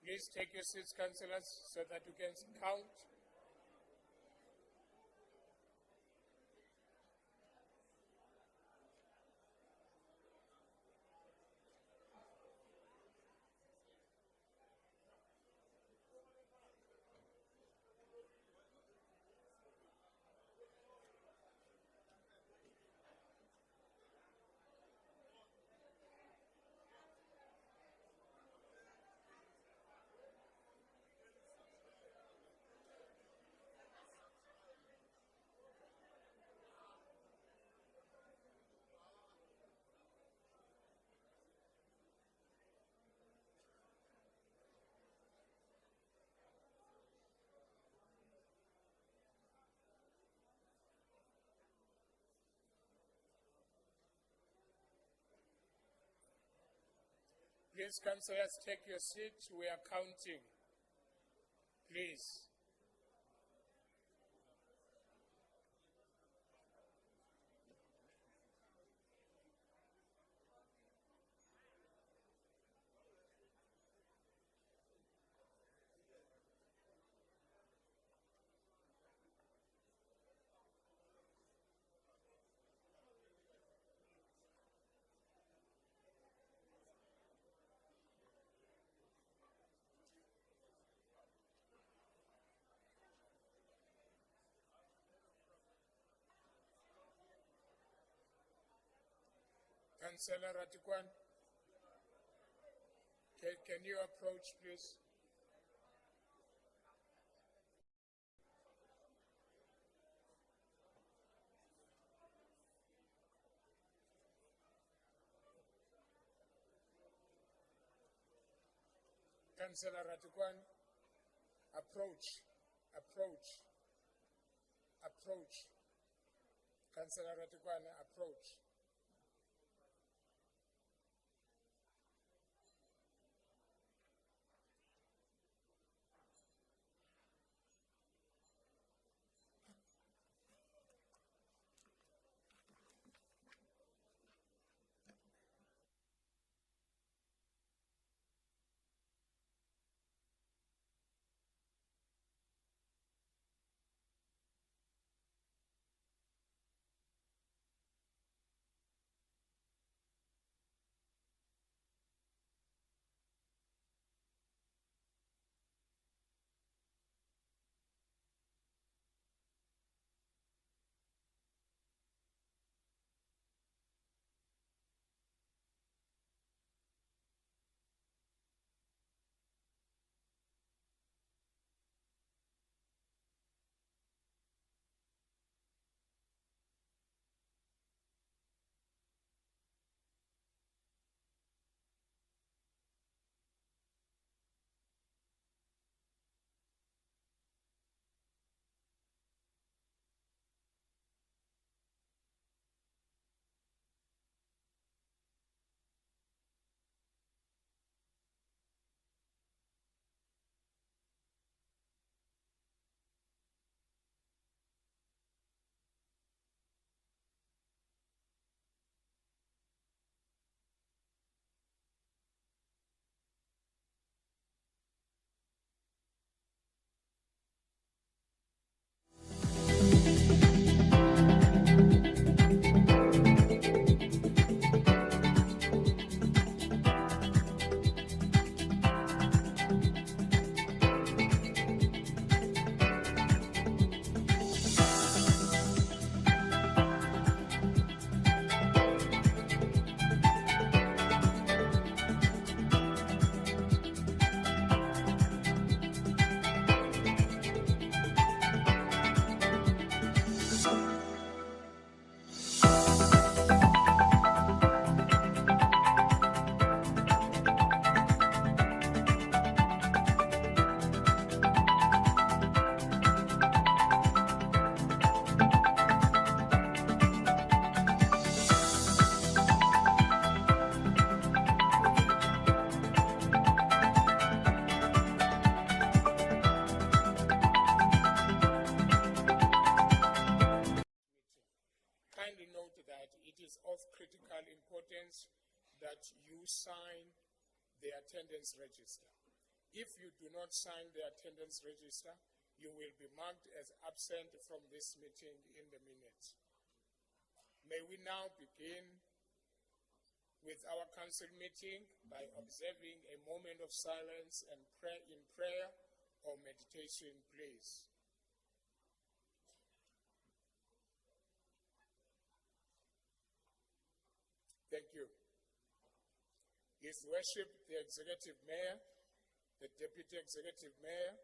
Please take your seats, councillors, so that we can count. Please, councillors, take your seats. We are counting. Please. Councillor Ratikwan, can you approach, please? Councillor Ratikwan, approach. Councillor Ratikwan, approach. Importance that you sign the attendance register. If you do not sign the attendance register, you will be marked as absent from this meeting in the minutes. May we now begin with our council meeting by observing a moment of silence and prayer or meditation, please. Thank you. His Worship, the Executive Mayor, the Deputy Executive Mayor,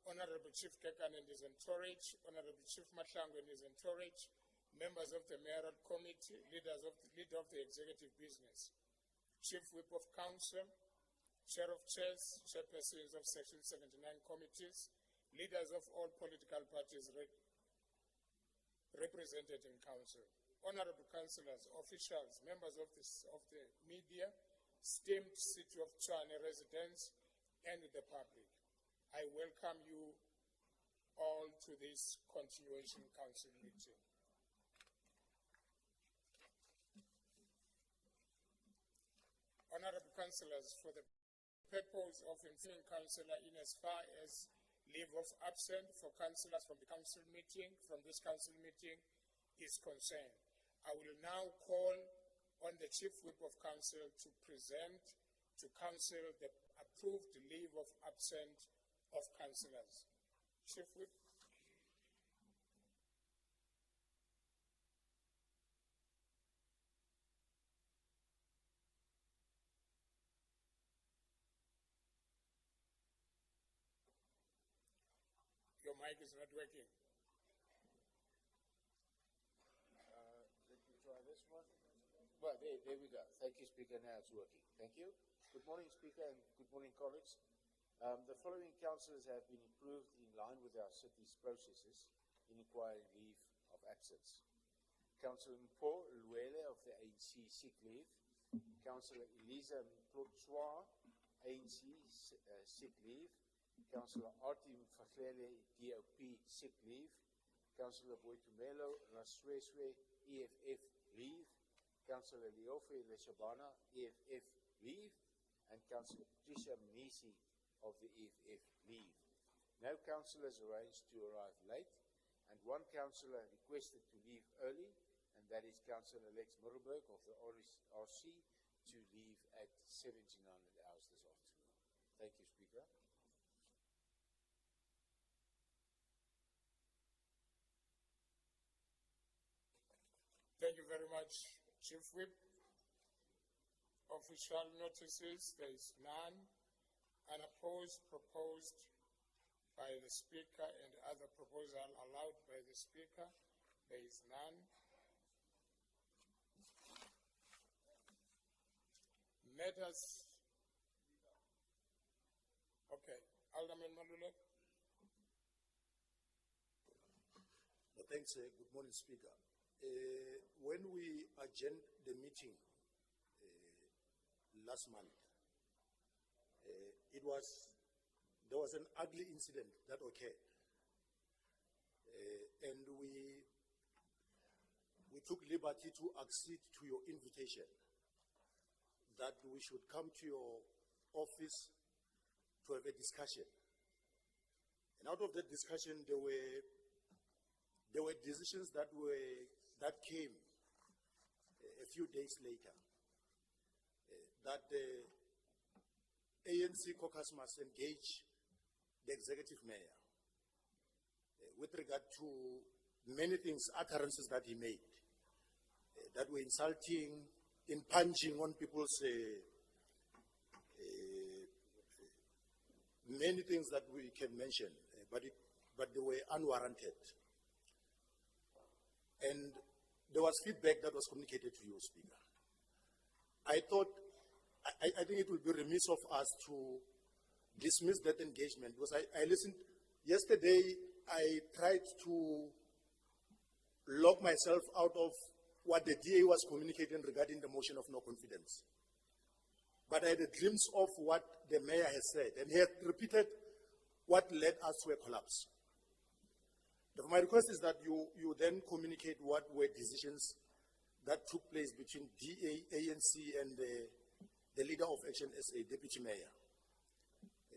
Honorable Chief Kekan and his entourage, Honorable Chief Mahlangu and his entourage, members of the Mayoral Committee, leader of the Executive Business, Chief Whip of Council, Chair of Chairs, Chairpersons of Section 79 committees, leaders of all political parties represented in Council, Honorable Councillors, officials, members of the media, esteemed City of Tshwane residents, and the public. I welcome you all to this continuation council meeting. Honorable Councillors, for the purpose of informing Councillor in as far as leave of absence for councillors from this council meeting is concerned, I will now call on the Chief Whip of Council to present to Council the approved leave of absence of councillors. Chief Whip. Your mic is not working. Let me try this one. Well, there we go. Thank you, Speaker. Now it's working. Thank you. Good morning, Speaker, and good morning, colleagues. The following councillors have been approved in line with our city's processes in acquiring leave of absence. Councillor Mpho Luele of the ANC sick leave. Councillor Elisa Mplotsoa, ANC sick leave. Councillor Artie Mfahlele, DOP sick leave. Councillor Boitumelo Nasweswe, EFF leave. Councillor Leofe Leshabana, EFF leave. And Councillor Patricia Mnisi of the EFF leave. No councillors arranged to arrive late, and one councillor requested to leave early, and that is Councillor Lex Murberg of the RC to leave at 1700 hours this afternoon. Thank you, Speaker. Thank you very much, Chief Whip. Official notices, there is none. Unopposed, proposed by the Speaker, and other proposal allowed by the Speaker, there is none. Matters. Okay, Alderman Maluleke. Well, thanks. Good morning, Speaker. When we adjourned the meeting last month, there was an ugly incident that occurred, and we took liberty to accede to your invitation that we should come to your office to have a discussion. And out of that discussion, there were decisions that came a few days later, that the ANC caucus must engage the executive mayor with regard to many things, utterances that he made, that were insulting, impinging on people's many things that we can mention, but they were unwarranted. And there was feedback that was communicated to you, Speaker. I think it would be remiss of us to dismiss that engagement, because I listened. Yesterday, I tried to lock myself out of what the DA was communicating regarding the motion of no confidence. But I had a glimpse of what the mayor has said, and he had repeated what led us to a collapse. My request is that you then communicate what were decisions that took place between DA, ANC, and the leader of Action SA, Deputy Mayor.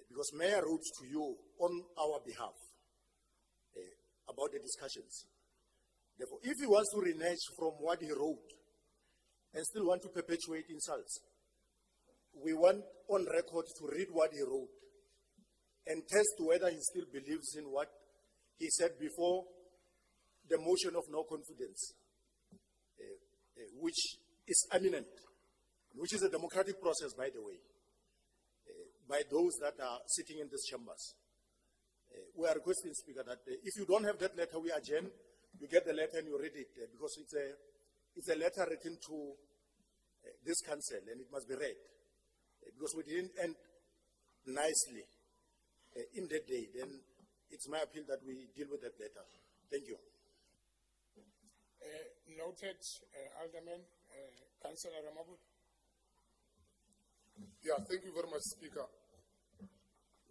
Because because Mayor wrote to you on our behalf about the discussions. Therefore, if he wants to renege from what he wrote and still want to perpetuate insults, we want on record to read what he wrote and test whether he still believes in what he said before the motion of no confidence, which is imminent, which is a democratic process, by the way, by those that are sitting in these chambers. We are requesting, Speaker, that if you don't have that letter, we adjourn. You get the letter and you read it, because it's a letter written to this council, and it must be read, because we didn't end nicely in that day. Then it's my appeal that we deal with that letter. Thank you. Noted, Alderman. Councillor Ramabu. Yeah, thank you very much, Speaker.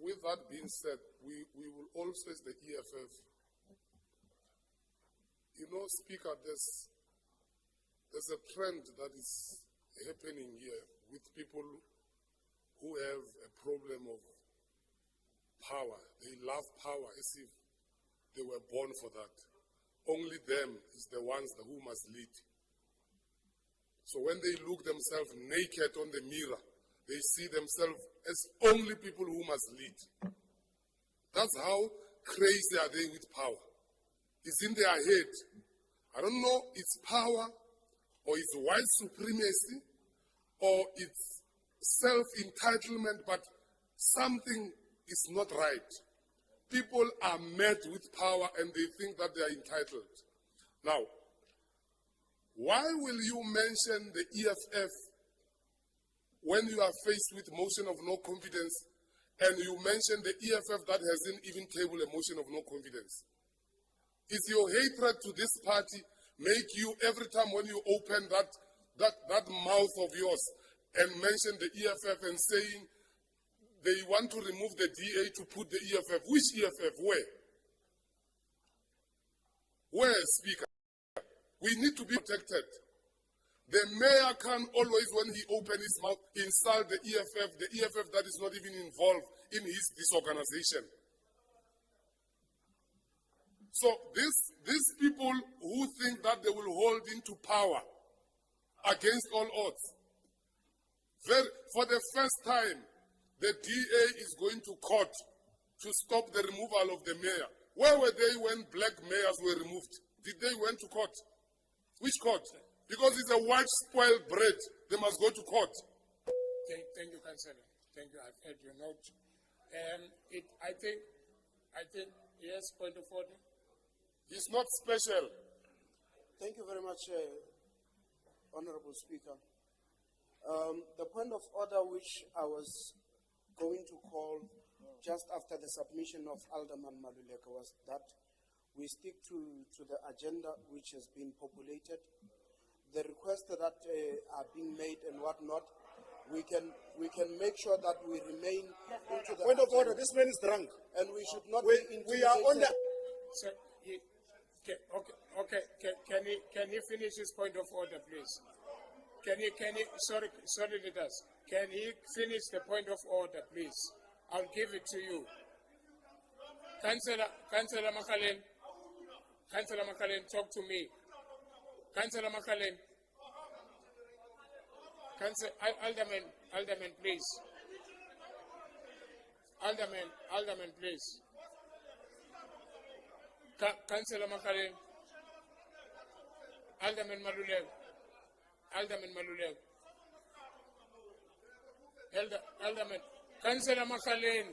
With that being said, we will also as the EFF. You know, Speaker, there's a trend that is happening here with people who have a problem of power. They love power as if they were born for that. Only them is the ones who must lead. So when they look themselves naked on the mirror, they see themselves as only people who must lead. That's how crazy are they with power. It's in their head. I don't know, it's power, or it's white supremacy, or it's self-entitlement, but something is not right. People are mad with power and they think that they are entitled. Now, why will you mention the EFF when you are faced with motion of no confidence, and you mention the EFF that hasn't even tabled a motion of no confidence? Is your hatred to this party make you, every time when you open that mouth of yours and mention the EFF and saying they want to remove the DA to put the EFF? Which EFF? Where? Where, Speaker? We need to be protected. The mayor can always, when he opens his mouth, insult the EFF that is not even involved in his disorganization. So these people who think that they will hold into power against all odds, for the first time, the DA is going to court to stop the removal of the mayor. Where were they when black mayors were removed? Did they went to court? Which court? Because it's a white spoiled bread, they must go to court. Thank you, Councillor. Thank you. I've heard your note. I think, yes, point of order. It's not special. Thank you very much, Honorable Speaker. The point of order which I was going to call just after the submission of Alderman Maluleka was that we stick to the agenda which has been populated. The requests that are being made and whatnot, we can make sure that we remain into the Point of agenda. order, this man is drunk. And we should not We be are on the... Sir, okay. Can he finish his point of order, please? Can he, sorry, leaders. Can he finish the point of order, please? I'll give it to you. Councillor Makalen, talk to me. Councillor Makalen. Alderman, please. Alderman, please. Councillor Makalen. Alderman Malulev. Alderman. Councillor Makalen.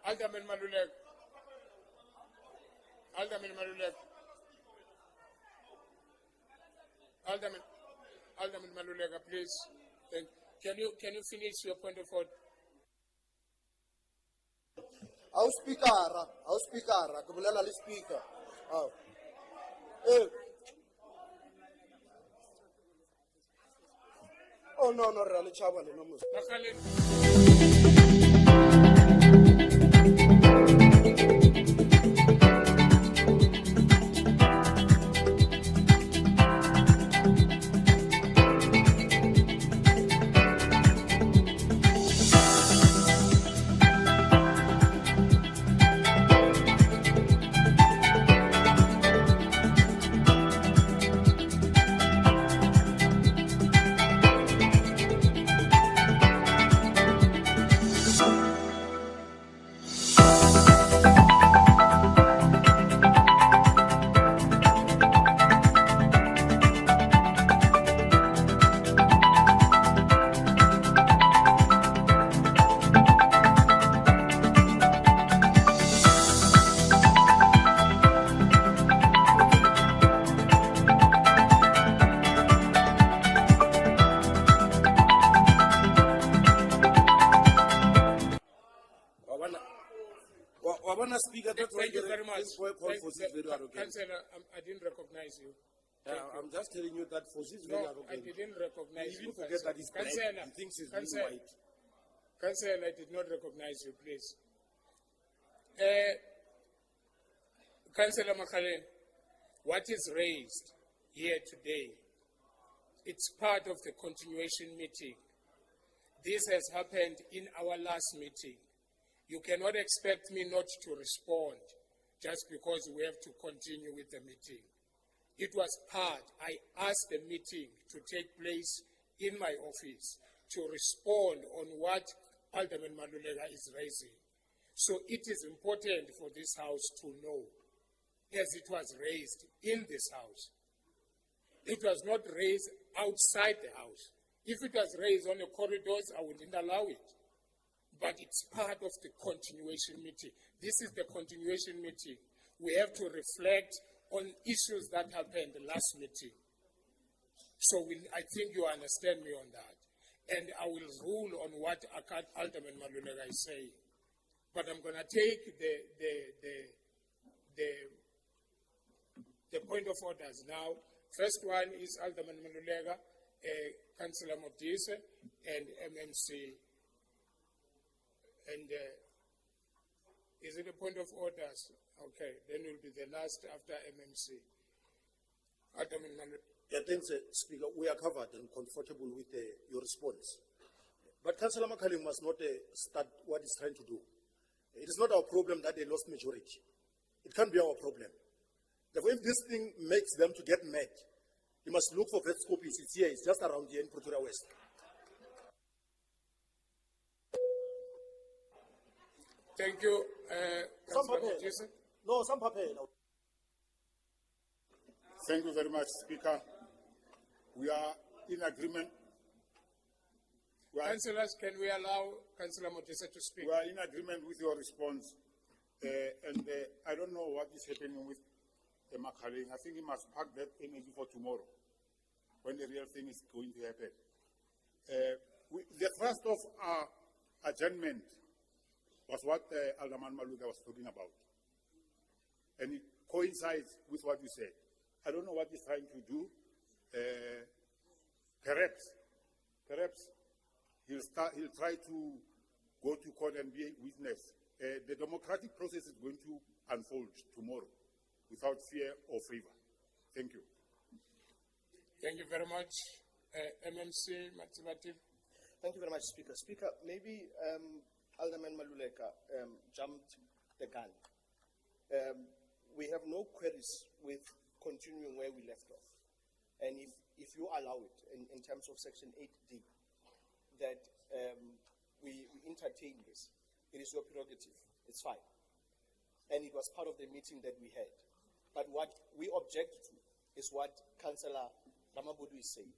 Alderman Malulev. Alderman Malulega, please. Can you finish your point of order? Our speaker, Kubulela speaker. Oh no, really, Chabale, no more. Makalen. Honour Speaker, that's why Thank you the very much. boy called Thank- Fossis very arrogant. Councillor, I didn't recognize you. I'm just telling you that Fossis very No, I arrogant. didn't recognize He you. even forget that he's black. Councillor, He thinks he's Councillor, being white. Councillor, I did not recognize you, please. Councillor Makhaleng, what is raised here today, it's part of the continuation meeting. This has happened in our last meeting. You cannot expect me not to respond just because we have to continue with the meeting. It was part, I asked the meeting to take place in my office to respond on what Alderman Malulega is raising. So it is important for this house to know, as it was raised in this house. It was not raised outside the house. If it was raised on the corridors, I wouldn't allow it. But it's part of the continuation meeting. This is the continuation meeting. We have to reflect on issues that happened last meeting. So I think you understand me on that. And I will rule on what Alderman Malulega is saying. But I'm going to take the point of orders now. First one is Alderman Malulega, Councillor Modise, and MMC. And is it a point of orders? Okay, then will be the last after MMC. Alderman Malulega. Yeah, thanks, Speaker. We are covered and comfortable with your response. But Councillor Makhaleng must not start what he's trying to do. It is not our problem that they lost majority. It can't be our problem. Therefore, if this thing makes them to get mad, you must look for vet copies. It's here. It's just around here in Pretoria West. Thank you, Some Councillor papel. Modise. No, some papel. Thank you very much, Speaker. We are in agreement. Councillors, can we allow Councillor Modise to speak? We are in agreement with your response. I don't know what is happening with Makhaleng. I think he must park that energy for tomorrow, when the real thing is going to happen. The thrust of our adjournment was what Alderman Malulega was talking about. And it coincides with what you said. I don't know what he's trying to do. Perhaps he'll try to go to court and be a witness. The democratic process is going to unfold tomorrow without fear or favor. Thank you. Thank you very much. MMC, Matsibati. Thank you very much, Speaker. Speaker, maybe Alderman Malulega jumped the gun. We have no queries with continuing where we left off. And if you allow it, in terms of Section 8D, that we entertain this, it is your prerogative. It's fine. And it was part of the meeting that we had. But what we object to is what Councillor Ramabudu is saying.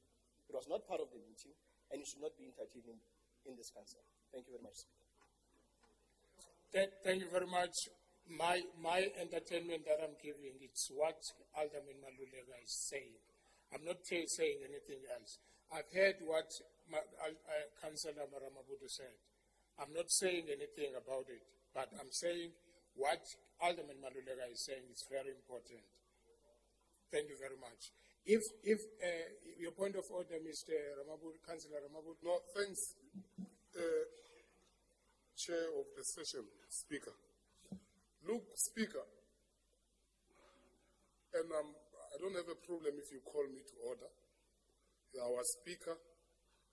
It was not part of the meeting, and it should not be entertained in this council. Thank you very much, Speaker. Thank you very much. My entertainment that I'm giving, it's what Alderman Malulega is saying. I'm not saying anything else. I've heard what Councillor Ramabudu said. I'm not saying anything about it, but I'm saying what Alderman Malulega is saying is very important. Thank you very much. If your point of order, Mr. Ramabudu, Councillor Ramabudu. No, thanks, Chair of the session, Speaker. Look, Speaker, and I don't have a problem if you call me to order. You're our Speaker.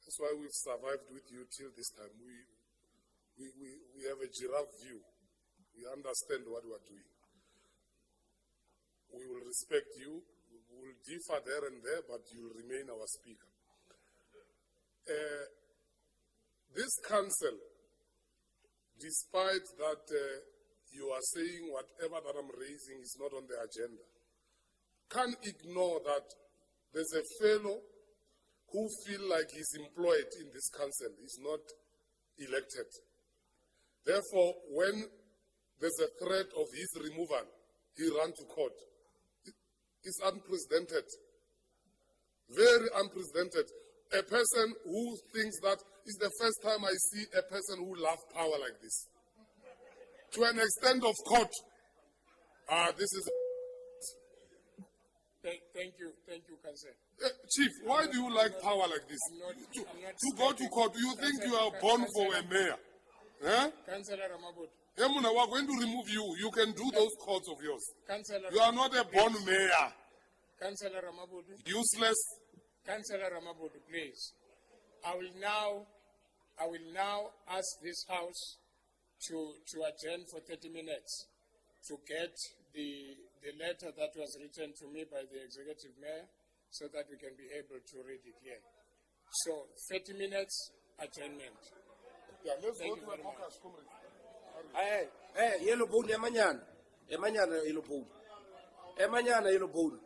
That's why we've survived with you till this time. We have a giraffe view. We understand what we are doing. We will respect you. We will differ there and there, but you will remain our Speaker. This council, despite that you are saying whatever that I'm raising is not on the agenda, can't ignore that there's a fellow who feel like he's employed in this council, is not elected. Therefore, when there's a threat of his removal, he ran to court. It's unprecedented. Very unprecedented. A person who thinks that it's the first time I see a person who loves power like this. to an extent of court. This is Thank you, Councillor. Chief. Why do you like power like this? I'm not To go to stepping- court, do you think you are Councillor- born for a Councillor- mayor? Huh? Councillor Ramabut, Emuna, we're going to remove you. You can do those courts of yours. Councillor. You are not a born mayor. Councillor Ramabut, Useless. Councillor Ramabut, please. I will now ask this House to adjourn for 30 minutes to get the letter that was written to me by the executive mayor so that we can be able to read it here. So 30 minutes adjournment. Yeah, let's Thank go you to a very much. caucus, comrade. Yellow bone, Emanyana, yellow bone. Emanyana, yellow bone.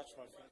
touch my finger.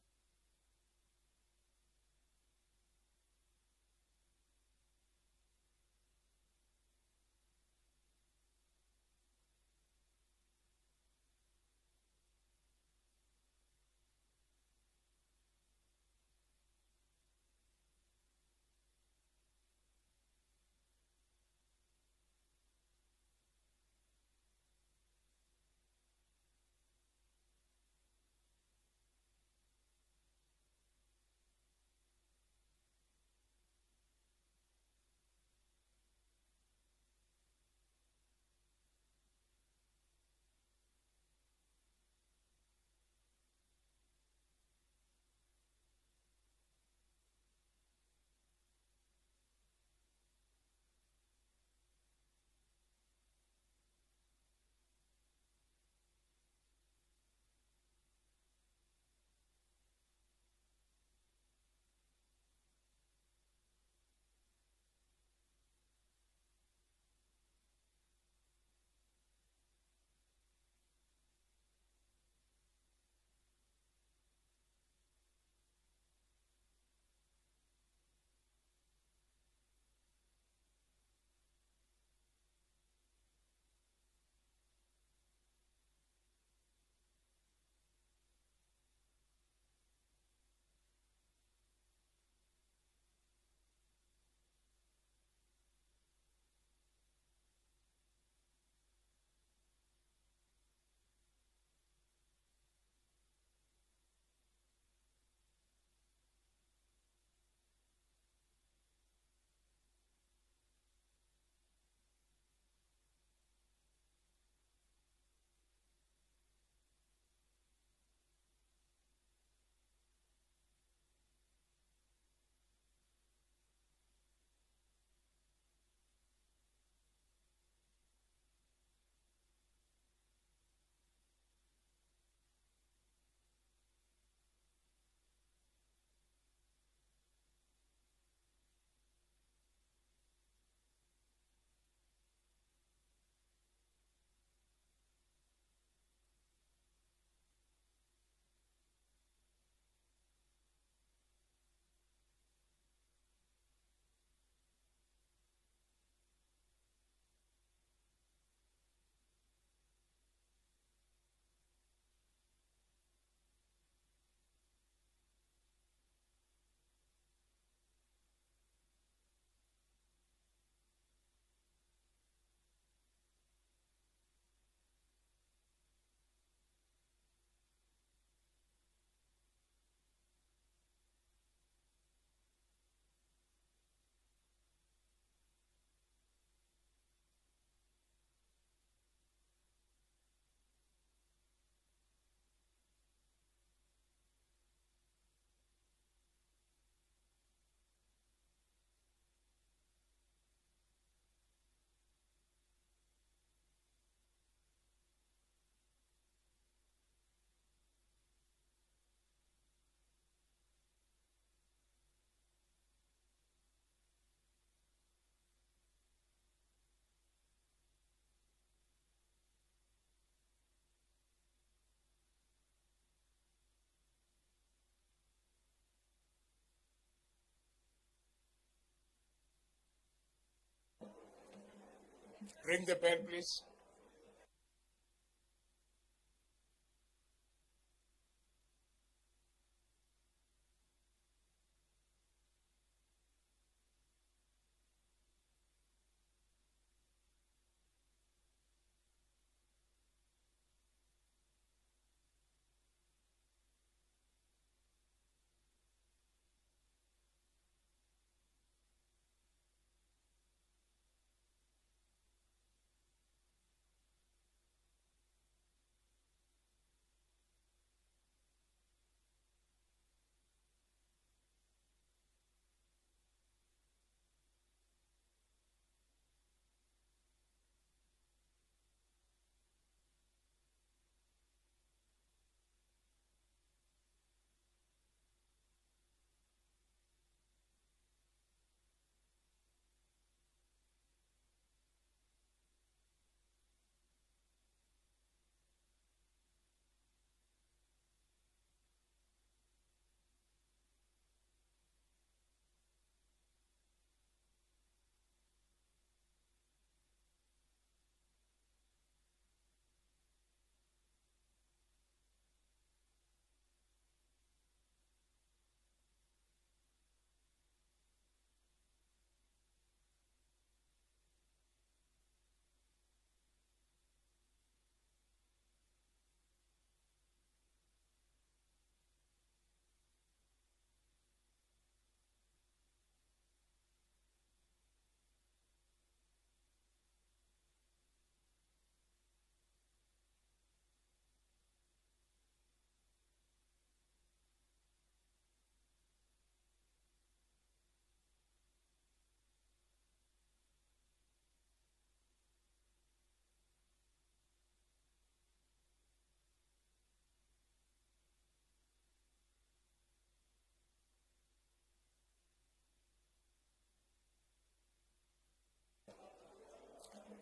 Ring the bell, please.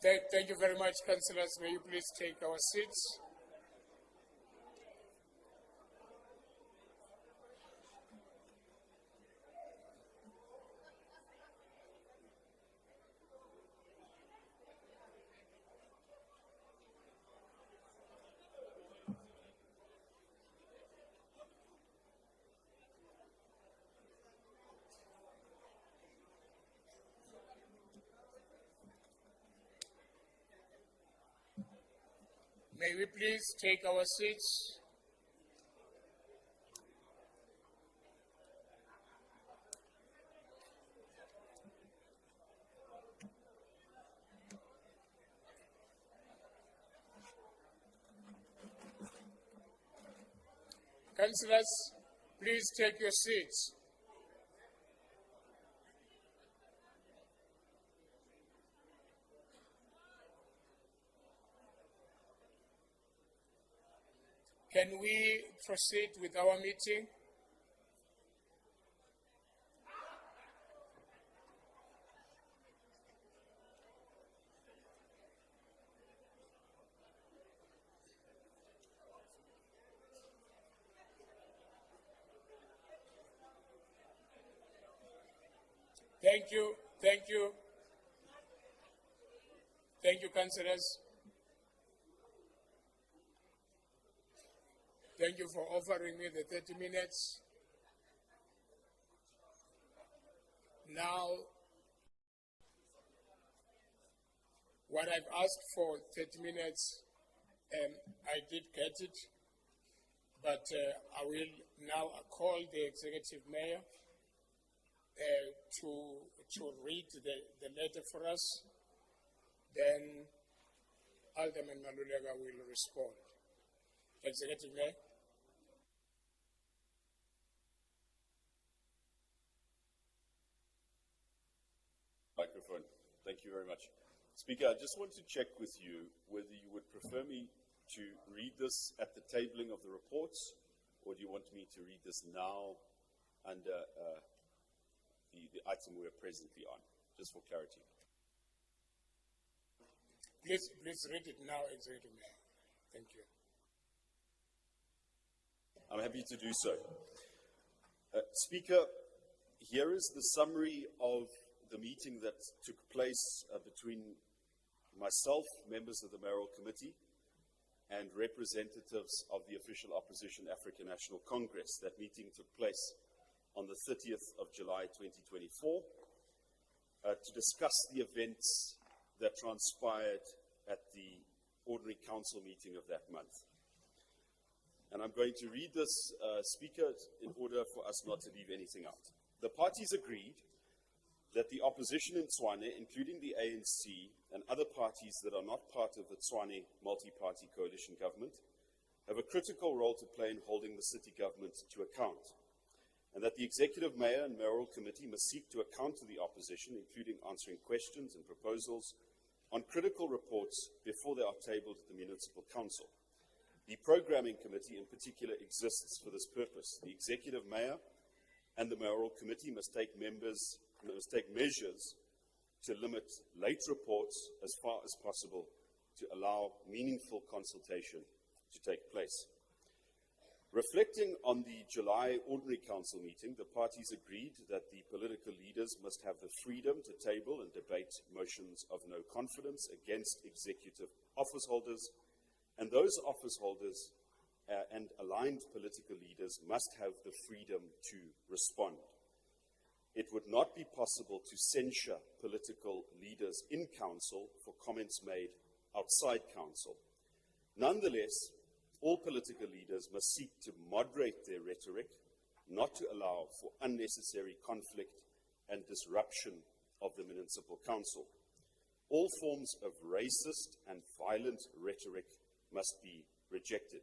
Thank you very much, councillors. May you please take our seats. May we please take our seats? Councillors, please take your seats. Can we proceed with our meeting? Thank you, thank you. Thank you, councillors. Thank you for offering me the 30 minutes. Now, what I've asked for 30 minutes, I did get it, but I will now call the executive mayor to read the letter for us. Then Alderman Maluleka will respond. Executive Mayor. Microphone. Thank you very much. Speaker, I just want to check with you whether you would prefer me to read this at the tabling of the reports, or do you want me to read this now under the item we're presently on, just for clarity? Please read it now, Executive Mayor. Thank you. I'm happy to do so. Speaker, here is the summary of the meeting that took place between myself, members of the Mayoral Committee, and representatives of the official opposition African National Congress. That meeting took place on the 30th of July 2024 to discuss the events that transpired at the Ordinary Council meeting of that month. And I'm going to read this, Speaker, in order for us not to leave anything out. The parties agreed that the opposition in Tshwane, including the ANC and other parties that are not part of the Tshwane multi-party coalition government, have a critical role to play in holding the city government to account, and that the Executive Mayor and Mayoral Committee must seek to account to the opposition, including answering questions and proposals on critical reports before they are tabled at the Municipal Council. The Programming Committee in particular exists for this purpose. The Executive Mayor and the Mayoral Committee must take measures to limit late reports as far as possible to allow meaningful consultation to take place. Reflecting on the July Ordinary Council meeting, the parties agreed that the political leaders must have the freedom to table and debate motions of no confidence against executive office holders, and those office holders and aligned political leaders must have the freedom to respond. It would not be possible to censure political leaders in council for comments made outside council. Nonetheless, all political leaders must seek to moderate their rhetoric, not to allow for unnecessary conflict and disruption of the Municipal Council. All forms of racist and violent rhetoric must be rejected.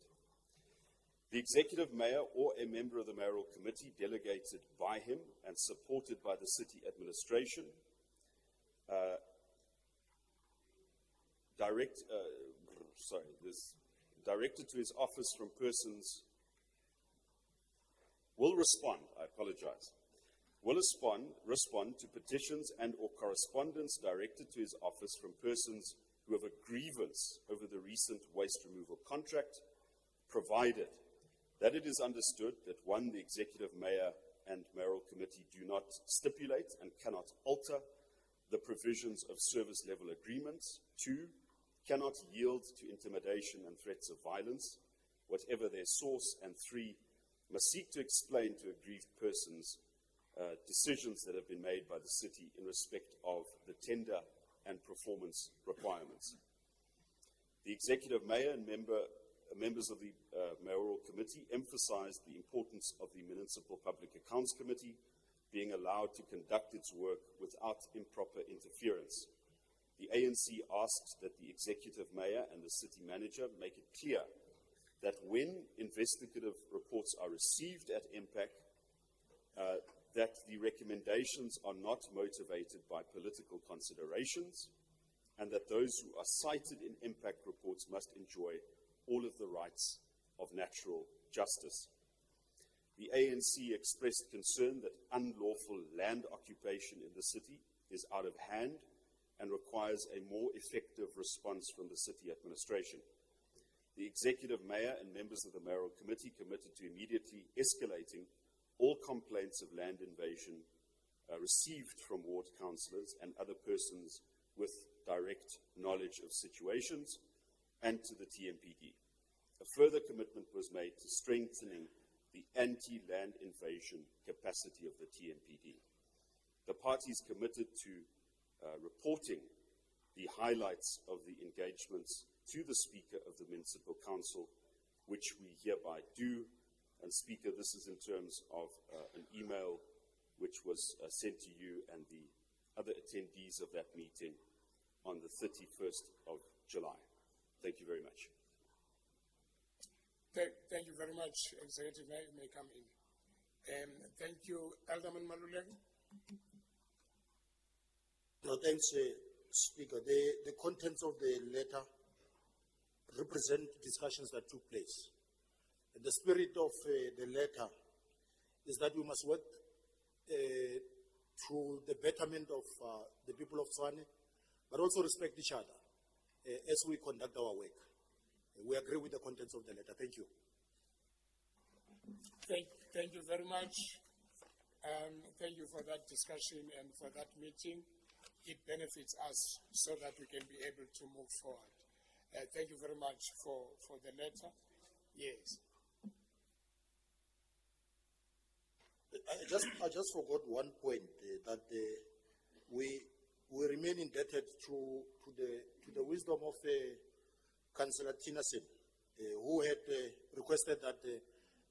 The Executive Mayor or a member of the Mayoral Committee delegated by him and supported by the city administration directed to his office from persons will respond, I apologize, will respond to petitions and or correspondence directed to his office from persons who have a grievance over the recent waste removal contract, provided that it is understood that 1, the executive mayor and mayoral committee do not stipulate and cannot alter the provisions of service level agreements, 2, cannot yield to intimidation and threats of violence, whatever their source, and 3, must seek to explain to aggrieved persons decisions that have been made by the city in respect of the tender and performance requirements. The executive mayor and members of the mayoral committee emphasized the importance of the Municipal Public Accounts Committee being allowed to conduct its work without improper interference. The ANC asked that the executive mayor and the city manager make it clear that when investigative reports are received at MPAC, that the recommendations are not motivated by political considerations, and that those who are cited in impact reports must enjoy all of the rights of natural justice. The ANC expressed concern that unlawful land occupation in the city is out of hand and requires a more effective response from the city administration. The executive mayor and members of the mayoral committee committed to immediately escalating all complaints of land invasion received from ward councillors and other persons with direct knowledge of situations, and to the TMPD. A further commitment was made to strengthening the anti-land invasion capacity of the TMPD. The parties committed to reporting the highlights of the engagements to the Speaker of the Municipal Council, which we hereby do. And Speaker, this is in terms of an email which was sent to you and the other attendees of that meeting on the 31st of July. Thank you very much. Thank you very much, Executive Mayor. You may come in. Thank you, Alderman Maluleke. No, thanks, Speaker. The contents of the letter represent discussions that took place. The spirit of the letter is that we must work to the betterment of the people of Tshwane, but also respect each other as we conduct our work. We agree with the contents of the letter. Thank you. Thank you very much. Thank you for that discussion and for that meeting. It benefits us so that we can be able to move forward. Thank you very much for the letter. Yes. I just forgot one point that we remain indebted to the wisdom of Councillor Tinasen, who had requested that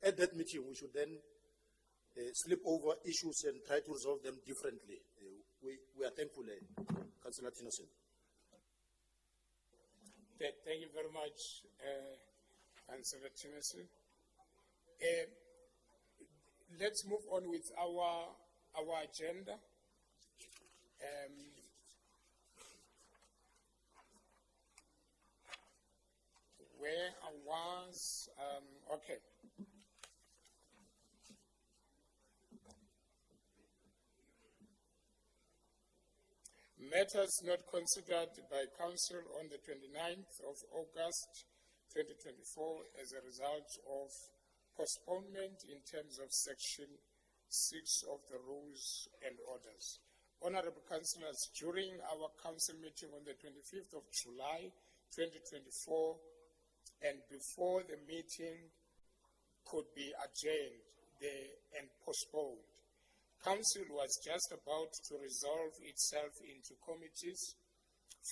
at that meeting we should then slip over issues and try to resolve them differently. We are thankful, Councillor Tinasen. Thank you very much, Councillor Tinasen. Let's move on with our agenda. Where I was, okay. Matters not considered by Council on the 29th of August 2024 as a result of postponement in terms of Section 6 of the Rules and Orders. Honorable Councillors, during our Council meeting on the 25th of July 2024, and before the meeting could be adjourned and postponed, Council was just about to resolve itself into committees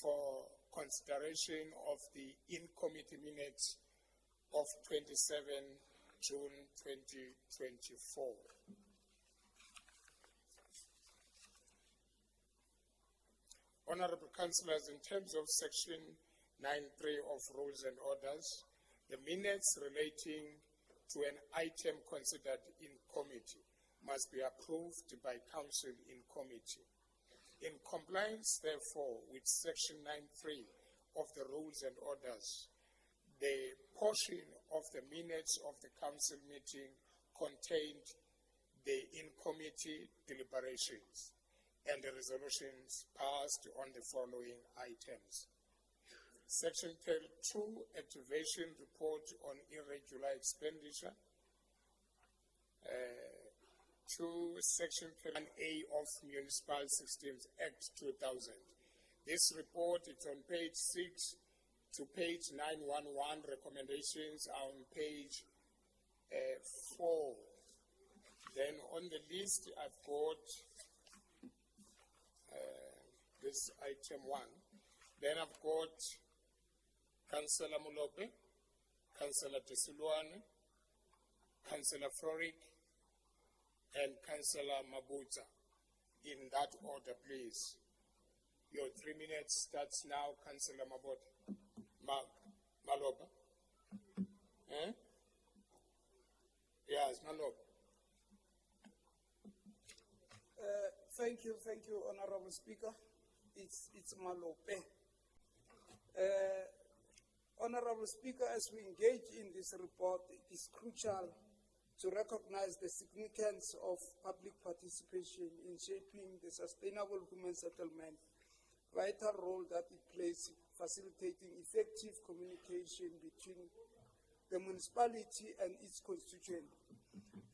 for consideration of the in-committee minutes of 27 June 2024. Honorable Councillors, in terms of Section 9.3 of Rules and Orders, the minutes relating to an item considered in committee must be approved by Council in committee. In compliance, therefore, with Section 9.3 of the Rules and Orders, the portion of the minutes of the Council meeting contained the in-committee deliberations and the resolutions passed on the following items. Section 32, Activation Report on Irregular Expenditure. 2, Section 31A of Municipal Systems Act 2000. This report is on page 6 to page 911. Recommendations are on page 4. Then on the list, I've got this item 1. Then I've got Councillor Mulope, Councillor Tesuluane, Councillor Floric, and Councillor Mabuza. In that order, please. Your 3 minutes starts now, Councillor Maloba. Yes, Maloba. Thank you, Honorable Speaker. It's Malope. Honorable Speaker, as we engage in this report, it is crucial to recognize the significance of public participation in shaping the sustainable human settlement, vital role that it plays facilitating effective communication between the municipality and its constituent.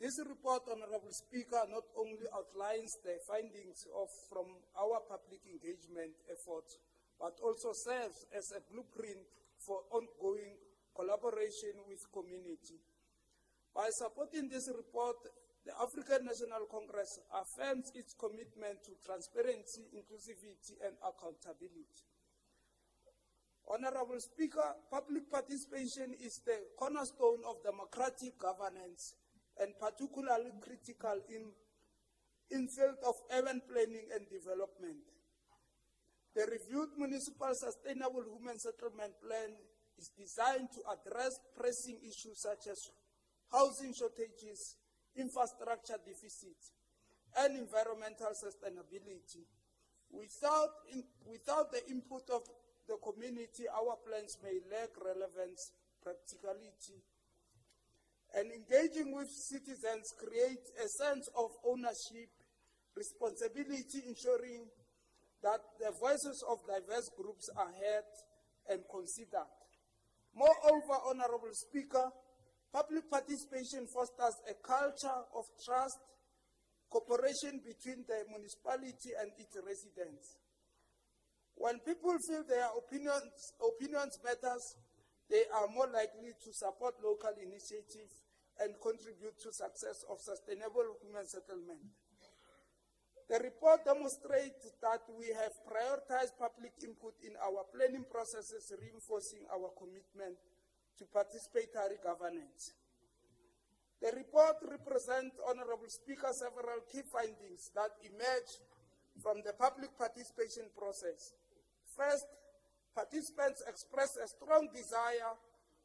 This report, Honorable Speaker, not only outlines the findings from our public engagement efforts, but also serves as a blueprint for ongoing collaboration with community. By supporting this report, the African National Congress affirms its commitment to transparency, inclusivity, and accountability. Honorable Speaker, public participation is the cornerstone of democratic governance and particularly critical in field of urban planning and development. The reviewed Municipal Sustainable Human Settlement Plan is designed to address pressing issues such as housing shortages, infrastructure deficits, and environmental sustainability. Without the input of the community, our plans may lack relevance, practicality, and engaging with citizens creates a sense of ownership, responsibility, ensuring that the voices of diverse groups are heard and considered. Moreover, Honorable Speaker, public participation fosters a culture of trust, cooperation between the municipality and its residents. When people feel their opinions matters, they are more likely to support local initiatives and contribute to success of sustainable human settlement. The report demonstrates that we have prioritized public input in our planning processes, reinforcing our commitment to participatory governance. The report represents, Honorable Speaker, several key findings that emerge from the public participation process. First, participants express a strong desire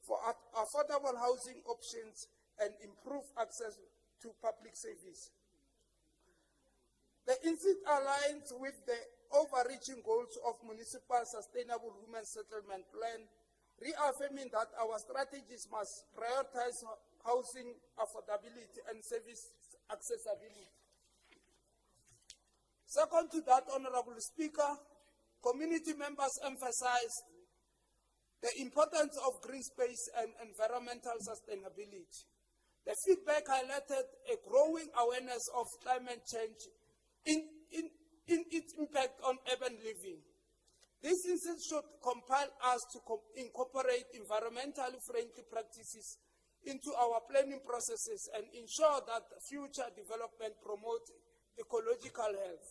for affordable housing options and improved access to public service. The insight aligns with the overreaching goals of Municipal Sustainable Human Settlement Plan, reaffirming that our strategies must prioritize housing affordability and service accessibility. Second to that, Honorable Speaker, community members emphasize the importance of green space and environmental sustainability. The feedback highlighted a growing awareness of climate change in its impact on urban living. This insight should compel us to incorporate environmentally friendly practices into our planning processes and ensure that future development promotes ecological health.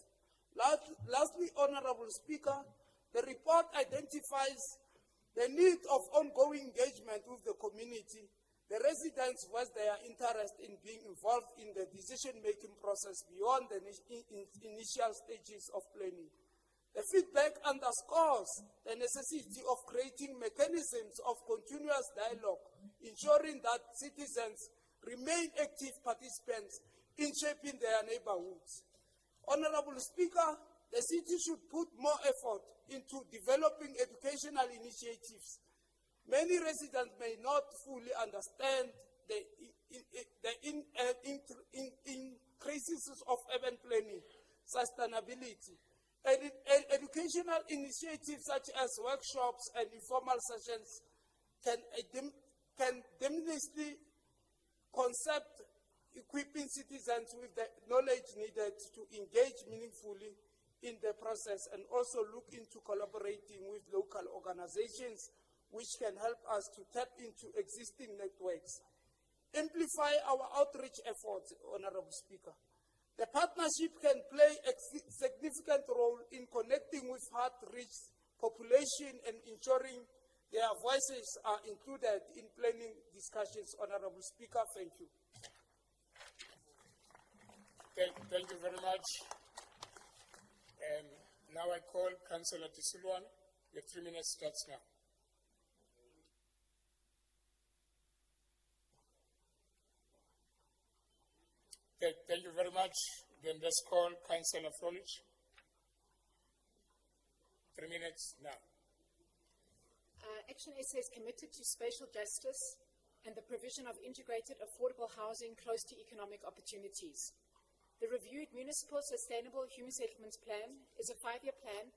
Lastly, Honorable Speaker, the report identifies the need of ongoing engagement with the community. The residents voice their interest in being involved in the decision-making process beyond the initial stages of planning. The feedback underscores the necessity of creating mechanisms of continuous dialogue, ensuring that citizens remain active participants in shaping their neighborhoods. Honorable Speaker, the city should put more effort into developing educational initiatives. Many residents may not fully understand the crisis of urban planning, sustainability. Educational initiatives such as workshops and informal sessions can demonstrate concept equipping citizens with the knowledge needed to engage meaningfully in the process, and also look into collaborating with local organizations which can help us to tap into existing networks. Amplify our outreach efforts, Honorable Speaker. The partnership can play a significant role in connecting with hard-reached population and ensuring their voices are included in planning discussions. Honorable Speaker, thank you. Thank you very much. And now I call Councillor Tisilwan. Your 3 minutes starts now. Thank you very much. Then let's call Councillor Frolich. 3 minutes now. Action SA is committed to spatial justice and the provision of integrated affordable housing close to economic opportunities. The reviewed Municipal Sustainable Human Settlements Plan is a 5-year plan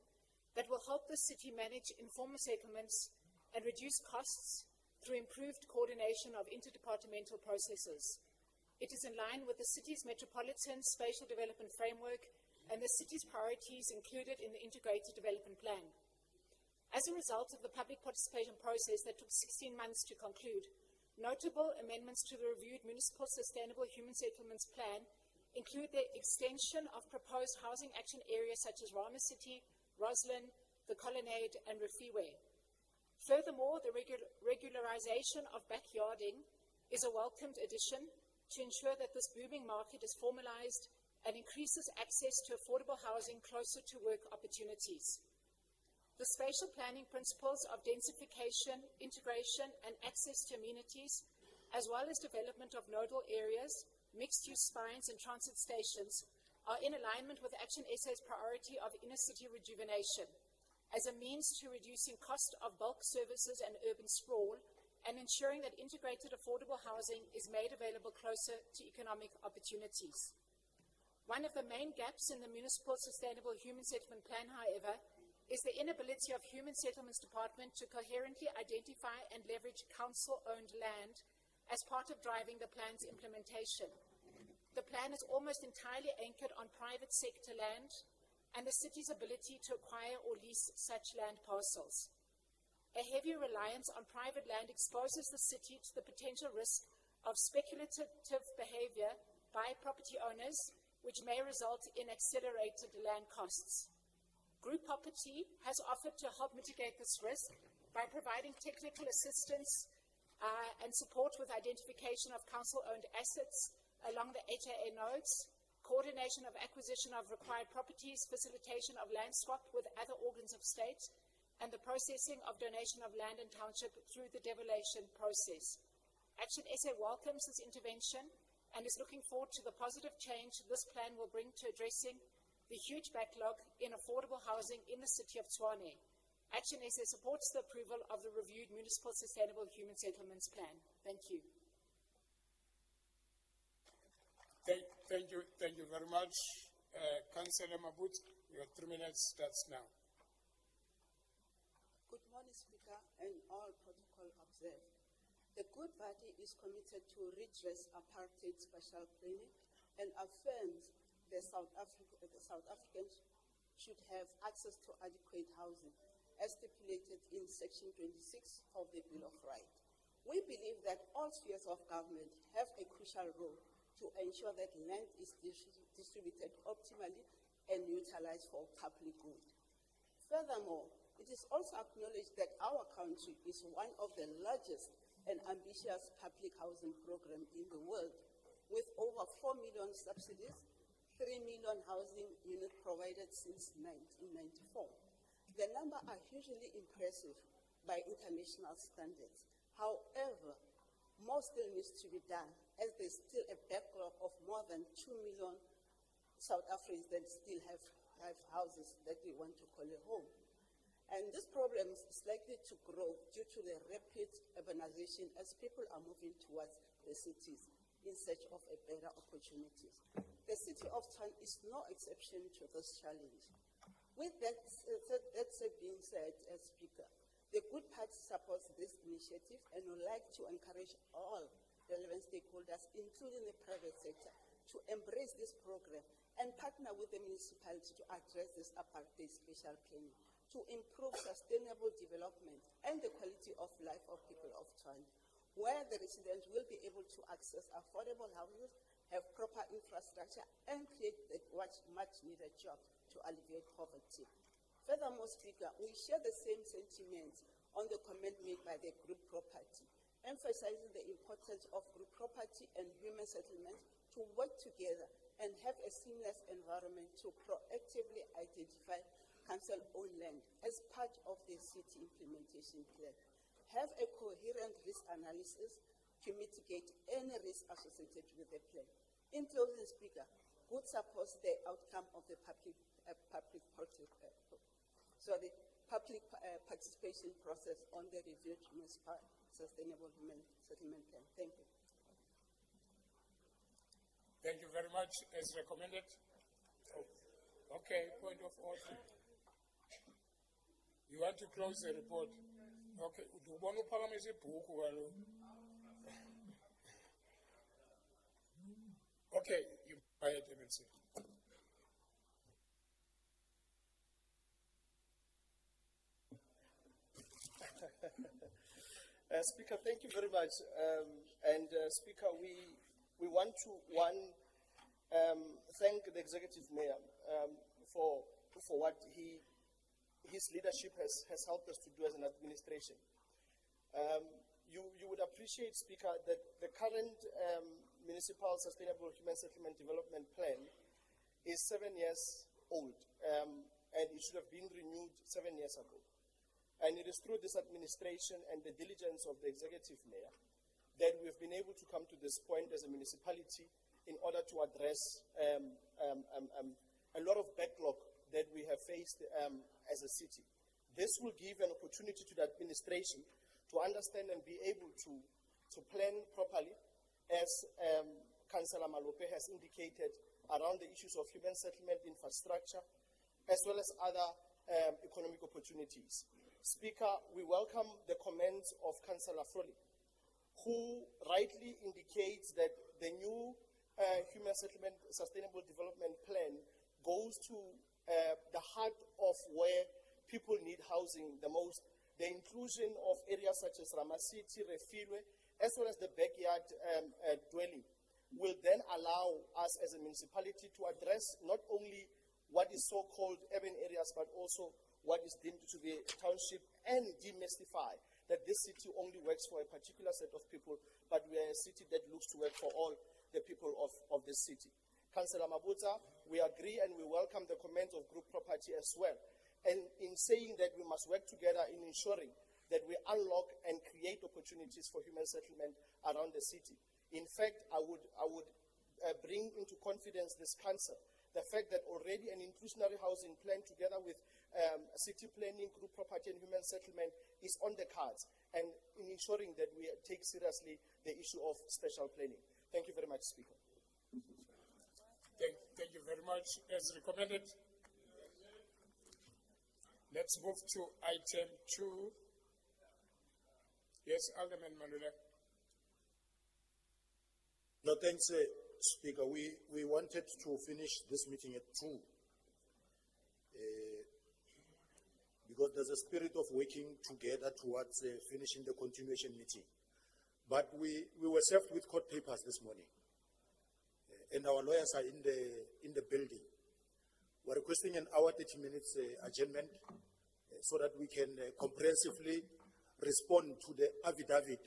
that will help the city manage informal settlements and reduce costs through improved coordination of interdepartmental processes. It is in line with the city's Metropolitan Spatial Development Framework and the city's priorities included in the Integrated Development Plan. As a result of the public participation process that took 16 months to conclude, notable amendments to the reviewed Municipal Sustainable Human Settlements Plan include the extension of proposed housing action areas such as Rama City, Roslyn, the Colonnade, and Refiwe. Furthermore, the regularization of backyarding is a welcomed addition to ensure that this booming market is formalized and increases access to affordable housing closer to work opportunities. The spatial planning principles of densification, integration, and access to amenities, as well as development of nodal areas, mixed-use spines, and transit stations, are in alignment with Action SA's priority of inner-city rejuvenation as a means to reducing cost of bulk services and urban sprawl, and ensuring that integrated affordable housing is made available closer to economic opportunities. One of the main gaps in the Municipal Sustainable Human Settlement Plan, however, is the inability of Human Settlements Department to coherently identify and leverage council-owned land as part of driving the plan's implementation. The plan is almost entirely anchored on private sector land and the city's ability to acquire or lease such land parcels. A heavy reliance on private land exposes the city to the potential risk of speculative behavior by property owners, which may result in accelerated land costs. Group Property has offered to help mitigate this risk by providing technical assistance and support with identification of council-owned assets along the HAA nodes, coordination of acquisition of required properties, facilitation of land swap with other organs of state, and the processing of donation of land and township through the devolution process. Action SA welcomes this intervention and is looking forward to the positive change this plan will bring to addressing the huge backlog in affordable housing in the city of Tshwane. Action SA supports the approval of the reviewed Municipal Sustainable Human Settlements Plan. Thank you. Thank you very much. Councillor Mabut, your 3 minutes starts now. Good morning, Speaker, and all protocol observed. The Good Party is committed to redress apartheid special planning and affirms the South Africans should have access to adequate housing, as stipulated in Section 26 of the Bill of Rights. We believe that all spheres of government have a crucial role to ensure that land is distributed optimally and utilized for public good. Furthermore, it is also acknowledged that our country is one of the largest and ambitious public housing programs in the world, with over 4 million subsidies, 3 million housing units provided since 1994. The numbers are hugely impressive by international standards. However, more still needs to be done, as there's still a backlog of more than 2 million South Africans that still have houses that they want to call a home. And this problem is likely to grow due to the rapid urbanization as people are moving towards the cities in search of a better opportunities. The City of Tshwane is no exception to this challenge. With that being said, Speaker, the Good Party supports this initiative and would like to encourage all relevant stakeholders, including the private sector, to embrace this program and partner with the municipality to address this apartheid special planning, to improve sustainable development and the quality of life of people of Tshwane, where the residents will be able to access affordable houses, have proper infrastructure, and create the much-needed jobs to alleviate poverty. Furthermore, Speaker, we share the same sentiments on the comment made by the group property, emphasizing the importance of group property and human settlement to work together and have a seamless environment to proactively identify council-owned land as part of the city implementation plan. Have a coherent risk analysis to mitigate any risk associated with the plan. In closing, Speaker, Good supports the outcome of the public participation process on the reviewed municipal sustainable human settlement plan. Thank you. Thank you very much. As recommended. Okay, point of order. You want to close the report? Okay. Do you want to parliament book? Okay, you buy it, MNC. Speaker, thank you very much. Speaker, we want to thank the executive mayor for what his leadership has helped us to do as an administration. You would appreciate, Speaker, that the current Municipal Sustainable Human Settlement Development Plan is 7 years old, and it should have been renewed 7 years ago. And it is through this administration and the diligence of the executive mayor that we've been able to come to this point as a municipality in order to address a lot of backlog that we have faced as a city. This will give an opportunity to the administration to understand and be able to plan properly, as Councillor Malope has indicated, around the issues of human settlement infrastructure, as well as other economic opportunities. Speaker, we welcome the comments of Councillor Froli, who rightly indicates that the new Human Settlement Sustainable Development Plan goes to the heart of where people need housing the most. The inclusion of areas such as Ramasiti, Refilwe, as well as the backyard dwelling will then allow us as a municipality to address not only what is so-called urban areas, but also what is deemed to be a township, and demystify that this city only works for a particular set of people, but we are a city that looks to work for all the people of this city. Councillor Mabotsa, we agree and we welcome the comments of group property as well. And in saying that we must work together in ensuring that we unlock and create opportunities for human settlement around the city. In fact, I would bring into confidence this council the fact that already an inclusionary housing plan together with city planning, group property and human settlement is on the cards, and in ensuring that we take seriously the issue of special planning. Thank you very much, Speaker. Thank you very much. As recommended, let's move to item 2. Yes, Alderman Mandela. No, thanks, Speaker. We wanted to finish this meeting at 2. Because there's a spirit of working together towards finishing the continuation meeting. But we were served with court papers this morning. And our lawyers are in the building. We're requesting an hour, 30 minutes adjournment so that we can comprehensively respond to the affidavit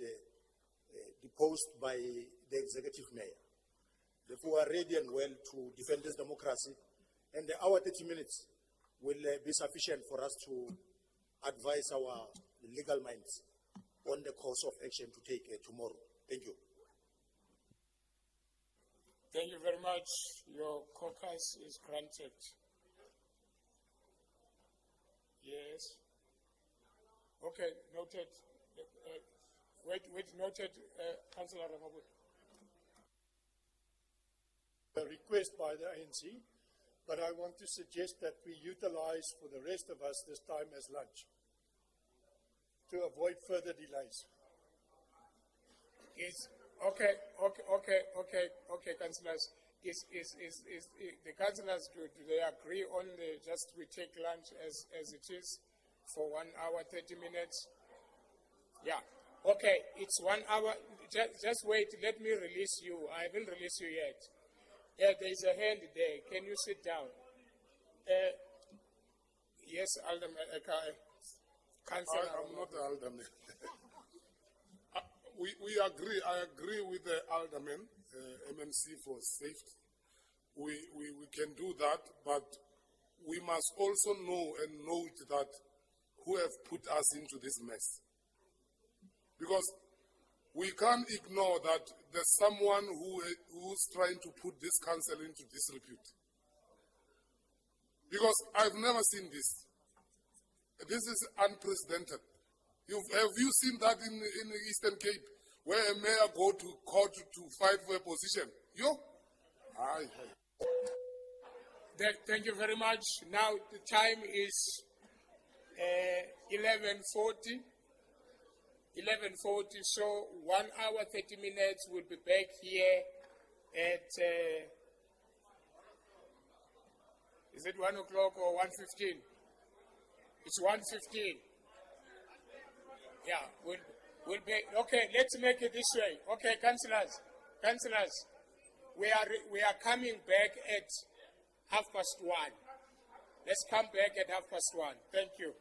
deposed by the executive mayor. Therefore, we are ready and well to defend this democracy. And the hour, 30 minutes will be sufficient for us to advise our legal minds on the course of action to take tomorrow. Thank you. Thank you very much. Your caucus is granted. Yes. Okay, noted. Noted, Councillor Ramabu. a request by the ANC, but I want to suggest that we utilize for the rest of us this time as lunch to avoid further delays. Okay, councillors. Is the councillors, do they agree on the just we take lunch as it is for 1 hour, 30 minutes? Yeah. Okay, it's 1 hour. Just wait, let me release you. I haven't released you yet. There's a hand there. Can you sit down? Yes, Alderman. Councillor. I'm not the alderman. We agree. I agree with the alderman, MMC for safety. We can do that, but we must also know and note that who have put us into this mess. Because we can't ignore that there's someone who's trying to put this council into disrepute. Because I've never seen this. This is unprecedented. Have you seen that in the Eastern Cape, where a mayor go to court to fight for a position? Thank you very much. Now the time is 11:40. 11:40. So 1 hour 30 minutes. We'll be back here at. Is it 1 o'clock or 1:15? It's 1:15. Yeah, we'll be okay. Let's make it this way. Okay, councillors, we are coming back at 1:30. Let's come back at 1:30. Thank you.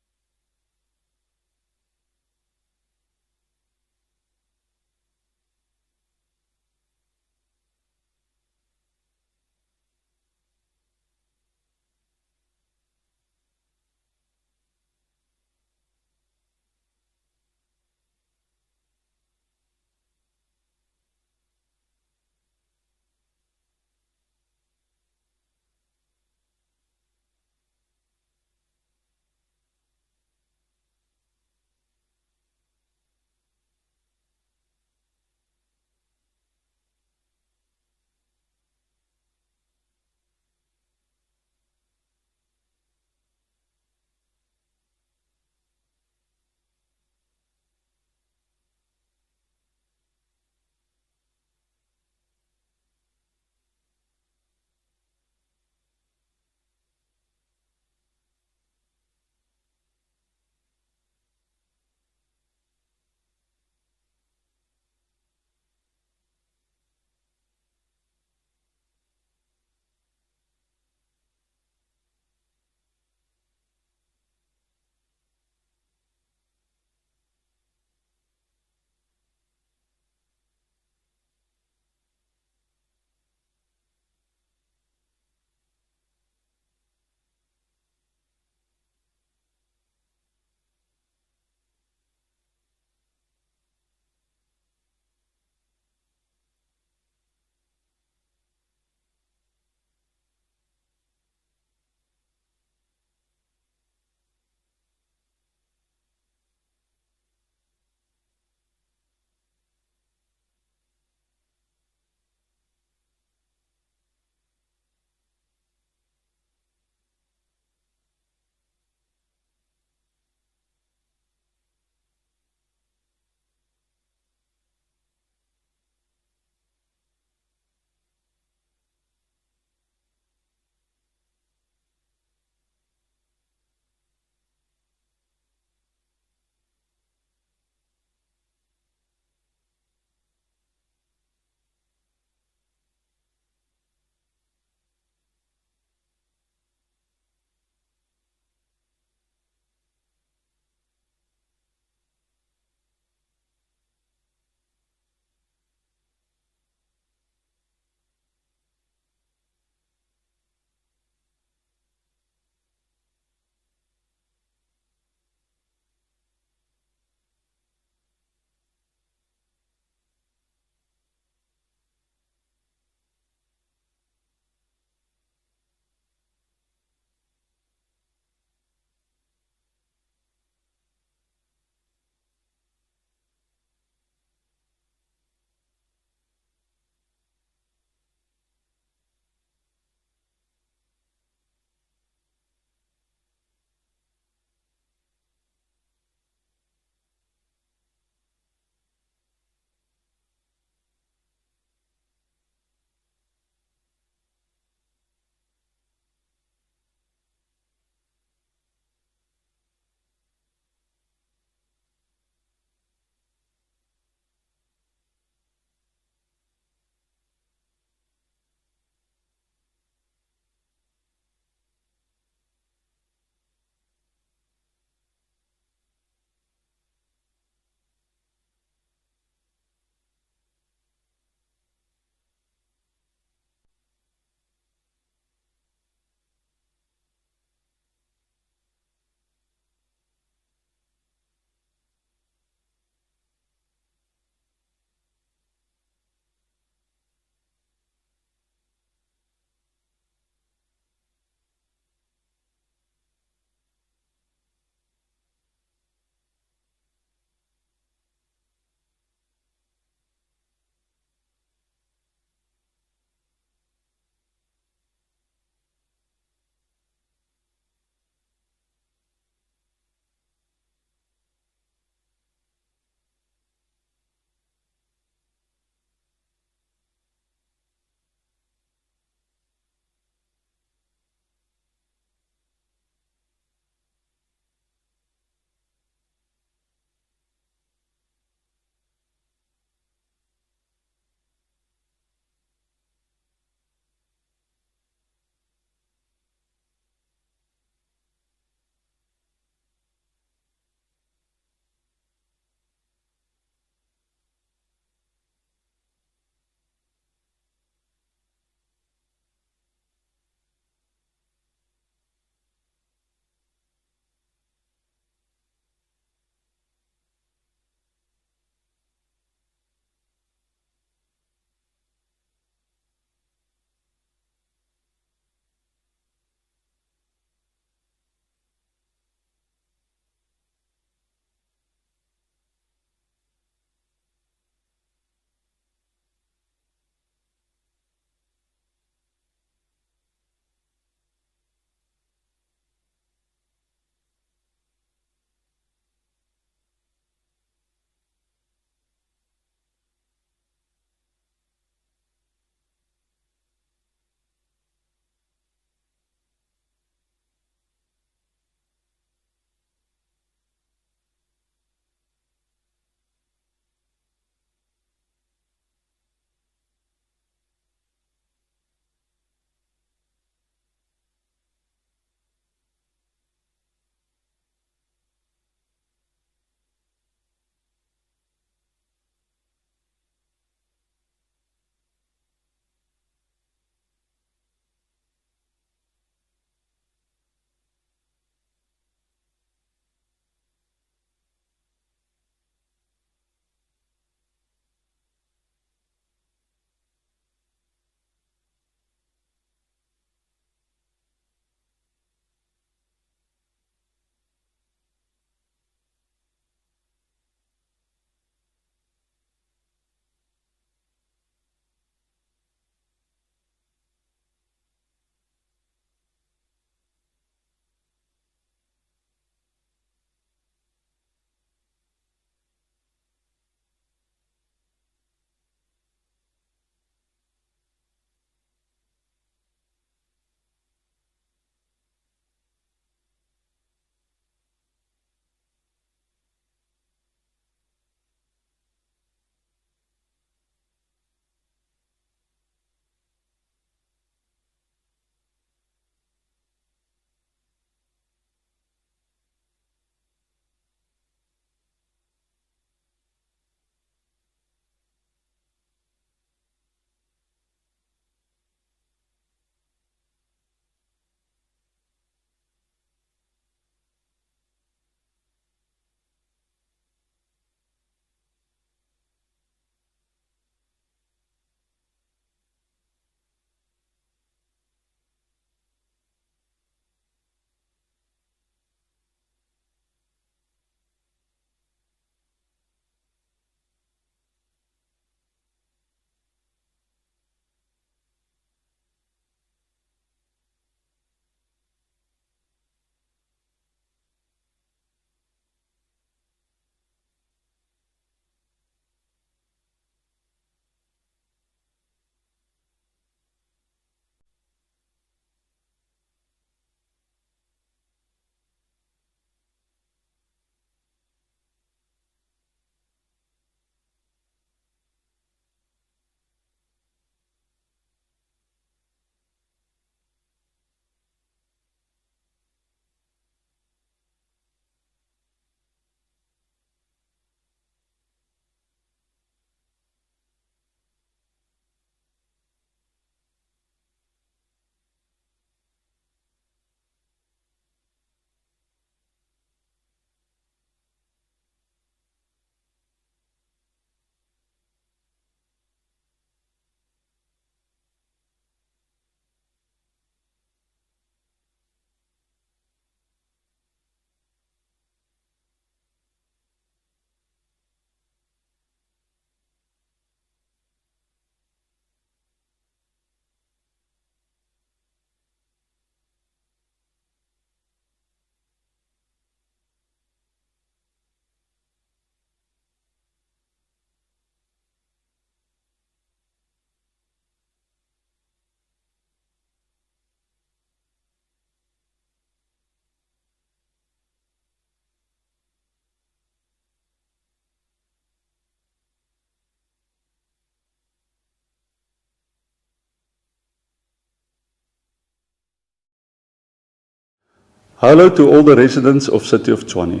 Hello to all the residents of City of Tshwane.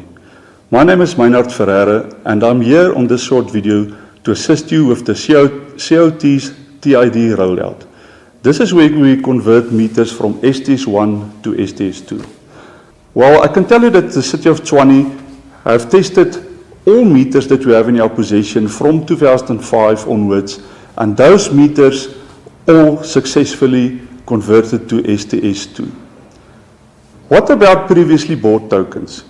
My name is Meinhard Ferreira and I'm here on this short video to assist you with the COT's TID rollout. This is where we convert meters from STS1 to STS2. Well, I can tell you that the City of Tshwane have tested all meters that we have in our possession from 2005 onwards, and those meters all successfully converted to STS2. What about previously bought tokens?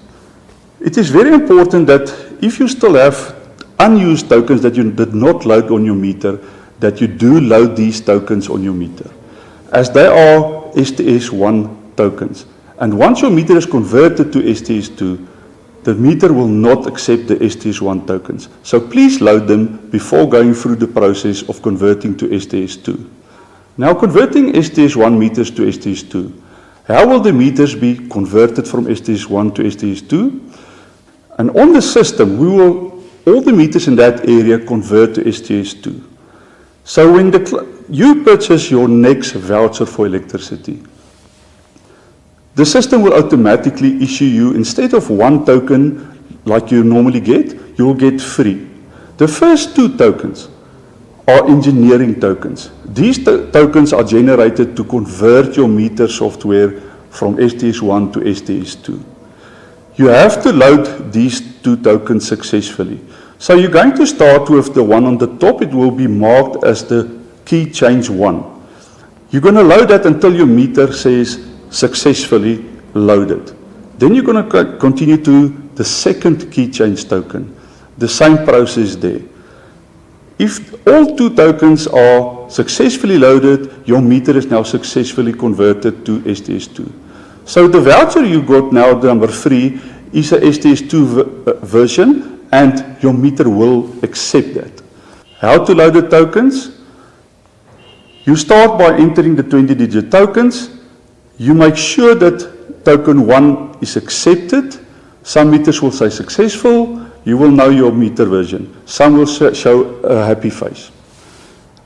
It is very important that if you still have unused tokens that you did not load on your meter, that you do load these tokens on your meter, as they are STS1 tokens. And once your meter is converted to STS2, the meter will not accept the STS1 tokens. So please load them before going through the process of converting to STS2. Now, converting STS1 meters to STS2. How will the meters be converted from STS1 to STS2? And on the system, all the meters in that area convert to STS2. So when you purchase your next voucher for electricity, the system will automatically issue you, instead of one token like you normally get, you will get 3. The first 2 tokens are engineering tokens. These tokens are generated to convert your meter software from STS1 to STS2. You have to load these 2 tokens successfully. So you're going to start with the one on the top. It will be marked as the key change 1. You're going to load that until your meter says successfully loaded. Then you're going to continue to the second key change token. The same process there. If all 2 tokens are successfully loaded, your meter is now successfully converted to STS2. So the voucher you got now, the number 3, is a STS2 version, and your meter will accept that. How to load the tokens? You start by entering the 20-digit tokens. You make sure that token 1 is accepted. Some meters will say successful. You will know your meter version. Some will show a happy face.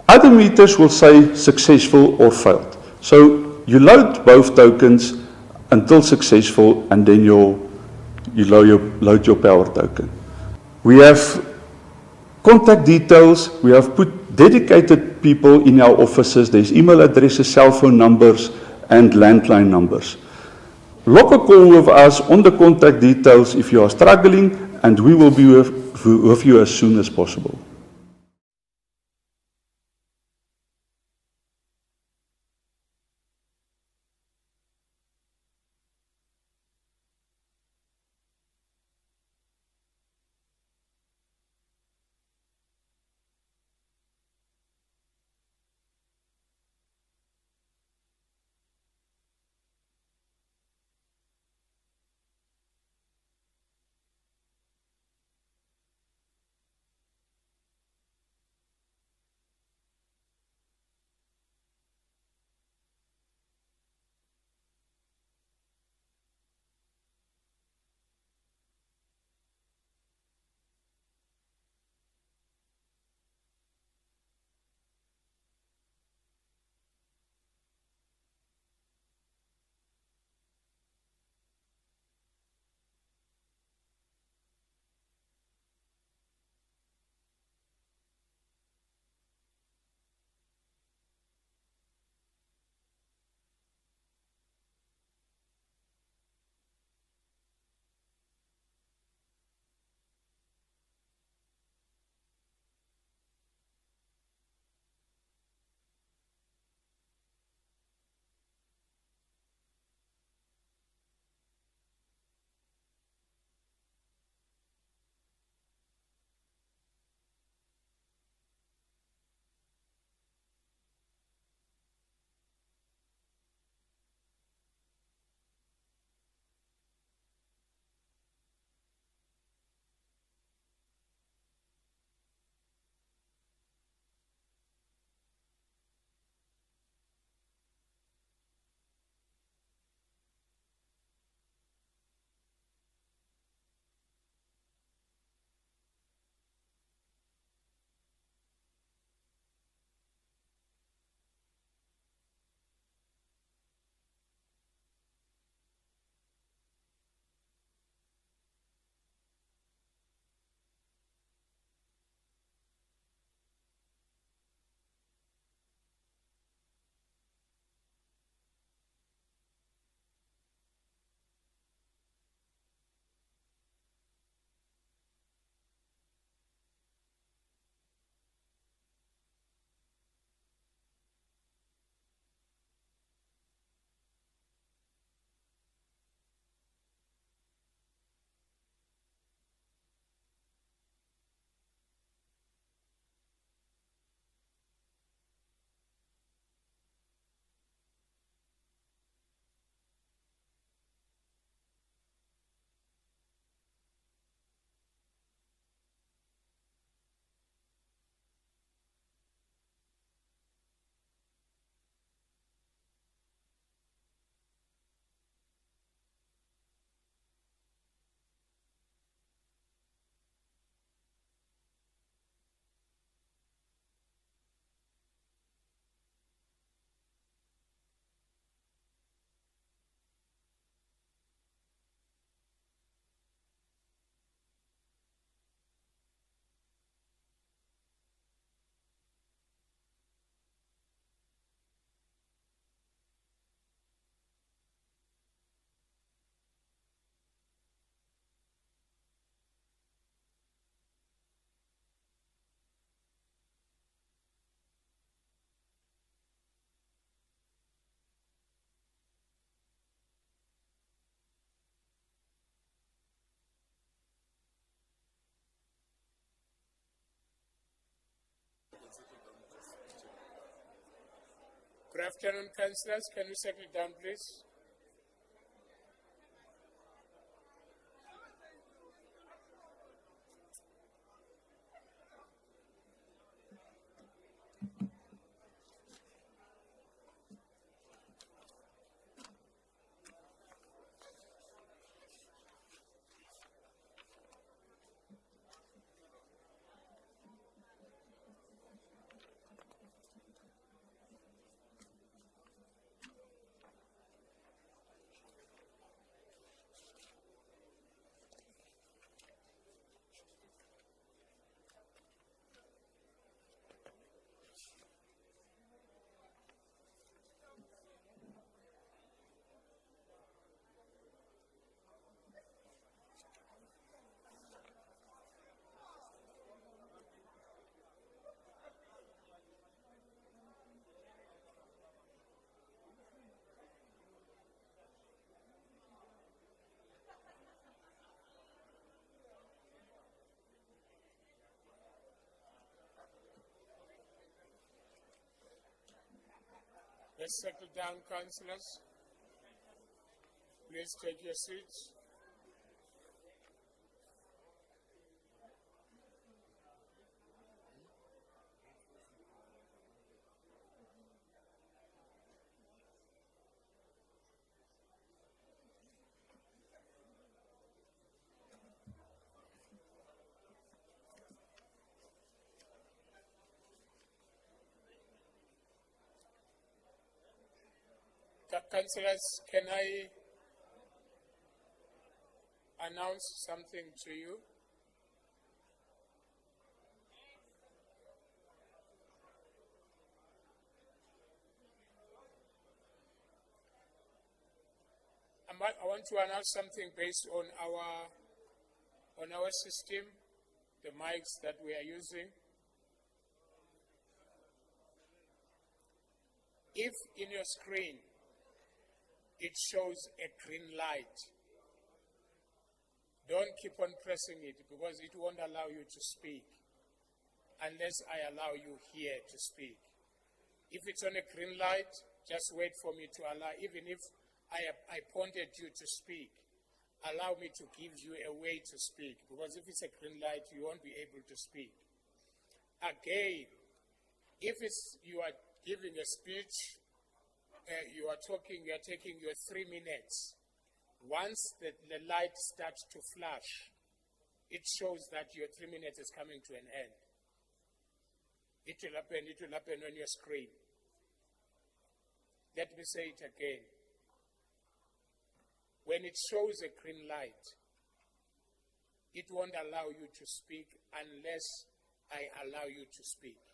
Other meters will say successful or failed. So you load both tokens until successful, and then you load your power token. We have contact details. We have put dedicated people in our offices. There's email addresses, cell phone numbers, and landline numbers. Log a call with us on the contact details if you are struggling, and we will be with you as soon as possible. afternoon, councillors. Can you settle down, please? Let's settle down, councillors. Please take your seats. Councillors, can I announce something to you? I want to announce something based on our system, the mics that we are using. If in your screen it shows a green light, don't keep on pressing it because it won't allow you to speak unless I allow you here to speak. If it's on a green light, just wait for me to allow, even if I pointed you to speak, allow me to give you a way to speak, because if it's a green light, you won't be able to speak. Again, if you are giving a speech, you are taking your 3 minutes. Once the light starts to flash, it shows that your 3 minutes is coming to an end. It will happen on your screen. Let me say it again. When it shows a green light, it won't allow you to speak unless I allow you to speak.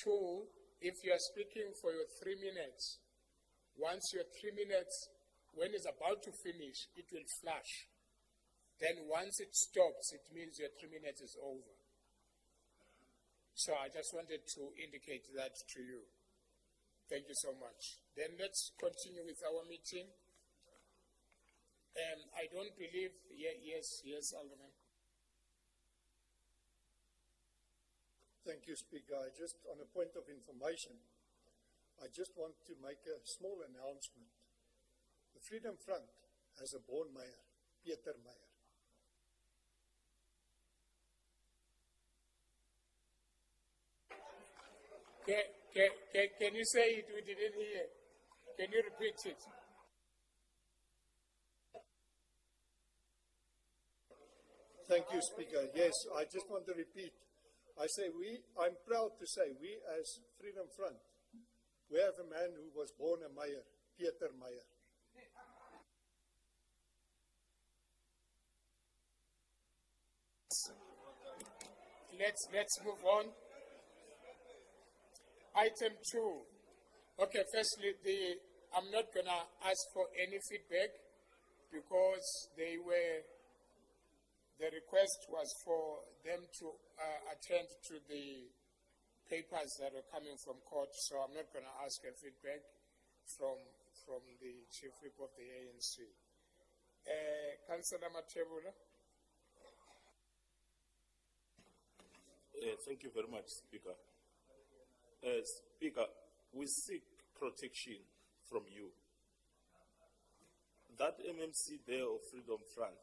2, if you are speaking for your 3 minutes, once your 3 minutes, when it's about to finish, it will flash. Then once it stops, it means your 3 minutes is over. So I just wanted to indicate that to you. Thank you so much. Then let's continue with our meeting. I don't believe, yes, Alderman. Thank you, Speaker. Just on a point of information, I just want to make a small announcement. The Freedom Front has a born mayor, Pieter Meyer. Can you say it? We didn't hear. Can you repeat it? Thank you, Speaker. Yes, I just want to repeat. I'm proud to say we as Freedom Front, we have a man who was born a mayor, Pieter Meyer. Let's move on. Item 2. Okay, firstly, I'm not going to ask for any feedback because the request was for them to attend to the papers that are coming from court, so I'm not going to ask a feedback from the Chief Whip of the ANC. Councillor Matebula. Thank you very much, Speaker. Speaker, we seek protection from you. That MMC there of Freedom Front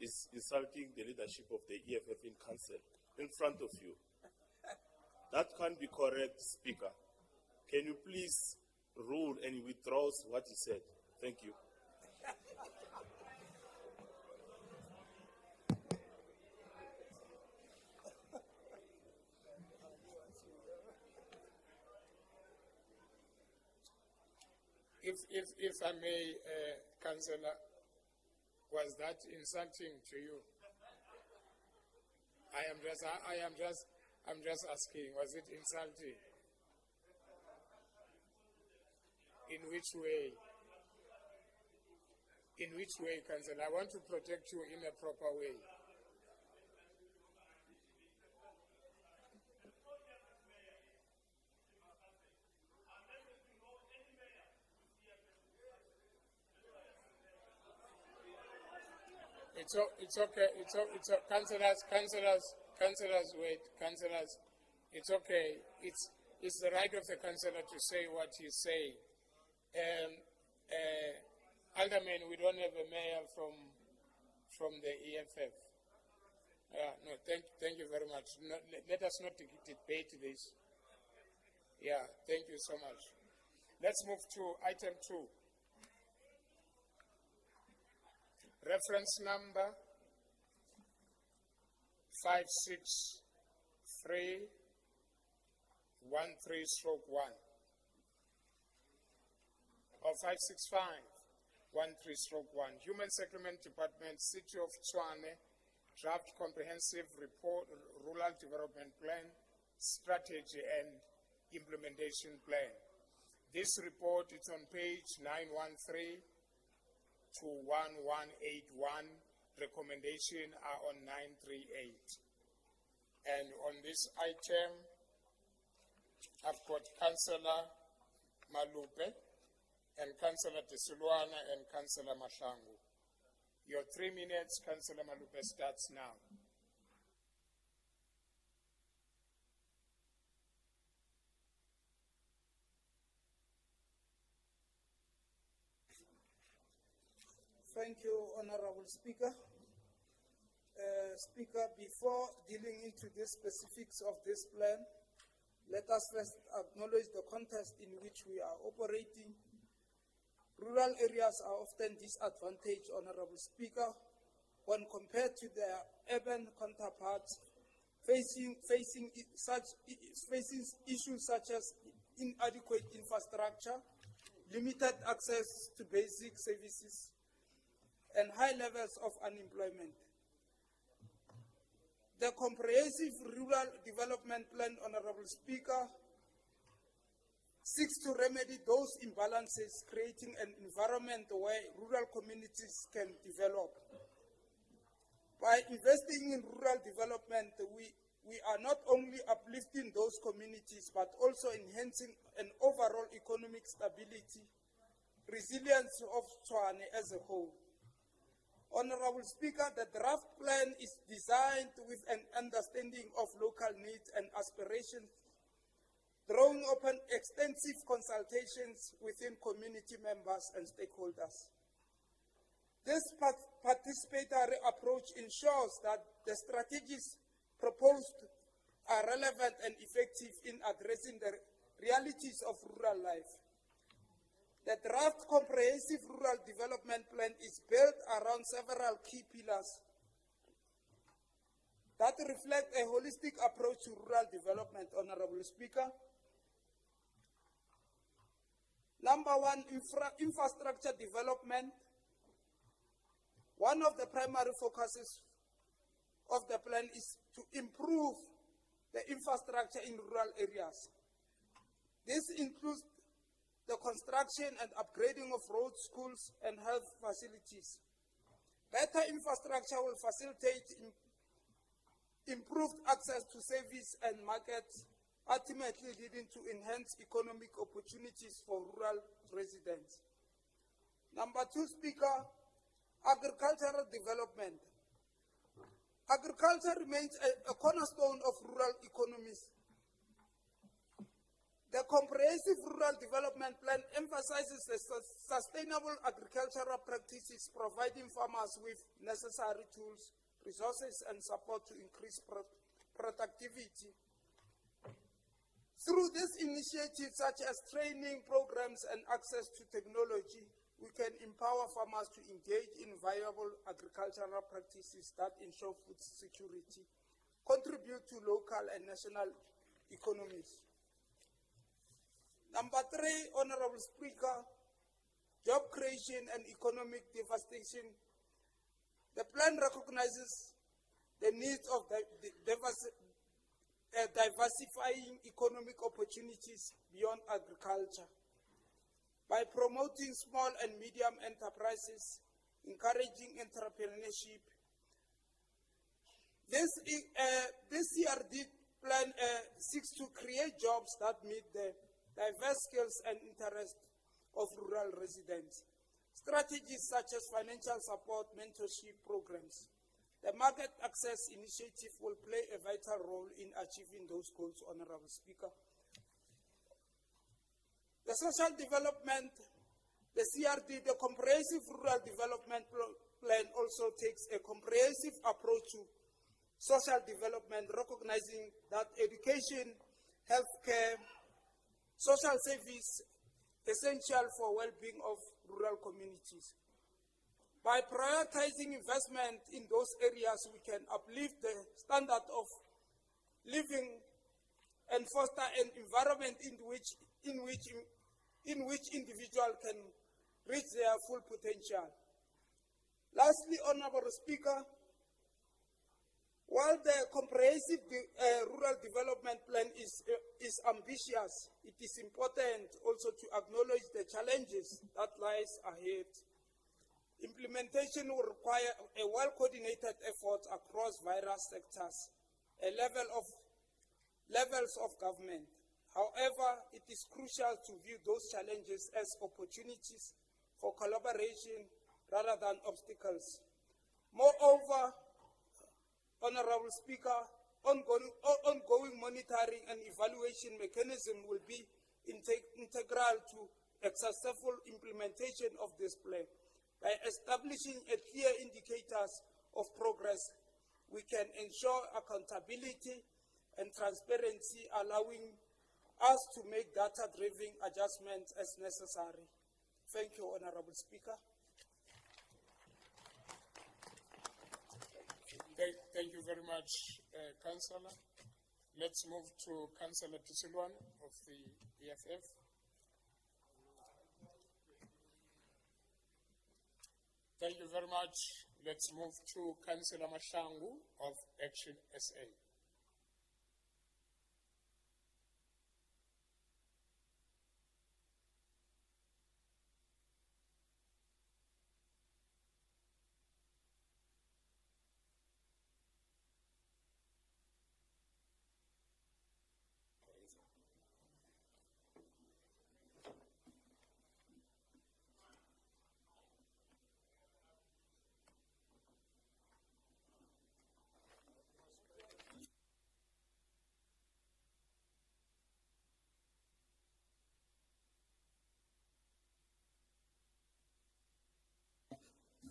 is insulting the leadership of the EFF in council in front of you. That can't be correct, Speaker. Can you please rule and withdraw what he said? Thank you. If I may, Councillor, was that insulting to you? I'm just asking, was it insulting? In which way? In which way, Councillor? I want to protect you in a proper way. It's okay. Councillors, wait. Councillors, it's okay. It's the right of the councillor to say what he's saying. Alderman, we don't have a mayor from the EFF. No, thank you very much. No, let us not debate this. Yeah, thank you so much. Let's move to item 2. Reference number 56313/1 or 56513/1. Human Settlement Department, City of Tshwane, Draft Comprehensive Report, Rural Development Plan, Strategy and Implementation Plan. This report is on page 913 to 1181. Recommendation are on 938. And on this item, I've got Councillor Malupe and Councillor Tesulwana and Councillor Mashangu. Your 3 minutes, Councillor Malupe, starts now. Thank you, Honorable Speaker. Speaker, before dealing into the specifics of this plan, let us first acknowledge the context in which we are operating. Rural areas are often disadvantaged, Honorable Speaker, when compared to their urban counterparts, facing issues such as inadequate infrastructure, limited access to basic services, and high levels of unemployment. The Comprehensive Rural Development Plan, Honorable Speaker, seeks to remedy those imbalances, creating an environment where rural communities can develop. By investing in rural development, we are not only uplifting those communities, but also enhancing an overall economic stability, resilience of Tshwane as a whole. Honorable Speaker, the draft plan is designed with an understanding of local needs and aspirations, drawing upon extensive consultations within community members and stakeholders. This participatory approach ensures that the strategies proposed are relevant and effective in addressing the realities of rural life. The draft Comprehensive Rural Development Plan is built around several key pillars that reflect a holistic approach to rural development, Honorable Speaker. Number 1, infrastructure development. One of the primary focuses of the plan is to improve the infrastructure in rural areas. This includes the construction and upgrading of roads, schools, and health facilities. Better infrastructure will facilitate improved access to service and markets, ultimately leading to enhanced economic opportunities for rural residents. Number 2, Speaker, agricultural development. Agriculture remains a cornerstone of rural economies. The comprehensive rural development plan emphasizes the sustainable agricultural practices, providing farmers with necessary tools, resources, and support to increase productivity. Through this initiative, such as training programs and access to technology, we can empower farmers to engage in viable agricultural practices that ensure food security, contribute to local and national economies. Number 3, Honorable Speaker, job creation and economic devastation. The plan recognizes the needs of diversifying economic opportunities beyond agriculture. By promoting small and medium enterprises, encouraging entrepreneurship, this CRD plan seeks to create jobs that meet the diverse skills and interests of rural residents. Strategies such as financial support, mentorship programs. The market access initiative will play a vital role in achieving those goals, Honorable Speaker. The social development, the CRD, the Comprehensive Rural Development Plan also takes a comprehensive approach to social development, recognizing that education, healthcare, social service essential for well-being of rural communities. By prioritizing investment in those areas, we can uplift the standard of living and foster an environment in which individuals can reach their full potential. Lastly, Honorable Speaker, while the comprehensive rural development plan is ambitious, it is important also to acknowledge the challenges that lies ahead. Implementation will require a well-coordinated effort across various sectors, levels of government. However, it is crucial to view those challenges as opportunities for collaboration rather than obstacles. Moreover, Honorable Speaker, ongoing monitoring and evaluation mechanism will be integral to a successful implementation of this plan. By establishing clear indicators of progress, we can ensure accountability and transparency, allowing us to make data-driven adjustments as necessary. Thank you, Honorable Speaker. Thank you very much, Councillor. Let's move to Councillor Tusilwan of the EFF. Thank you very much. Let's move to Councillor Mashangu of Action SA.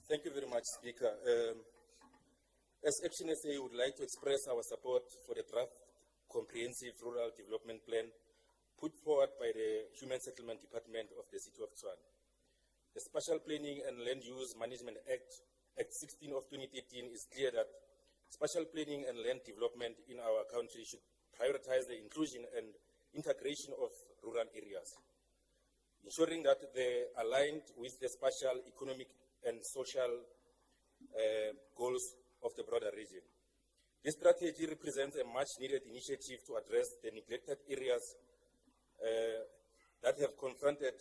Thank you very much, Speaker. As Action SA, we would like to express our support for the draft Comprehensive Rural Development Plan put forward by the Human Settlement Department of the City of Tshwane. The Spatial Planning and Land Use Management Act, Act 16 of 2013, is clear that spatial planning and land development in our country should prioritize the inclusion and integration of rural areas, ensuring that they are aligned with the spatial, economic, and social goals of the broader region. This strategy represents a much-needed initiative to address the neglected areas that have confronted,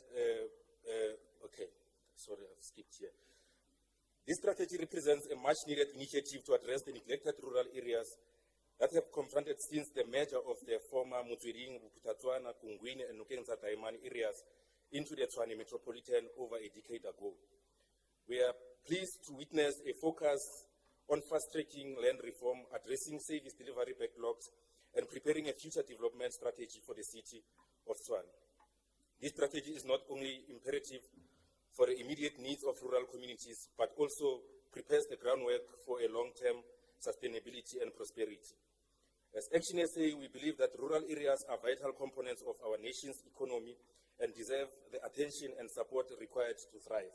This strategy represents a much-needed initiative to address the neglected rural areas that have confronted since the merger of the former Motsweding, Bophuthatswana, Kungwini, and Nokenza Taimani areas into the Tshwane metropolitan over a decade ago. We are pleased to witness a focus on fast-tracking land reform, addressing service delivery backlogs, and preparing a future development strategy for the city of Tshwane. This strategy is not only imperative for the immediate needs of rural communities, but also prepares the groundwork for a long-term sustainability and prosperity. As Action SA, we believe that rural areas are vital components of our nation's economy and deserve the attention and support required to thrive.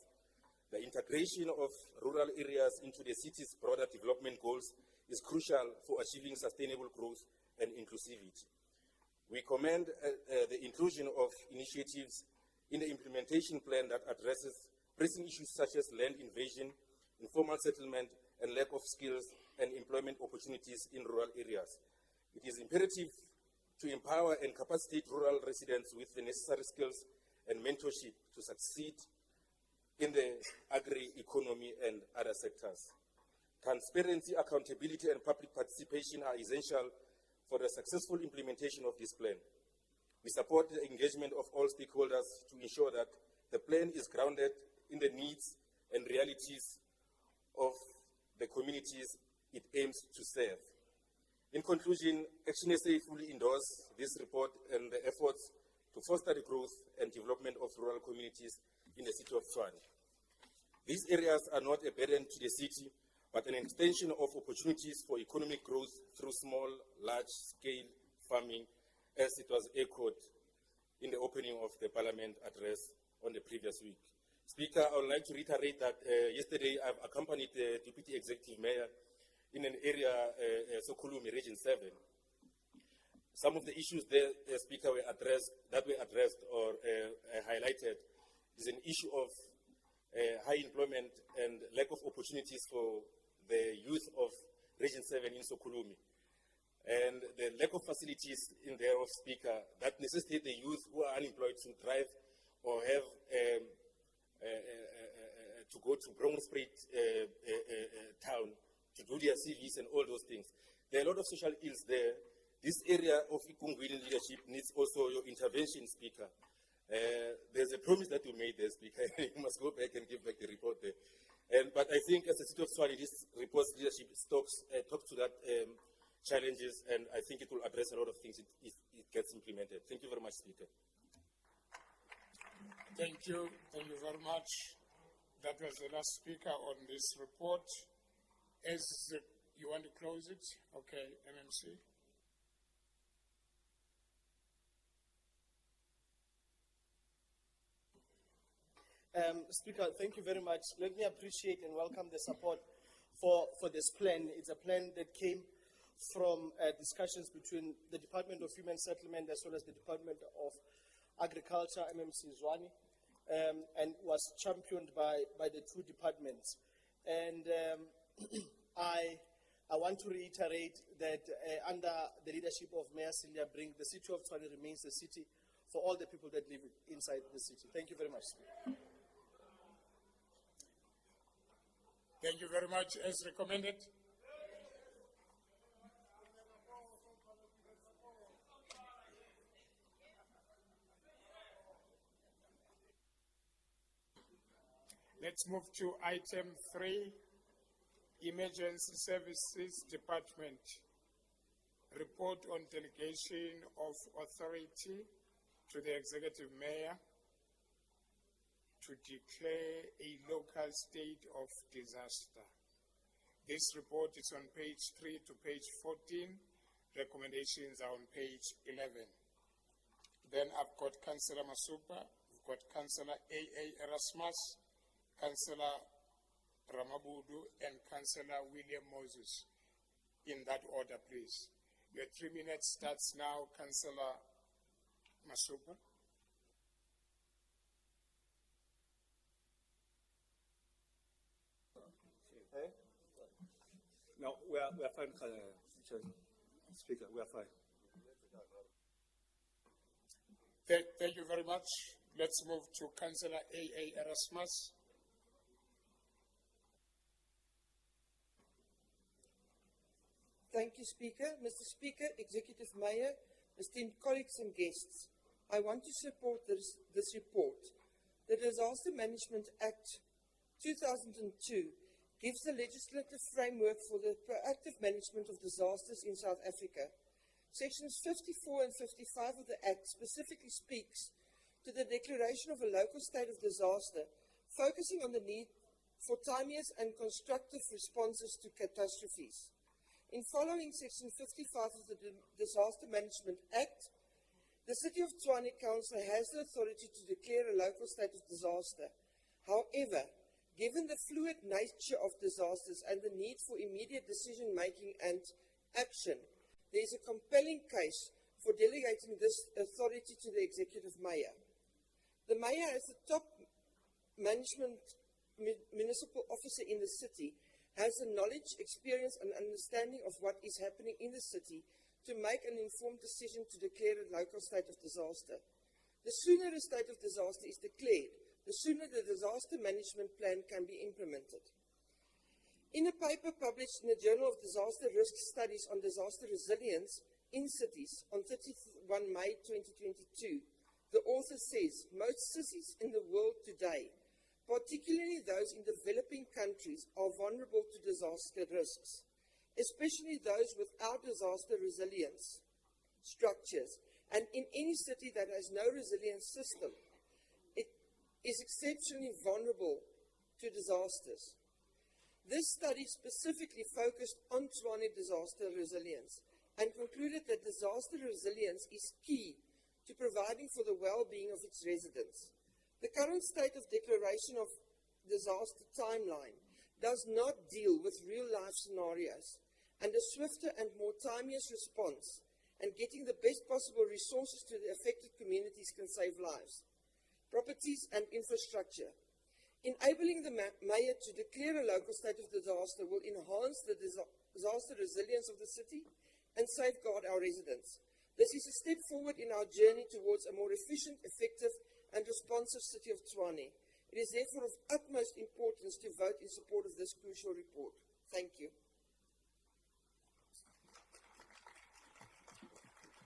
The integration of rural areas into the city's broader development goals is crucial for achieving sustainable growth and inclusivity. We commend the inclusion of initiatives in the implementation plan that addresses pressing issues such as land invasion, informal settlement, and lack of skills and employment opportunities in rural areas. It is imperative to empower and capacitate rural residents with the necessary skills and mentorship to succeed in the agri-economy and other sectors. Transparency, accountability, and public participation are essential for the successful implementation of this plan. We support the engagement of all stakeholders to ensure that the plan is grounded in the needs and realities of the communities it aims to serve. In conclusion, Action SA fully endorses this report and the efforts to foster the growth and development of rural communities in the city of Tshwane. These areas are not a burden to the city, but an extension of opportunities for economic growth through small, large-scale farming, as it was echoed in the opening of the Parliament address on the previous week. Speaker, I would like to reiterate that yesterday I've accompanied the Deputy Executive Mayor in an area, Sokolumi, Region 7. Some of the issues there, Speaker, were addressed or highlighted is an issue of high employment and lack of opportunities for the youth of Region 7 in Sokolumi. And the lack of facilities in there of Speaker that necessitate the youth who are unemployed to thrive or have to go to Bromspruit town to do their CVs and all those things. There are a lot of social ills there. This area of Ikungwini leadership needs also your intervention, Speaker. There's a promise that you made there, Speaker. You must go back and give back the report there. But I think as a city of Tshwane, this report's leadership talks to that challenges, and I think it will address a lot of things if it gets implemented. Thank you very much, Speaker. Thank you very much. That was the last speaker on this report. As you want to close it? Okay, MMC. Speaker, thank you very much. Let me appreciate and welcome the support for this plan. It's a plan that came from discussions between the Department of Human Settlement as well as the Department of Agriculture, MMC Zwane, and was championed by the two departments. And I want to reiterate that under the leadership of Mayor Celia Brink, the city of Tshwane remains the city for all the people that live inside the city. Thank you very much. Thank you very much. As recommended. Let's move to item 3, Emergency Services Department. Report on delegation of authority to the Executive Mayor to declare a local state of disaster. This report is on page 3 to page 14. Recommendations are on page 11. Then I've got Councillor Masupa, I've got Councillor A.A. Erasmus, Councillor Ramabudu, and Councillor William Moses. In that order, please. Your 3 minutes starts now, Councillor Masupa. No, we are fine, Speaker. We are fine. Thank you very much. Let's move to Councillor A.A. Erasmus. Thank you, Speaker. Mr. Speaker, Executive Mayor, esteemed colleagues and guests, I want to support this report. The Disaster Management Act 2002 gives the legislative framework for the proactive management of disasters in South Africa. Sections 54 and 55 of the Act specifically speaks to the declaration of a local state of disaster, focusing on the need for timely and constructive responses to catastrophes. In following Section 55 of the Disaster Management Act, the City of Tshwane Council has the authority to declare a local state of disaster. However, given the fluid nature of disasters and the need for immediate decision-making and action, there is a compelling case for delegating this authority to the Executive Mayor. The Mayor, as the top municipal officer in the city, has the knowledge, experience and understanding of what is happening in the city to make an informed decision to declare a local state of disaster. The sooner a state of disaster is declared, the sooner the disaster management plan can be implemented. In a paper published in the Journal of Disaster Risk Studies on Disaster Resilience in Cities on 31 May 2022, the author says, most cities in the world today, particularly those in developing countries, are vulnerable to disaster risks, especially those without disaster resilience structures. And in any city that has no resilience system, it is exceptionally vulnerable to disasters. This study specifically focused on Tshwane disaster resilience and concluded that disaster resilience is key to providing for the well-being of its residents. The current state of declaration of disaster timeline does not deal with real-life scenarios, and a swifter and more timely response and getting the best possible resources to the affected communities can save lives, properties and infrastructure. Enabling the Mayor to declare a local state of disaster will enhance the disaster resilience of the city and safeguard our residents. This is a step forward in our journey towards a more efficient, effective and responsive City of Tshwane. It is therefore of utmost importance to vote in support of this crucial report. Thank you.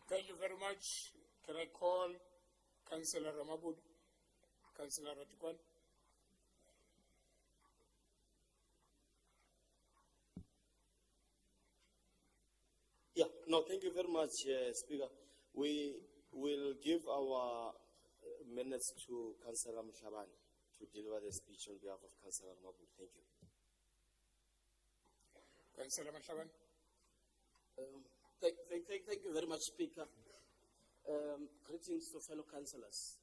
Thank you very much. Can I call Councillor Ramabud? Councillor Ratukwan? Yeah, no, thank you very much, Speaker. We will give our minutes to Councillor Mshabani to deliver the speech on behalf of Councillor Ramabud. Thank you. Councillor Mshabani? Thank you very much, Speaker. Greetings to fellow councillors.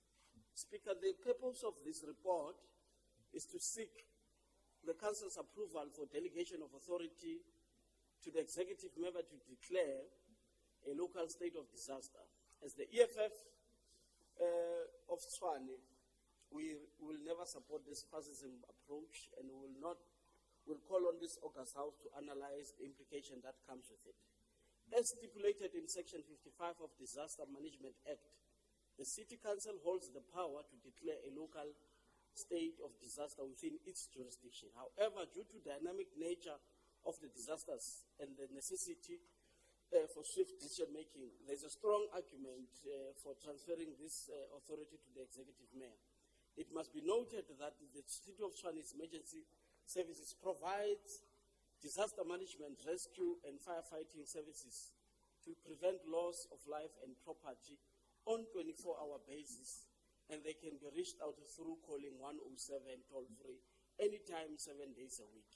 Speaker, the purpose of this report is to seek the Council's approval for delegation of authority to the executive member to declare a local state of disaster. As the EFF of Tshwane, we will never support this fascism approach, and will call on this August House to analyze the implication that comes with it. As stipulated in Section 55 of Disaster Management Act, the City Council holds the power to declare a local state of disaster within its jurisdiction. However, due to dynamic nature of the disasters and the necessity for swift decision-making, there's a strong argument for transferring this authority to the Executive Mayor. It must be noted that the City of Tshwane's emergency services provides disaster management, rescue and firefighting services to prevent loss of life and property on 24-hour basis, and they can be reached out through calling 107 toll-free anytime 7 days a week.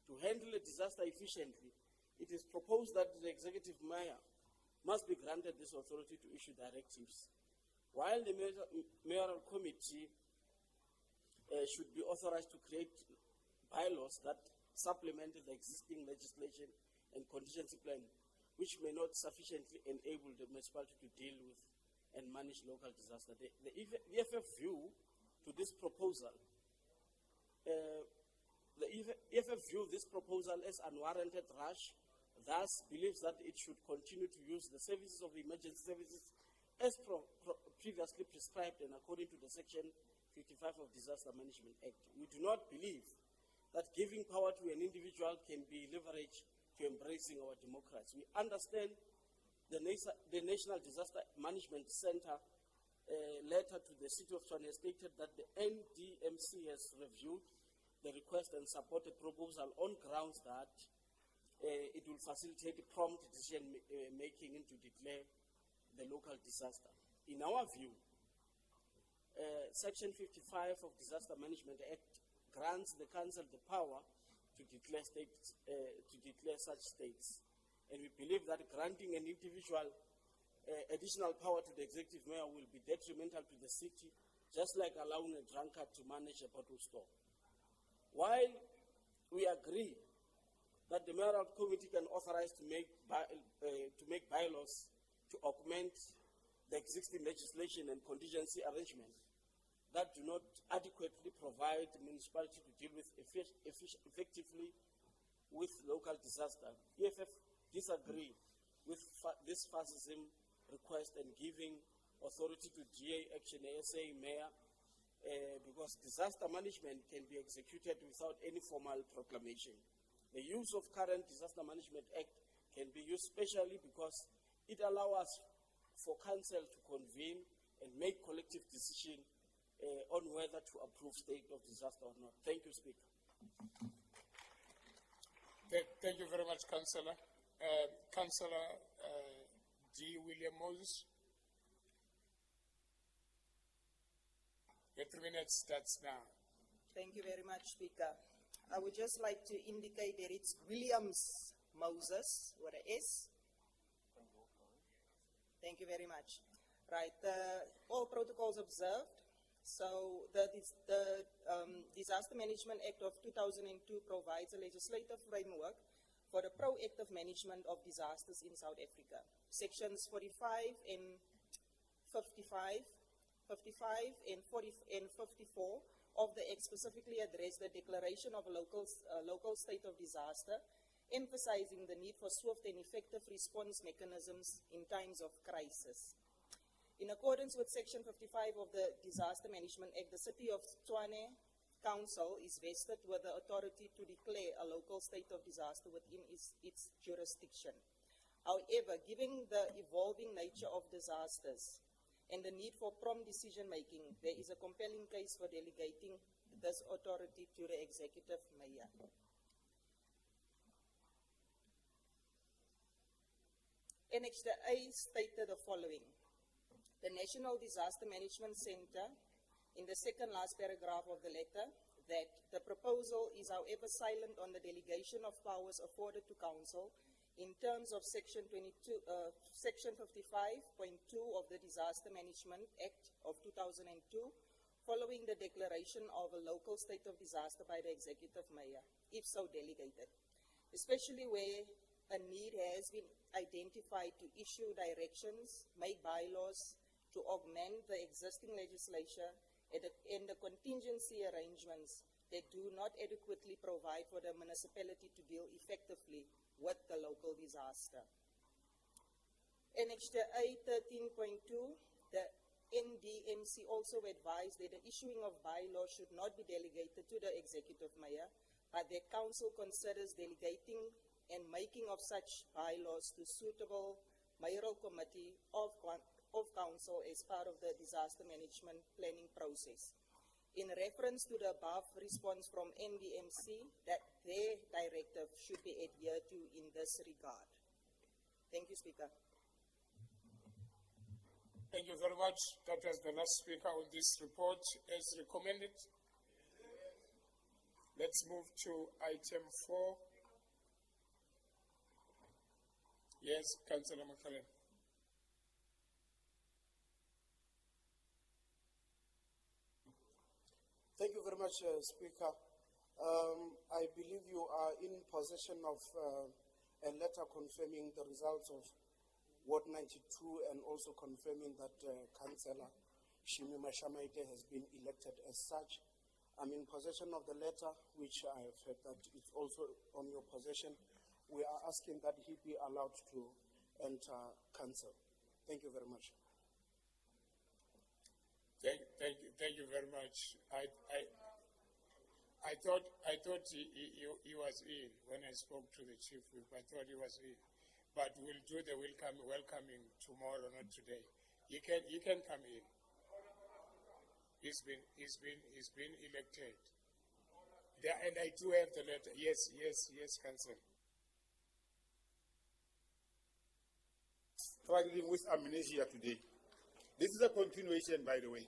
To handle a disaster efficiently, it is proposed that the Executive Mayor must be granted this authority to issue directives, while the Mayoral Committee should be authorized to create bylaws that supplement the existing legislation and contingency plan, which may not sufficiently enable the municipality to deal with and manage local disaster. The EFF view to this proposal, the EFF view this proposal as unwarranted rush, thus believes that it should continue to use the services of emergency services as previously prescribed and according to the Section 55 of Disaster Management Act. We do not believe that giving power to an individual can be leveraged to embracing our democracy. We understand the National Disaster Management Center letter to the City of Tshwane stated that the NDMC has reviewed the request and supported proposal on grounds that it will facilitate prompt decision making to declare the local disaster. In our view, Section 55 of Disaster Management Act grants the council the power to declare such states. And we believe that granting an individual additional power to the executive mayor will be detrimental to the city, just like allowing a drunkard to manage a bottle store. While we agree that the mayoral committee can authorize to make bylaws to augment the existing legislation and contingency arrangement that do not adequately provide the municipality to deal with effectively with local disaster, EFF disagree with this fascism request and giving authority to GA Action SA mayor because disaster management can be executed without any formal proclamation. The use of current Disaster Management Act can be used specially because it allows us for council to convene and make collective decision on whether to approve state of disaster or not. Thank you, Speaker. Thank you very much, Councillor. Councillor D. William Moses. Your 3 minutes starts now. Thank you very much, Speaker. I would just like to indicate that it's Williams Moses, with an S. Thank you very much. Right, all protocols observed. So the Disaster Management Act of 2002 provides a legislative framework for the proactive management of disasters in South Africa. Sections 45 and 55 and 54 of the Act specifically address the declaration of a local state of disaster, emphasizing the need for swift and effective response mechanisms in times of crisis. In accordance with Section 55 of the Disaster Management Act, the City of Tshwane Council is vested with the authority to declare a local state of disaster within its jurisdiction. However, given the evolving nature of disasters and the need for prompt decision-making, there is a compelling case for delegating this authority to the executive mayor. Annex A stated the following. The National Disaster Management Center, in the second last paragraph of the letter, that the proposal is however silent on the delegation of powers afforded to Council in terms of Section 55.2 of the Disaster Management Act of 2002, following the declaration of a local state of disaster by the executive mayor, if so delegated, especially where a need has been identified to issue directions, make bylaws, to augment the existing legislation and the contingency arrangements that do not adequately provide for the municipality to deal effectively with the local disaster. Annex A 13.2, the NDMC also advised that the issuing of bylaws should not be delegated to the executive mayor, but the council considers delegating and making of such bylaws to suitable mayoral committee of council as part of the disaster management planning process. In reference to the above response from NDMC, that their directive should be adhered to in this regard. Thank you, Speaker. Thank you very much. That was the last speaker on this report as recommended. Let's move to item 4. Yes, Councillor Makhalane. Thank you very much, Speaker. I believe you are in possession of a letter confirming the results of Ward 92 and also confirming that Councillor Shimi Mashamaite has been elected as such. I'm in possession of the letter, which I have heard that it's also on your possession. We are asking that he be allowed to enter council. Thank you very much. Thank you very much. I thought he was in when I spoke to the chief whip. I thought he was in, but we'll do the welcoming tomorrow, not today. He can come in. He's been elected. And I do have the letter. Yes, Council. struggling with amnesia today. This is a continuation, by the way,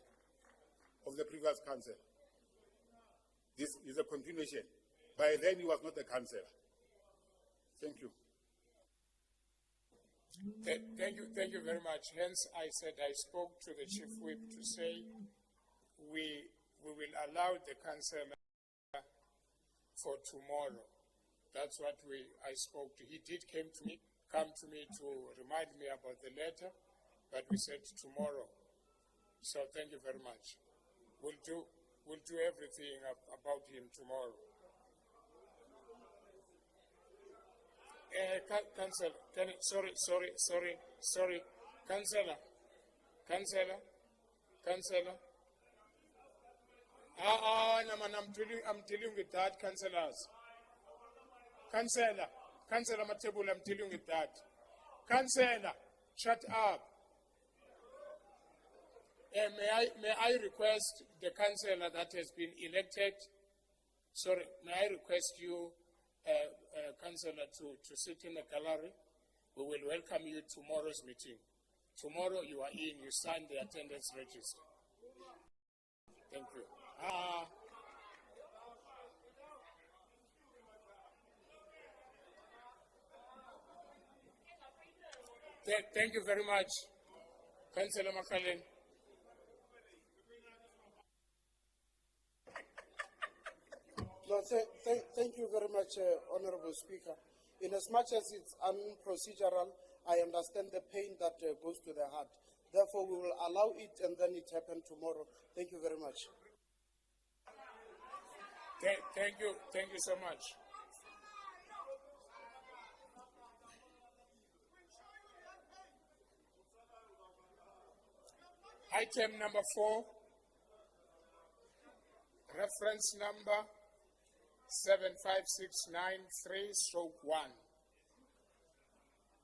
of the previous council. This is a continuation. By then, he was not a councillor. Thank you. Thank you very much. Hence, I said I spoke to the chief whip to say we will allow the councillor for tomorrow. That's what I spoke to. He did come to me to remind me about the letter, but we said tomorrow. So thank you very much. We'll do everything about him tomorrow. Councillor, sorry, Councillor. No, man, I'm dealing with that, councillors. Councillor Matebula, I'm dealing with that. Councillor, shut up. May I request the councillor that has been elected, may I request you, councillor, to sit in the gallery? We will welcome you tomorrow's meeting. Tomorrow you are in, you sign the attendance register. Thank you. Thank you very much, Councillor Makalen. No, thank you very much, Honorable Speaker. In as much as it's unprocedural, I understand the pain that goes to the heart. Therefore, we will allow it and then it happen tomorrow. Thank you very much. Thank you so much. Item number 4, reference number 75693/1.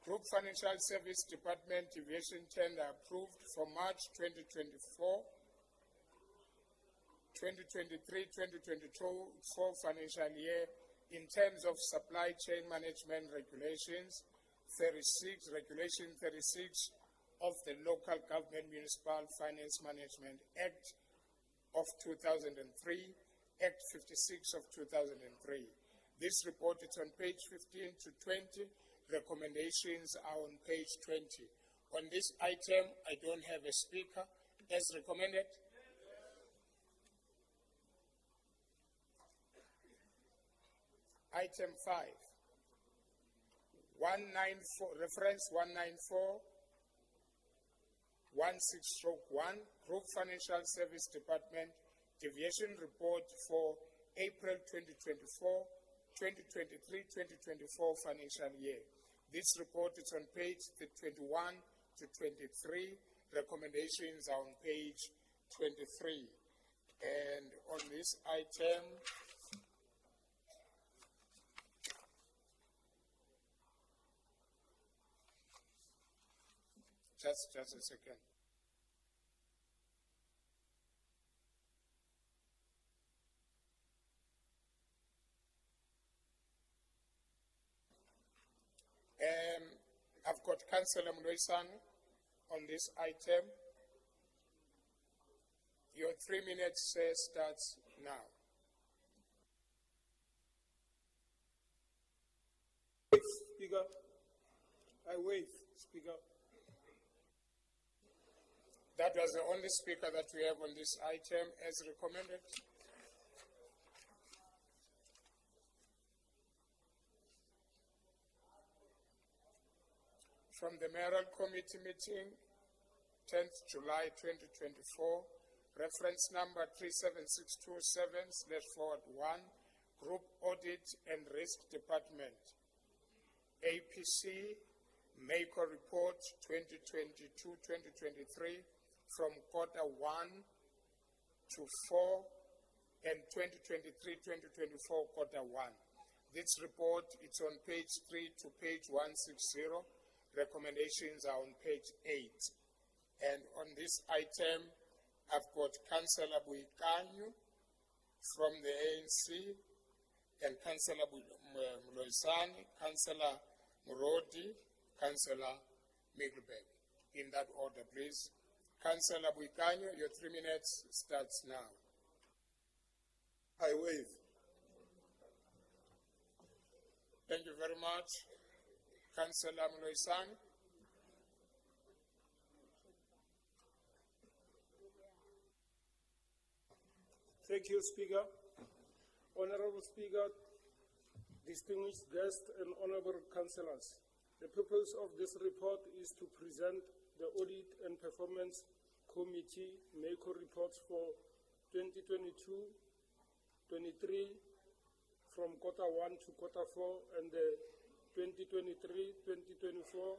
Group Financial Service Department Deviation Tender approved for March 2024, 2023-2024 financial year in terms of Supply Chain Management Regulations 36, Regulation 36 of the Local Government Municipal Finance Management Act of 2003, Act 56 of 2003. This report is on page 15 to 20. Recommendations are on page 20. On this item, I don't have a speaker. As recommended. Item 5. 194, reference 194. 16/1, Group Financial Service Department Deviation Report for April 2024, 2023-2024 financial year. This report is on page 21 to 23. Recommendations are on page 23. And on this item, just a second. I've got Councillor Mloisane on this item. Your 3 minutes starts now. Speaker, I waive, Speaker. That was the only speaker that we have on this item as recommended. From the Mayoral Committee meeting, 10th July 2024, reference number 37627/1, Group Audit and Risk Department, APC, MACO Report 2022-2023, from quarter 1 to 4 and 2023-2024 quarter 1. This report is on page 3 to page 160. Recommendations are on page 8. And on this item, I've got Councillor Buikanyu from the ANC, and Councillor Mloisane, Councillor Murodi, Councillor Middelburg. In that order, please. Councillor Buikanyo, your 3 minutes starts now. I waive. Thank you very much. Councillor Mloisang. Thank you, Speaker. Honorable Speaker, distinguished guests and honorable councillors. The purpose of this report is to present the Audit and Performance Committee MACO reports for 2022-23 from quarter 1 to quarter 4 and the 2023-2024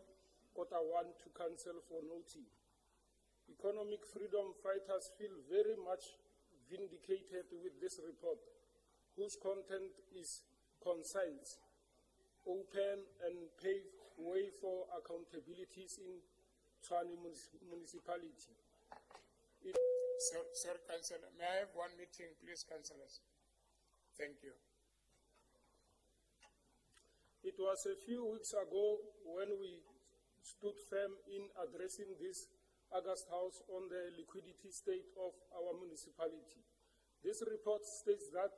quarter 1 to Council for noting. Economic freedom fighters feel very much vindicated with this report, whose content is concise, open, and paved way for accountabilities in Tshwane municipality. Sir, Councillor, may I have one meeting, please, councillors? Thank you. It was a few weeks ago when we stood firm in addressing this August House on the liquidity state of our municipality. This report states that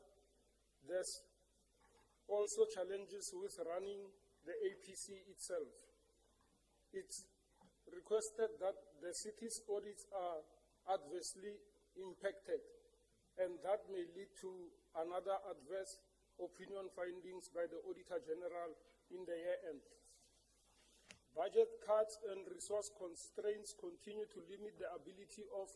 there's also challenges with running the APC itself. It's requested that the city's audits are adversely impacted, and that may lead to another adverse opinion findings by the Auditor General in the year end. Budget cuts and resource constraints continue to limit the ability of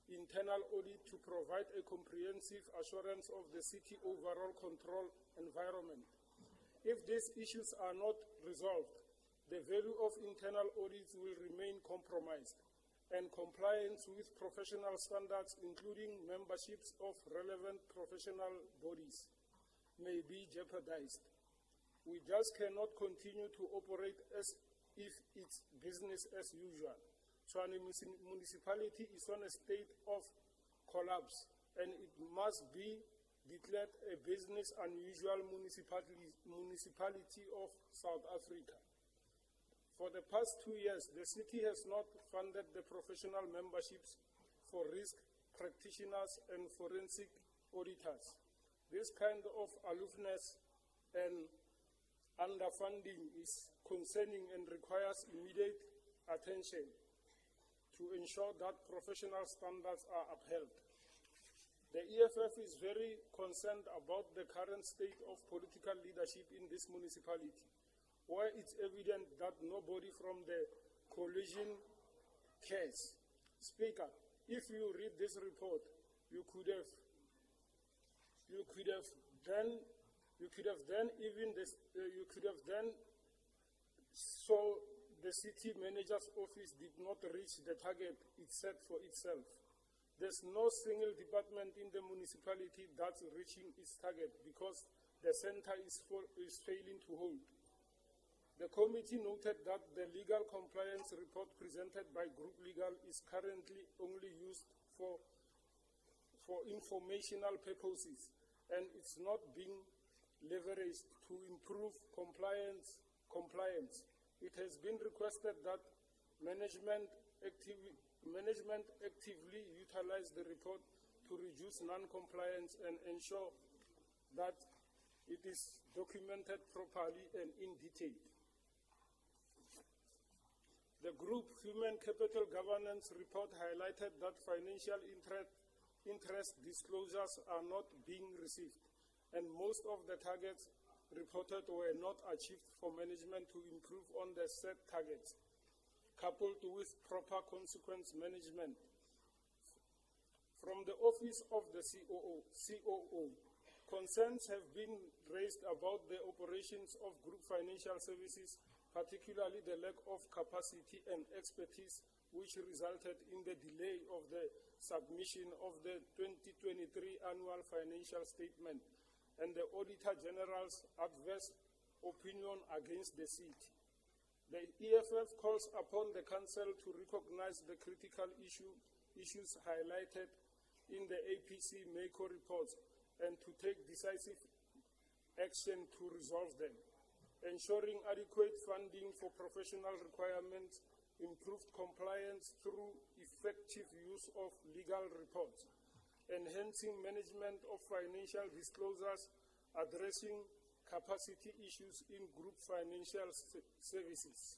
internal audit to provide a comprehensive assurance of the city overall control environment. If these issues are not resolved, the value of internal audits will remain compromised, and compliance with professional standards, including memberships of relevant professional bodies, may be jeopardized. We just cannot continue to operate as if it's business as usual. Tshwane municipality is on a state of collapse, and it must be declared a business unusual municipality of South Africa. For the past 2 years, the city has not funded the professional memberships for risk practitioners and forensic auditors. This kind of aloofness and underfunding is concerning and requires immediate attention to ensure that professional standards are upheld. The EFF is very concerned about the current state of political leadership in this municipality, where it's evident that nobody from the coalition cares. Speaker, if you read this report, you could have saw the city manager's office did not reach the target it set for itself. There's no single department in the municipality that's reaching its target because the center is failing to hold. The committee noted that the legal compliance report presented by Group Legal is currently only used for informational purposes, and it's not being leveraged to improve compliance. It has been requested that management actively utilize the report to reduce non-compliance and ensure that it is documented properly and in detail. The Group Human Capital Governance report highlighted that financial interest disclosures are not being received, and most of the targets reported were not achieved for management to improve on the set targets, coupled with proper consequence management. From the office of the COO, concerns have been raised about the operations of group financial services, particularly the lack of capacity and expertise, which resulted in the delay of the submission of the 2023 annual financial statement and the Auditor General's adverse opinion against the city. The EFF calls upon the Council to recognize the critical issues highlighted in the APC MACO reports and to take decisive action to resolve them. Ensuring adequate funding for professional requirements improved compliance through effective use of legal reports, enhancing management of financial disclosures, addressing capacity issues in group financial services,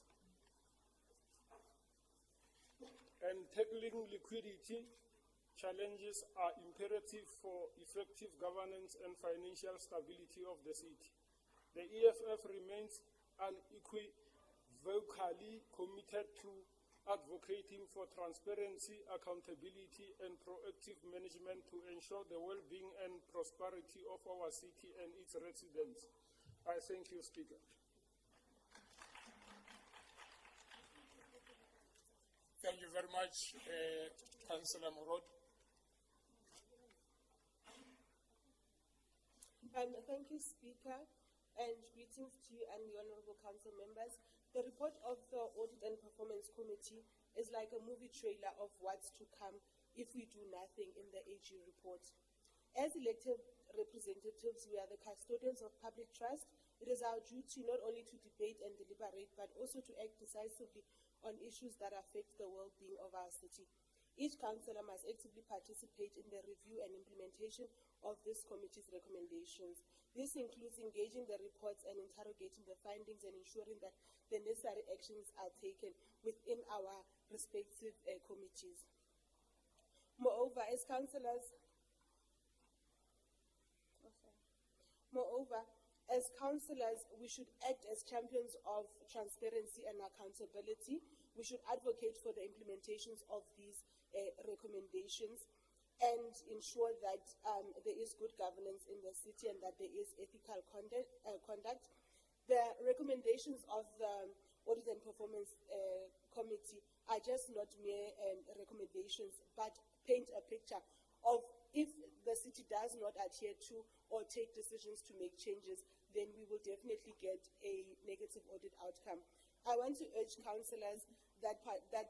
and tackling liquidity challenges are imperative for effective governance and financial stability of the city. The EFF remains unequivocally committed to advocating for transparency, accountability, and proactive management to ensure the well-being and prosperity of our city and its residents. I thank you, Speaker. Thank you very much, Councillor Murod. Thank you, Speaker, and greetings to you and the Honourable Council members. The report of the Audit and Performance Committee is like a movie trailer of what's to come if we do nothing in the AG report. As elected representatives, we are the custodians of public trust. It is our duty not only to debate and deliberate, but also to act decisively on issues that affect the well-being of our city. Each councillor must actively participate in the review and implementation of this committee's recommendations. This includes engaging the reports and interrogating the findings and ensuring that the necessary actions are taken within our respective committees. Moreover, as councillors, we should act as champions of transparency and accountability. We should advocate for the implementations of these recommendations and ensure that there is good governance in the city and that there is ethical conduct. The recommendations of the Audit and Performance Committee are just not mere recommendations, but paint a picture of if the city does not adhere to or take decisions to make changes, then we will definitely get a negative audit outcome. I want to urge councillors that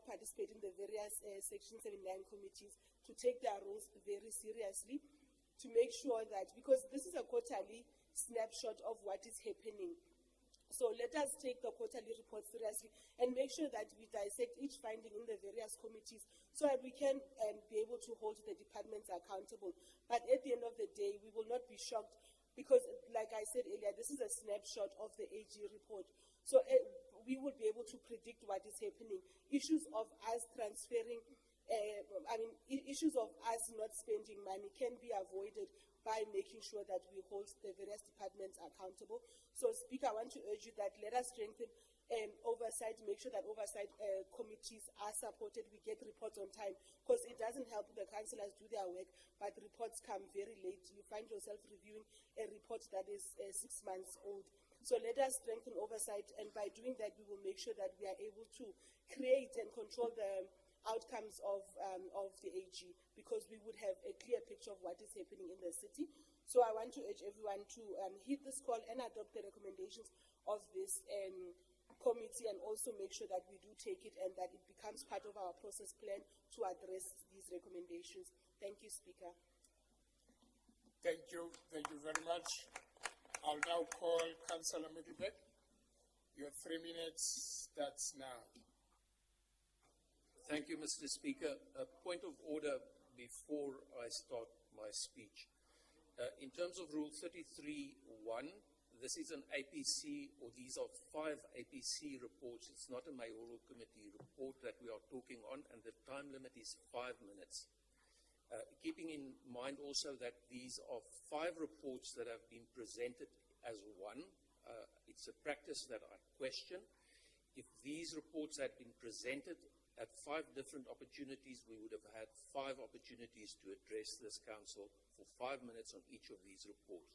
participate in the various Section 79 committees to take their roles very seriously, to make sure that, because this is a quarterly snapshot of what is happening. So let us take the quarterly report seriously and make sure that we dissect each finding in the various committees so that we can be able to hold the departments accountable. But at the end of the day, we will not be shocked because, like I said earlier, this is a snapshot of the AG report. So we will be able to predict what is happening. Issues of us transferring, issues of us not spending money can be avoided by making sure that we hold the various departments accountable. So, Speaker, I want to urge you that let us strengthen oversight, make sure that oversight committees are supported, we get reports on time, because it doesn't help the councillors do their work, but reports come very late. You find yourself reviewing a report that is 6 months old. So let us strengthen oversight, and by doing that, we will make sure that we are able to create and control the outcomes of the AG, because we would have a clear picture of what is happening in the city. So I want to urge everyone to heed this call and adopt the recommendations of this committee, and also make sure that we do take it and that it becomes part of our process plan to address these recommendations. Thank you, Speaker. Thank you. Thank you very much. I'll now call Councillor Midibek. Your 3 minutes starts now. Thank you, Mr. Speaker. A point of order before I start my speech. In terms of Rule 33(1), this is an APC, or these are 5 APC reports. It's not a mayoral committee report that we are talking on, and the time limit is 5 minutes. Keeping in mind also that these are 5 reports that have been presented as one. It's a practice that I question. If these reports had been presented at 5 different opportunities, we would have had 5 opportunities to address this council for 5 minutes on each of these reports.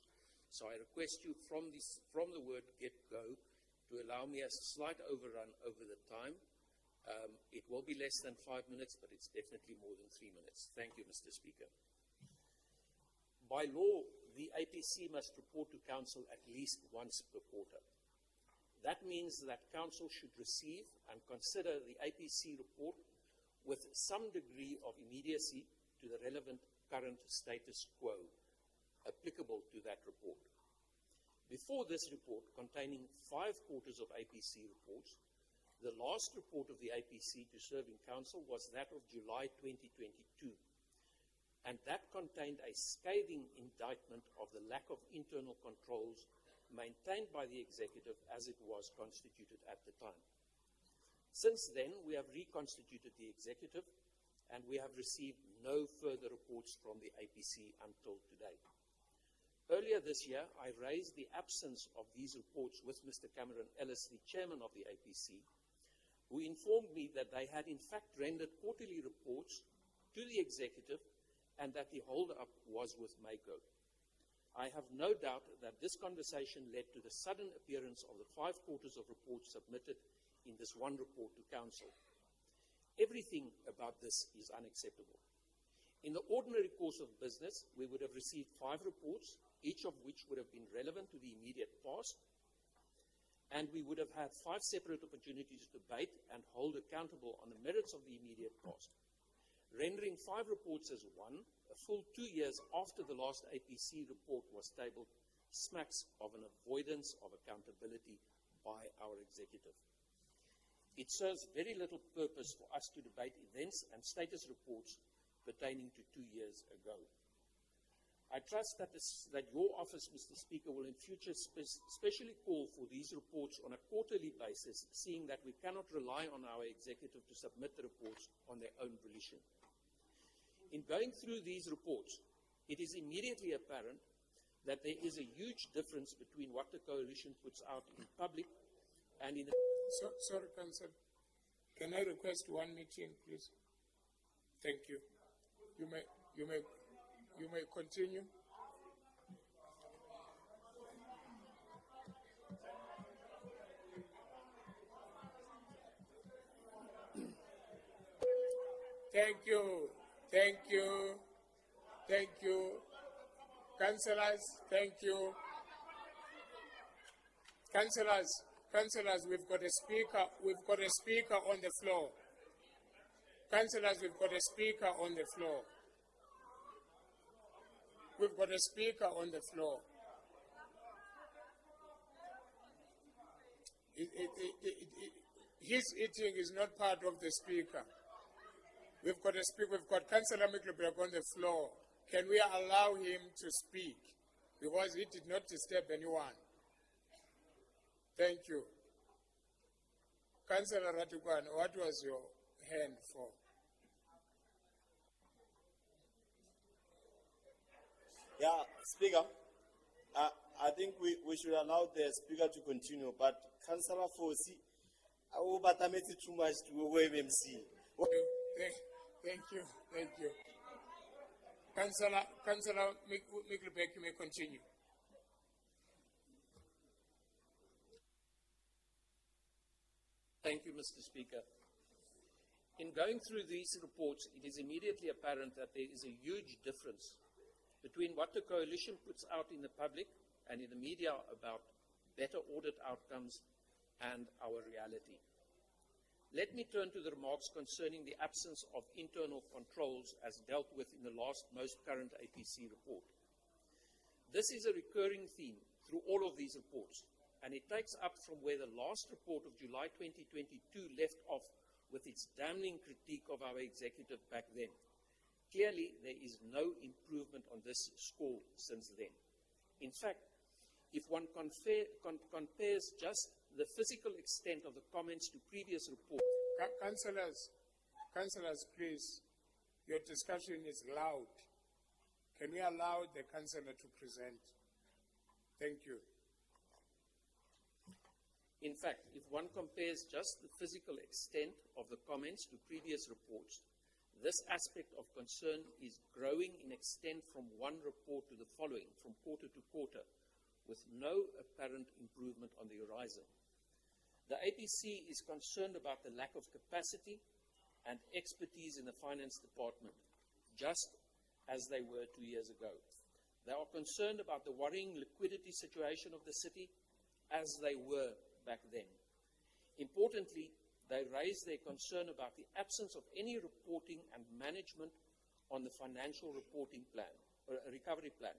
So I request you from the word get-go to allow me a slight overrun over the time. It will be less than 5 minutes, but it's definitely more than 3 minutes. Thank you, Mr. Speaker. By law, the APC must report to council at least once per quarter. That means that council should receive and consider the APC report with some degree of immediacy to the relevant current status quo applicable to that report. Before this report, containing 5 quarters of APC reports, The last report of the APC to serve in council was that of July 2022, and that contained a scathing indictment of the lack of internal controls maintained by the executive as it was constituted at the time. Since then, we have reconstituted the executive, and we have received no further reports from the APC until today. Earlier this year, I raised the absence of these reports with Mr. Cameron Ellis, the chairman of the APC, who informed me that they had in fact rendered quarterly reports to the executive and that the hold-up was with Mako. I have no doubt that this conversation led to the sudden appearance of the 5 quarters of reports submitted in this one report to council. Everything about this is unacceptable. In the ordinary course of business, we would have received 5 reports, each of which would have been relevant to the immediate past, and we would have had 5 separate opportunities to debate and hold accountable on the merits of the immediate past. Rendering 5 reports as one, a full 2 years after the last APC report was tabled, smacks of an avoidance of accountability by our executive. It serves very little purpose for us to debate events and status reports pertaining to 2 years ago. I trust that your office, Mr. Speaker, will in future specially call for these reports on a quarterly basis, seeing that we cannot rely on our executive to submit the reports on their own volition. In going through these reports, it is immediately apparent that there is a huge difference between what the coalition puts out in public and in the... Sorry, Council. Can I request one meeting, please? Thank you. You may continue. Thank you. Thank you. Thank you. Councillors, thank you. Councillors, we've got a speaker on the floor. Councillors, we've got a speaker on the floor. We've got a speaker on the floor. His eating is not part of the speaker. We've got Councillor Mickleburg on the floor. Can we allow him to speak? Because he did not disturb anyone. Thank you. Councillor Ratukwan, what was your hand for? Yeah, Speaker, I think we should allow the Speaker to continue, but Councillor Fosi, I will too much to OMC. Thank you. Councillor Mickleburg, you may continue. Thank you, Mr. Speaker. In going through these reports, it is immediately apparent that there is a huge difference between what the coalition puts out in the public and in the media about better audit outcomes and our reality. Let me turn to the remarks concerning the absence of internal controls as dealt with in the most current APC report. This is a recurring theme through all of these reports, and it takes up from where the last report of July 2022 left off with its damning critique of our executive back then. Clearly, there is no improvement on this score since then. In fact, if one compares just the physical extent of the comments to previous reports... Councillors, please, your discussion is loud. Can we allow the councillor to present? Thank you. In fact, if one compares just the physical extent of the comments to previous reports, this aspect of concern is growing in extent from one report to the following, from quarter to quarter, with no apparent improvement on the horizon. The APC is concerned about the lack of capacity and expertise in the finance department, just as they were 2 years ago. They are concerned about the worrying liquidity situation of the city, as they were back then. Importantly, they raise their concern about the absence of any reporting and management on the financial reporting plan, or a recovery plan.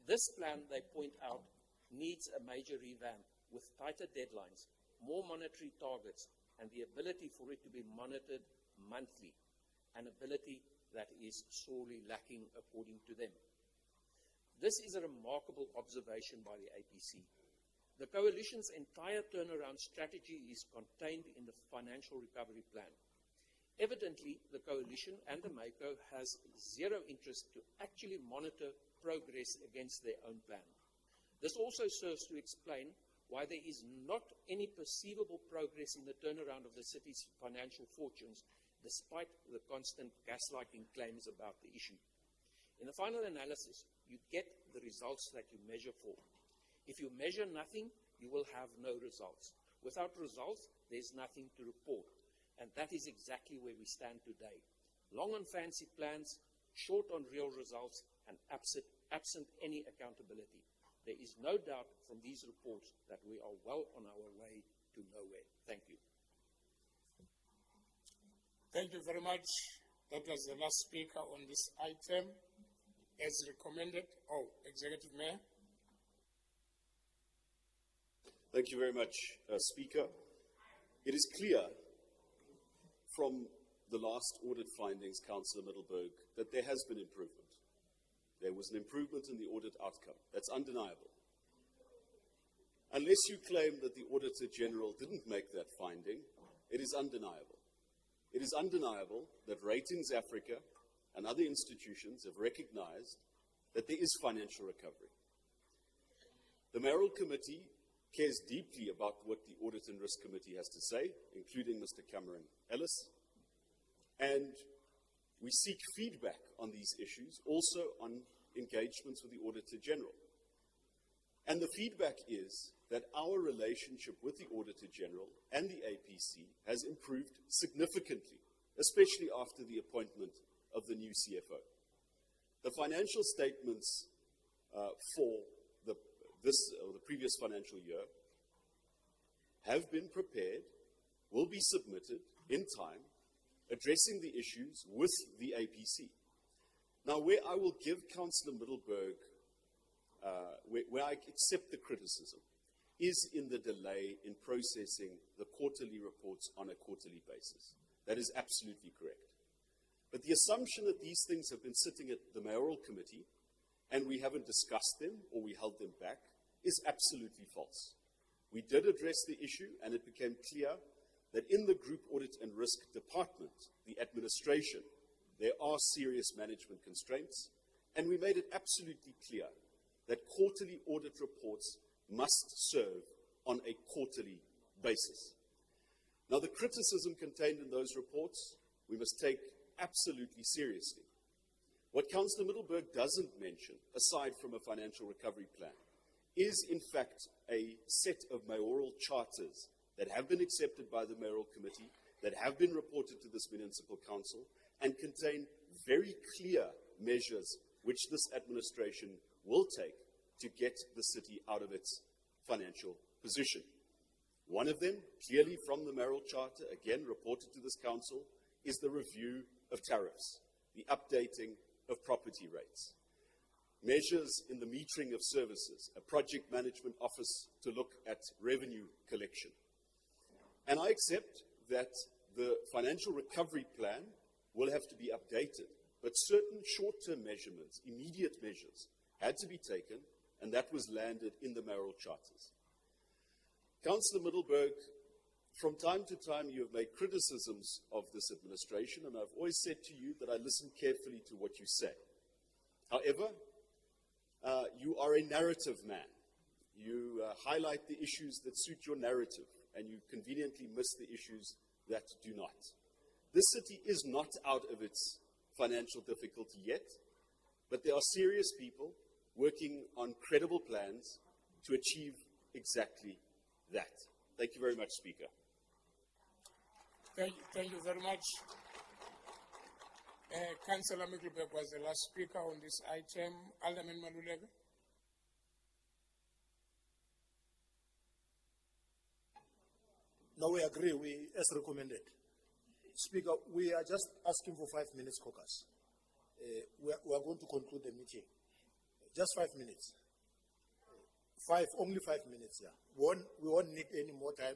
This plan, they point out, needs a major revamp with tighter deadlines, more monetary targets, and the ability for it to be monitored monthly, an ability that is sorely lacking according to them. This is a remarkable observation by the APC. The coalition's entire turnaround strategy is contained in the financial recovery plan. Evidently, the coalition and the MACO has zero interest to actually monitor progress against their own plan. This also serves to explain why there is not any perceivable progress in the turnaround of the city's financial fortunes, despite the constant gaslighting claims about the issue. In the final analysis, you get the results that you measure for. If you measure nothing, you will have no results. Without results, there's nothing to report. And that is exactly where we stand today. Long on fancy plans, short on real results, and absent any accountability. There is no doubt from these reports that we are well on our way to nowhere. Thank you. Thank you very much. That was the last speaker on this item. As recommended, Executive Mayor. Thank you very much, Speaker. It is clear from the last audit findings, Councillor Middleburg, that there has been improvement. There was an improvement in the audit outcome. That's undeniable. Unless you claim that the Auditor General didn't make that finding, it is undeniable. It is undeniable that Ratings Africa and other institutions have recognized that there is financial recovery. The Mayoral Committee cares deeply about what the Audit and Risk Committee has to say, including Mr. Cameron Ellis, and we seek feedback on these issues, also on engagements with the Auditor General. And the feedback is that our relationship with the Auditor General and the APC has improved significantly, especially after the appointment of the new CFO. The financial statements for the previous financial year have been prepared, will be submitted in time, addressing the issues with the APC. Now, where I will give Councillor Middleburg, where I accept the criticism, is in the delay in processing the quarterly reports on a quarterly basis. That is absolutely correct. But the assumption that these things have been sitting at the Mayoral Committee and we haven't discussed them or we held them back is absolutely false. We did address the issue, and it became clear that in the Group Audit and Risk Department, the administration, there are serious management constraints, and we made it absolutely clear that quarterly audit reports must serve on a quarterly basis. Now, the criticism contained in those reports, we must take absolutely seriously. What Councillor Middleburg doesn't mention, aside from a financial recovery plan, is in fact a set of mayoral charters that have been accepted by the Mayoral Committee, that have been reported to this Municipal Council, and contain very clear measures which this administration will take to get the city out of its financial position. One of them, clearly from the Mayoral Charter, again reported to this Council, is the review of tariffs, the updating of property rates, measures in the metering of services, a project management office to look at revenue collection. And I accept that the financial recovery plan will have to be updated, but certain short-term measurements, immediate measures, had to be taken, and that was landed in the mayoral charters. Councillor Middleburg, from time to time you have made criticisms of this administration, and I've always said to you that I listen carefully to what you say. However, you are a narrative man. You highlight the issues that suit your narrative, and you conveniently miss the issues that do not. This city is not out of its financial difficulty yet, but there are serious people working on credible plans to achieve exactly that. Thank you very much, Speaker. Thank you very much. Councillor Middleburg was the last speaker on this item. Alderman Maluleka. No, we agree, as recommended. Speaker, we are just asking for 5 minutes caucus. We are going to conclude the meeting. Just 5 minutes. Only 5 minutes, yeah. We won't need any more time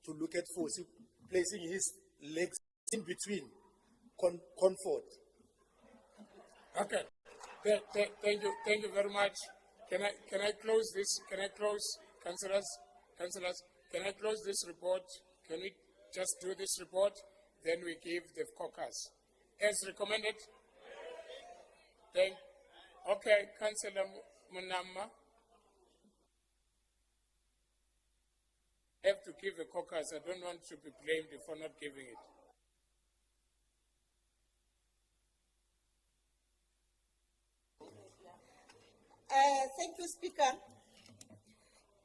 to look at placing his legs in between. Comfort. Okay. Thank you very much. Can I close this? Can I close, councillors? Can I close this report? Can we just do this report? Then we give the caucus. As recommended? Okay, Councillor Munama. I have to give a caucus. I don't want to be blamed for not giving it. Thank you, Speaker.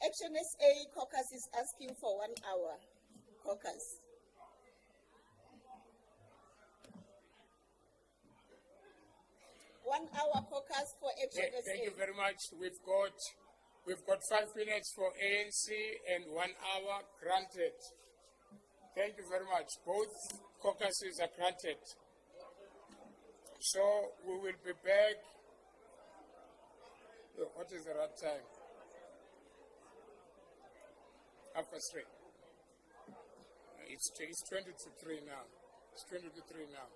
Action SA caucus is asking for 1 hour caucus. One hour caucus for Action SA. Thank you very much. We've got 5 minutes for ANC and 1 hour granted. Thank you very much. Both caucuses are granted. So we will be back. What is the right time? 3:30. It's 20 to 3 now. It's 20 to 3 now.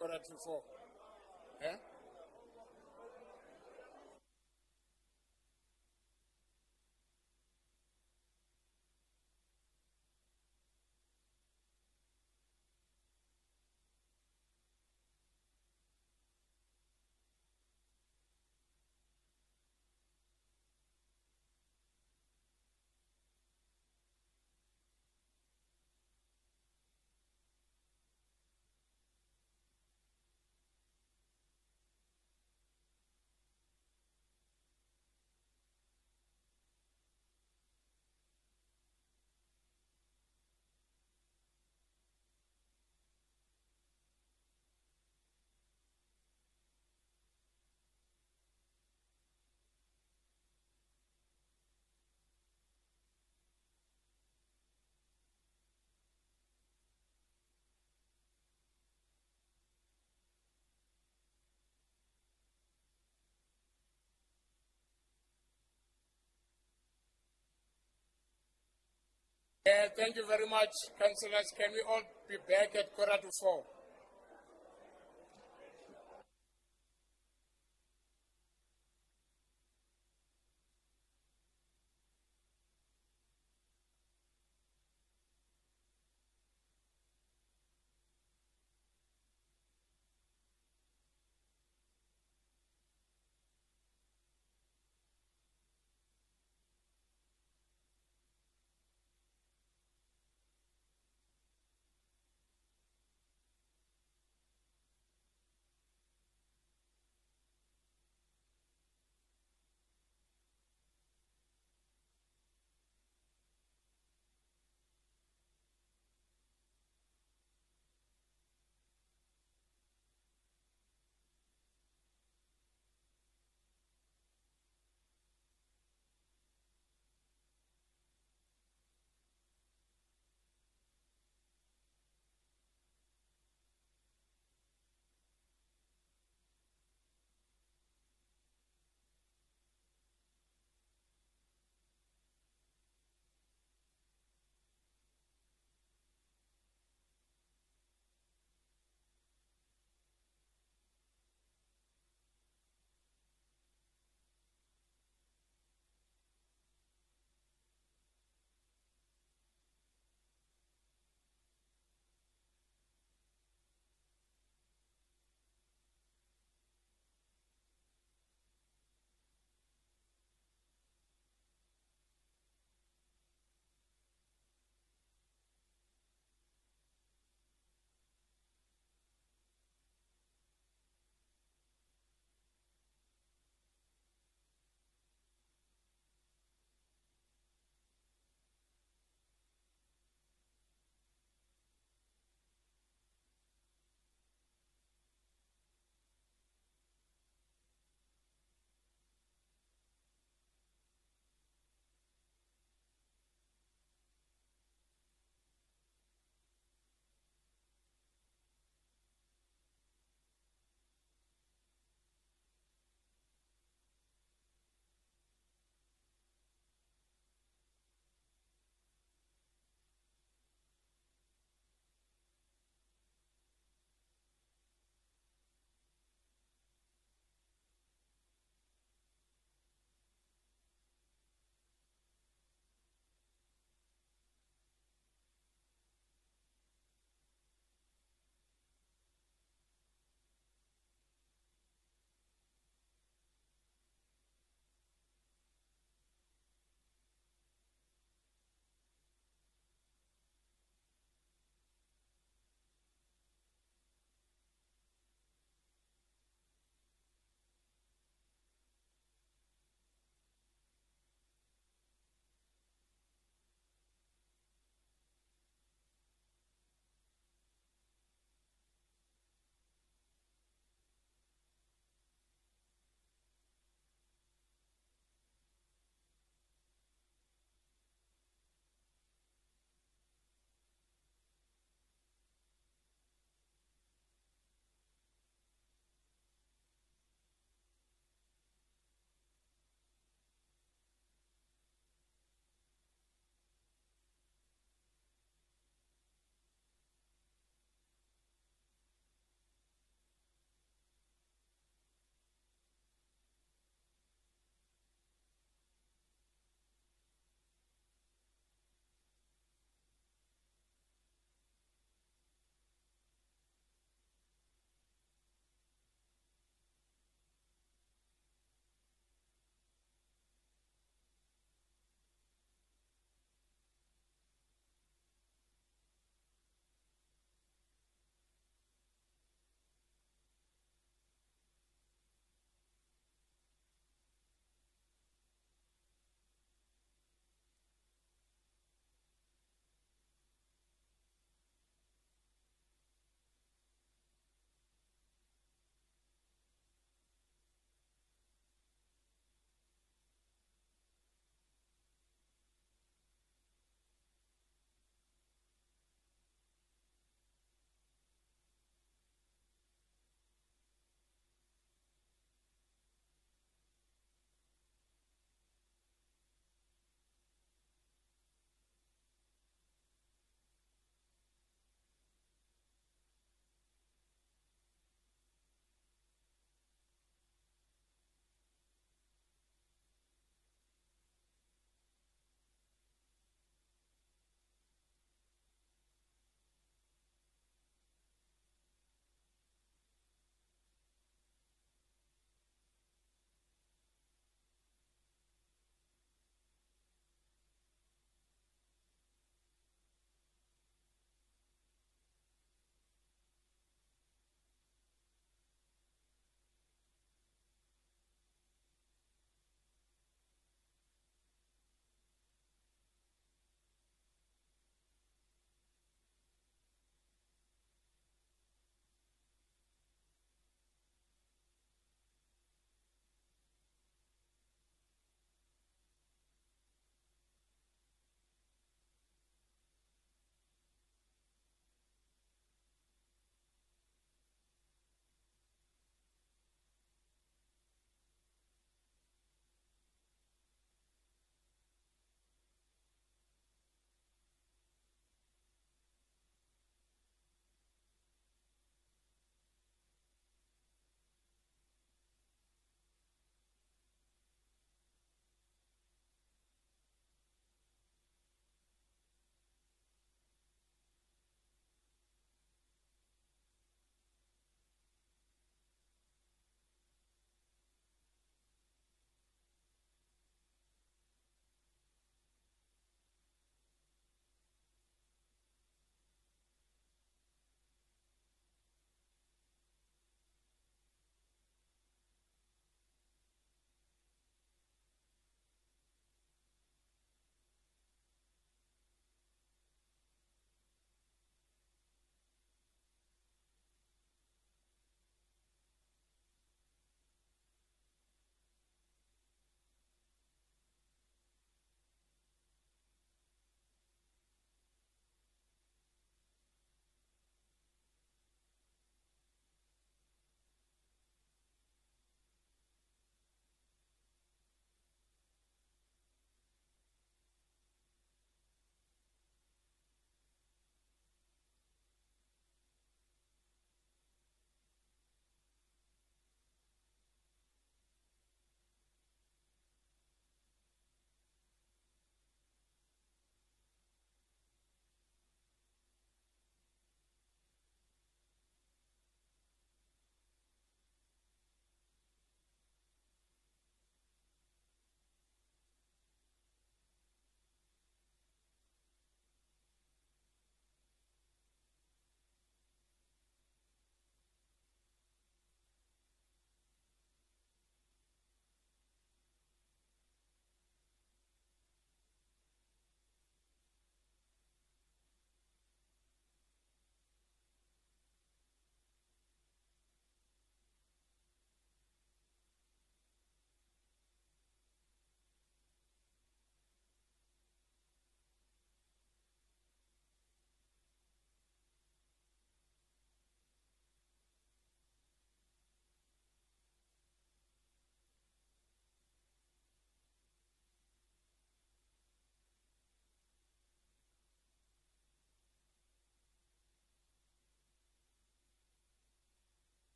3:45. Eh? Thank you very much, councillors. Can we all be back at 3:45?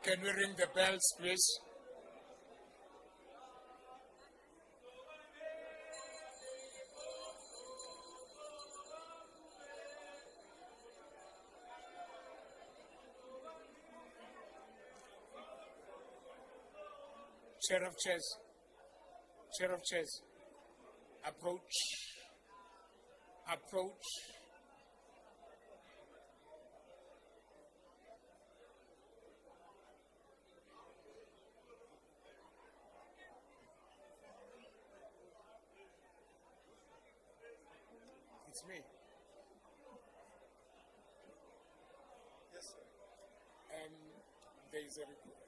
Can we ring the bells, please? Chair of Chairs. Chair of Chairs. Approach. Approach. It's me. Yes, sir. There is a request.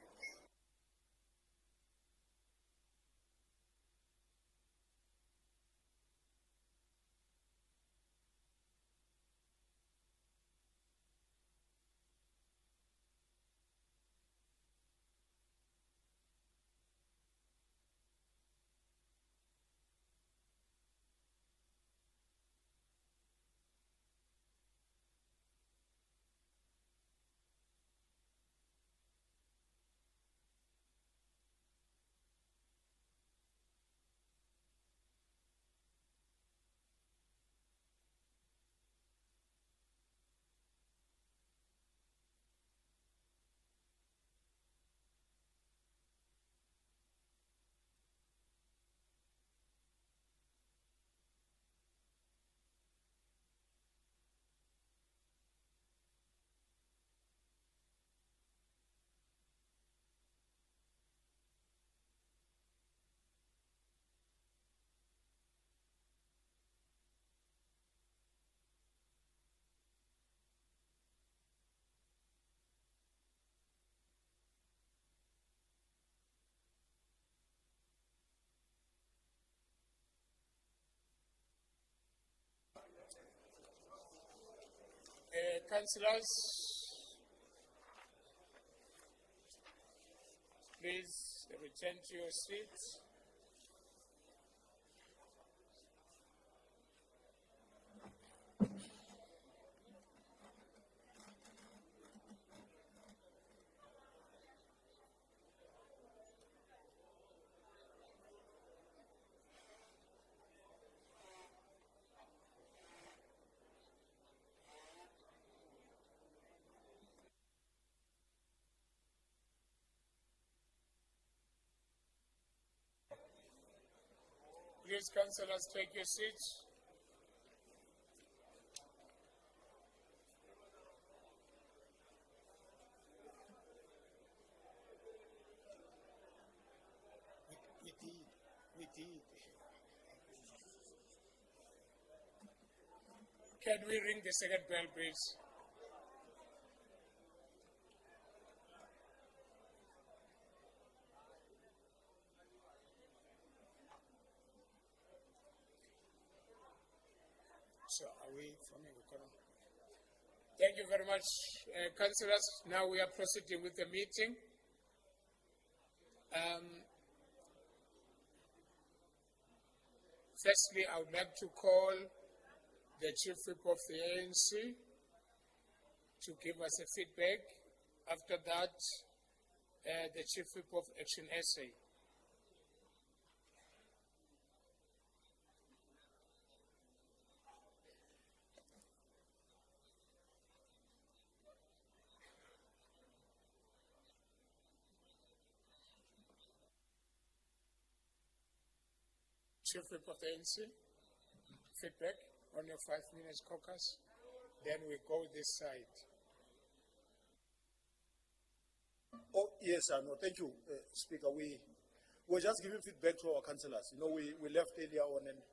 Councillors, please return to your seats. Please, councillors, take your seats. We did. Can we ring the second bell, please? So are we from Economy? Thank you very much, councillors. Now we are proceeding with the meeting. Firstly, I would like to call the Chief Whip of the ANC to give us a feedback. After that, the Chief Whip of Action SA. Chief Whip of the ANC, feedback on your 5 minutes caucus. Then we go this side. Oh, yes, I know. Thank you, Speaker. We were just giving feedback to our councillors. You know, we left earlier on, and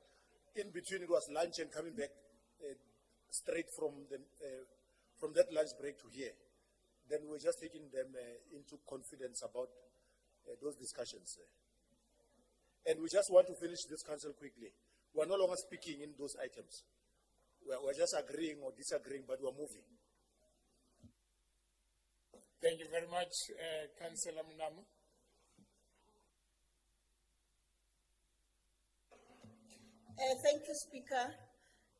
in between it was lunch and coming back straight from that lunch break to here. Then we're just taking them into confidence about those discussions. And we just want to finish this council quickly. We're no longer speaking in those items. We're just agreeing or disagreeing, but we're moving. Thank you very much, Councillor Mnamu. Thank you, Speaker.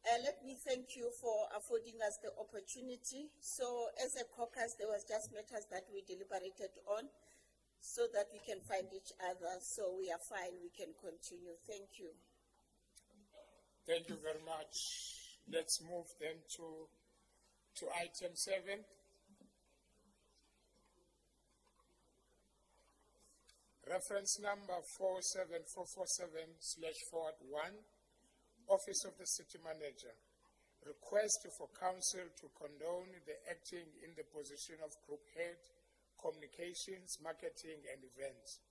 Let me thank you for affording us the opportunity. So as a caucus, there was just matters that we deliberated on so that we can find each other. So we are fine, we can continue. Thank you. Thank you very much. Let's move then to item 7. Reference number 47447/1, Office of the City Manager. Request for Council to condone the acting in the position of Group Head, Communications, Marketing and Events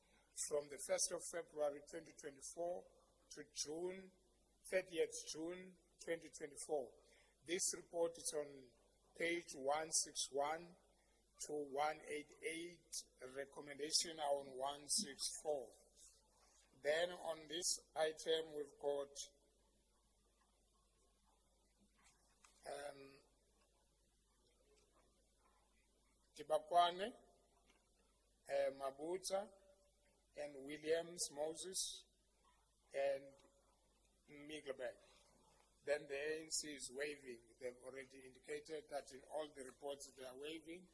from the 1st of February 2024 to 30th June 2024. This report is on page 161 to 188, recommendation on 164. Then on this item we've got Tibakwane, Mabuza, and Williams, Moses, and Miglebek. Then the ANC is waiving. They've already indicated that in all the reports they are waiving.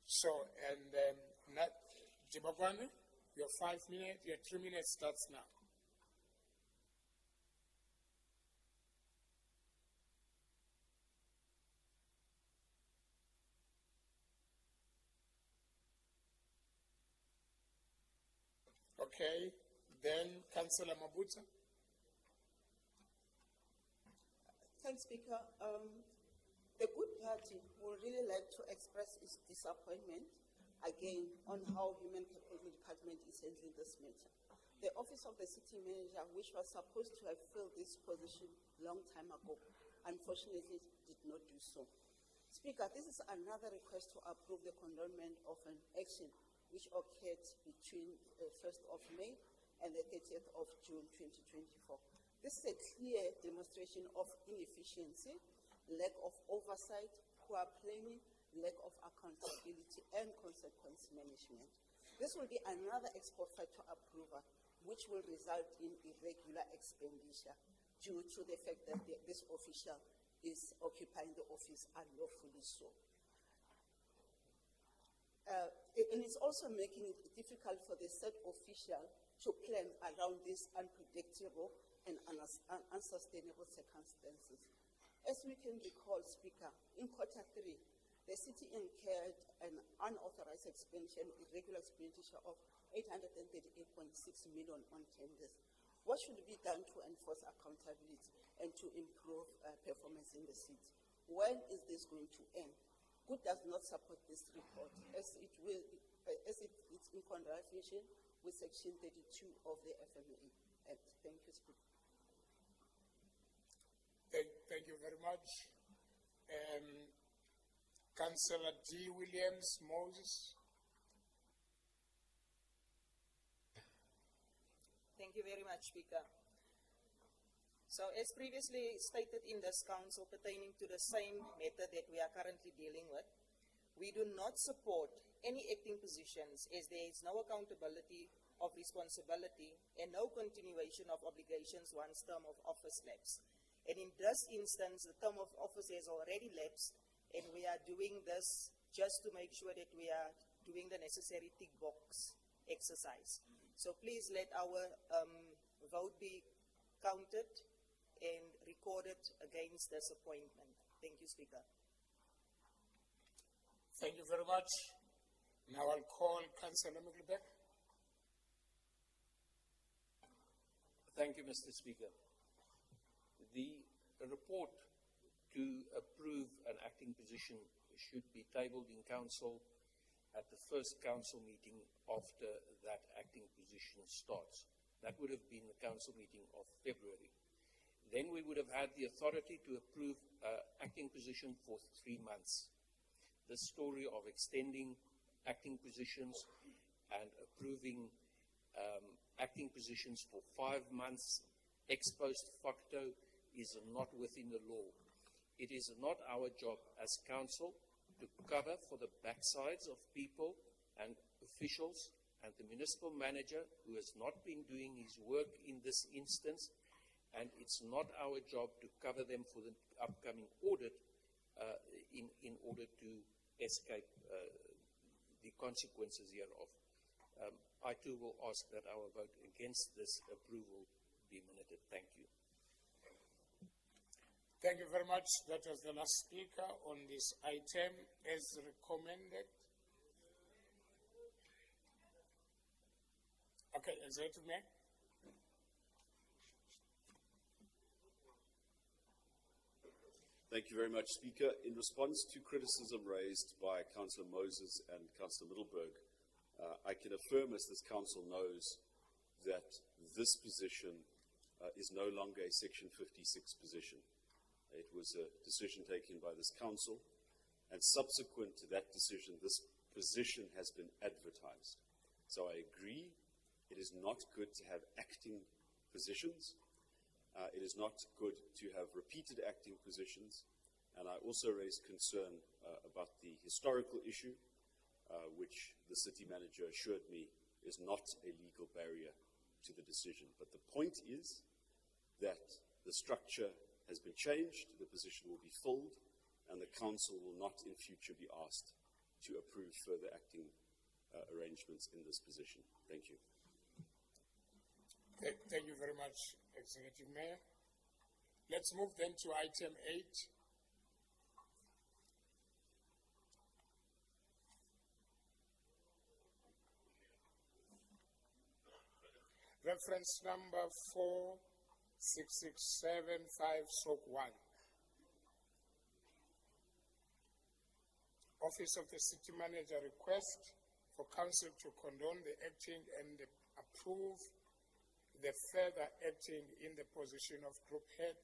So, and Tibakwane, your 5 minutes, your 3 minutes starts now. Okay, then Councillor Mabuza. Thanks, Speaker. The Good Party would really like to express its disappointment again on how Human Capital Department is handling this matter. The Office of the City Manager, which was supposed to have filled this position long time ago, unfortunately did not do so. Speaker, this is another request to approve the condonment of an action which occurred between the 1st of May and the 30th of June 2024. This is a clear demonstration of inefficiency, lack of oversight, poor planning, lack of accountability, and consequence management. This will be another export factor approval, which will result in irregular expenditure due to the fact that this official is occupying the office unlawfully so. And it's also making it difficult for the said official to plan around these unpredictable and unsustainable circumstances. As we can recall, Speaker, in Q3, the city incurred an unauthorized expenditure, irregular expenditure of 838.6 million on tenders. What should be done to enforce accountability and to improve performance in the city? When is this going to end? Good does not support this report, as it's in contravention with Section 32 of the FMA Act. Thank you, Speaker. Thank you very much. Councillor D. Williams Moses. Thank you very much, Speaker. So, as previously stated in this council pertaining to the same matter that we are currently dealing with, we do not support any acting positions as there is no accountability of responsibility and no continuation of obligations once term of office lapses. And in this instance, the term of office has already lapsed, and we are doing this just to make sure that we are doing the necessary tick box exercise. So please let our vote be counted and recorded against this appointment. Thank you, Speaker. Thank you very much. Now I'll call Councillor Miglebek. Thank you, Mr. Speaker. The report to approve an acting position should be tabled in council at the first council meeting after that acting position starts. That would have been the council meeting of February. Then we would have had the authority to approve acting position for 3 months. The story of extending acting positions and approving acting positions for 5 months ex post facto is not within the law. It is not our job as council to cover for the backsides of people and officials, and the municipal manager who has not been doing his work in this instance and it's not our job to cover them for the upcoming audit in order to escape the consequences hereof. I too will ask that our vote against this approval be minuted. Thank you. Thank you very much. That was the last speaker on this item as recommended. Okay, Executive Mayor. Thank you very much, Speaker. In response to criticism raised by Councillor Moses and Councillor Middleburg, I can affirm, as this Council knows, that this position is no longer a Section 56 position. It was a decision taken by this Council, and subsequent to that decision, this position has been advertised. So I agree, it is not good to have acting positions. It is not good to have repeated acting positions, and I also raised concern about the historical issue, which the city manager assured me is not a legal barrier to the decision. But the point is that the structure has been changed, the position will be filled, and the council will not in future be asked to approve further acting arrangements in this position. Thank you. Thank you very much, Executive Mayor. Let's move then to item 8. Reference number 46675/1. Office of the City Manager request for Council to condone the acting and approve the further acting in the position of Group Head,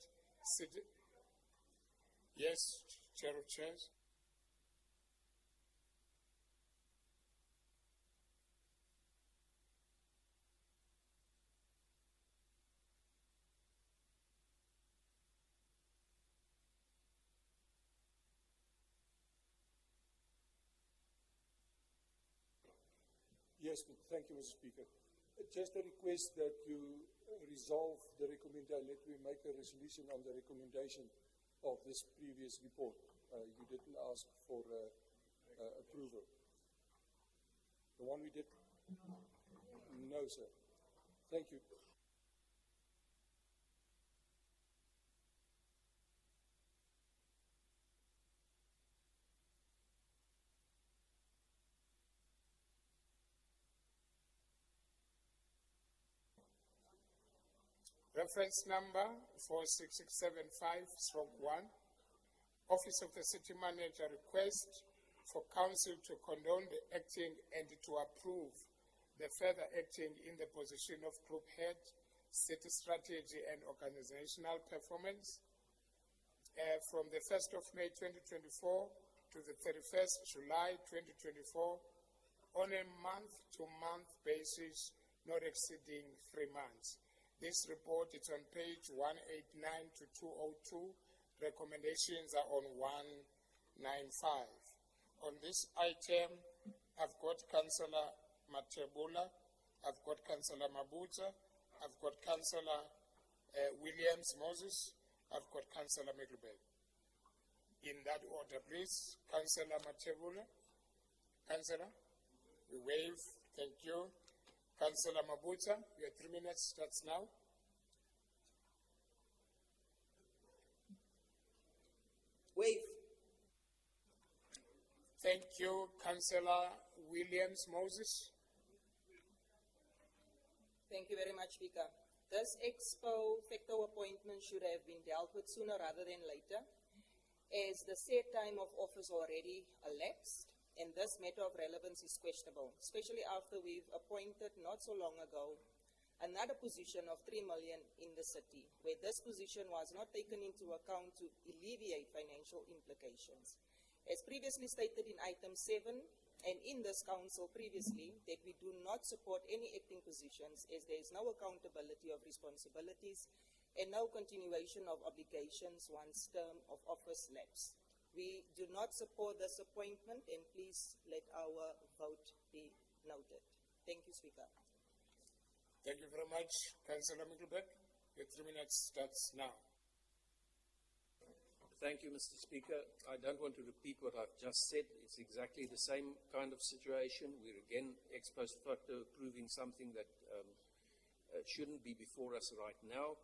City. Yes, Chair of Chairs. Yes, thank you, Mr. Speaker. Just a request that you resolve the recommendation, let me make a resolution on the recommendation of this previous report. You didn't ask for approval. The one we did? No, sir. Thank you. Reference number 46675/1. Office of the City Manager request for Council to condone the acting and to approve the further acting in the position of Group Head, City Strategy and Organizational Performance from the 1st of May 2024 to the 31st July 2024 on a month-to-month basis, not exceeding 3 months. This report is on page 189 to 202. Recommendations are on 195. On this item, I've got Councillor Matebula, I've got Councillor Mabuza, I've got Councillor Williams Moses, I've got Councillor Middleburg. In that order, please. Councillor Matebula. Councillor, we wave. Thank you. Councillor Mabuza, your 3 minutes starts now. Wave. Thank you. Councillor Williams Moses. Thank you very much, Speaker. This expo facto appointment should have been dealt with sooner rather than later, as the set time of office already elapsed, and this matter of relevance is questionable, especially after we've appointed not so long ago another position of 3 million in the city, where this position was not taken into account to alleviate financial implications. As previously stated in item 7, and in this council previously, that we do not support any acting positions as there is no accountability of responsibilities and no continuation of obligations once term of office lapse. We do not support this appointment, and please let our vote be noted. Thank you, Speaker. Thank you very much, Councillor Middleburg. Your 3 minutes starts now. Thank you, Mr. Speaker. I don't want to repeat what I've just said. It's exactly the same kind of situation. We're again ex post facto approving something that shouldn't be before us right now.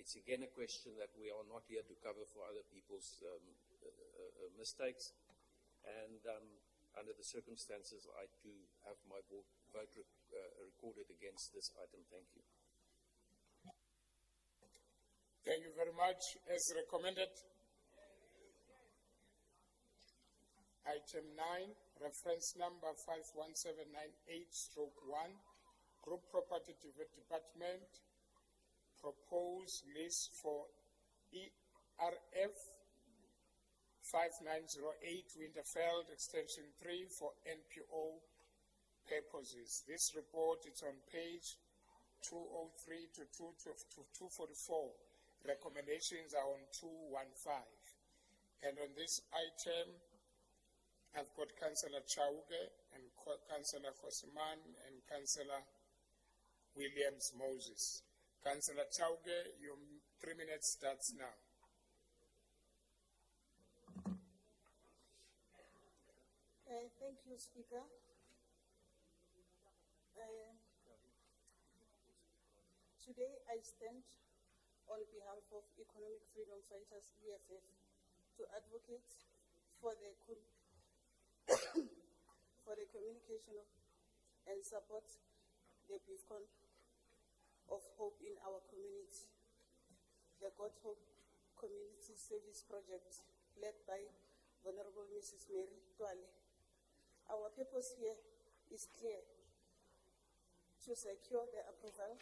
It's again a question that we are not here to cover for other people's mistakes. And under the circumstances, I do have my vote recorded against this item. Thank you. Thank you very much. As recommended, item 9, reference number 51798/1, Group Property Department, proposed list for ERF 5908 Winterfeld Extension 3 for NPO purposes. This report is on page 203 to 244. Recommendations are on 215. And on this item, I've got Councillor Chauke and Councillor Hosman and Councillor Williams Moses. Councillor Chauke, your 3 minutes starts now. Thank you, Speaker. Today I stand on behalf of Economic Freedom Fighters, EFF, to advocate for the communication and support the beacon of hope in our community, the God Hope Community Service Project, led by Venerable Mrs. Mary Twale. Our purpose here is clear: to secure the approval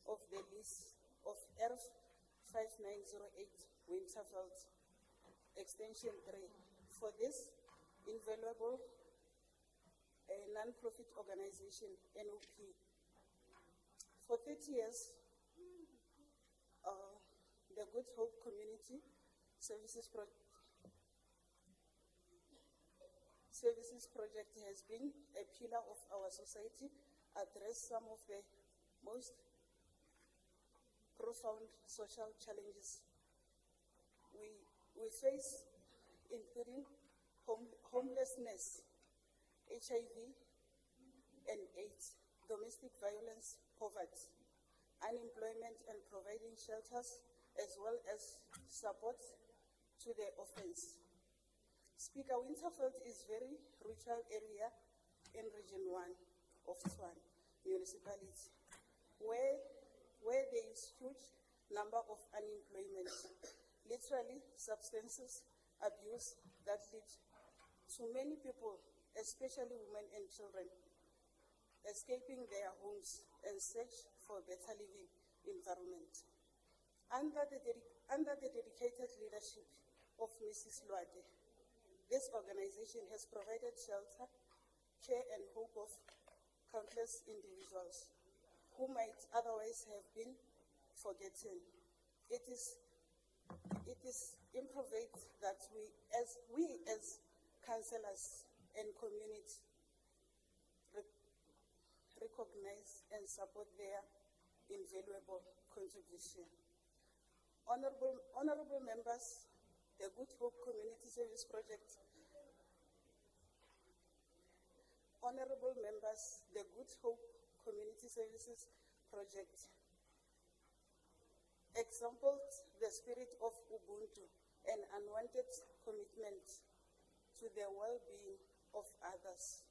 of the list of ERF 5908 Winterfeld Extension 3 for this invaluable non-profit organization, NOP. For 30 years, the Good Hope Community Services Project has been a pillar of our society, addressed some of the most profound social challenges we face, including homelessness, HIV and AIDS, domestic violence, poverty, unemployment, and providing shelters, as well as support to the orphans. Speaker, Winterfeld is a very rural area in Region 1 of Tshwane municipality, where there is huge number of unemployment, literally substances abuse that lead to many people, especially women and children, escaping their homes and search for a better living environment. Under the dedicated leadership of Mrs. Luade, this organization has provided shelter, care, and hope of countless individuals who might otherwise have been forgotten. It is improved that we as councillors and community recognize and support their invaluable contribution. Honorable members, the Good Hope Community Service Project. Honorable members, the Good Hope Community Services Project exemplifies the spirit of Ubuntu and unwanted commitment to the well-being of others.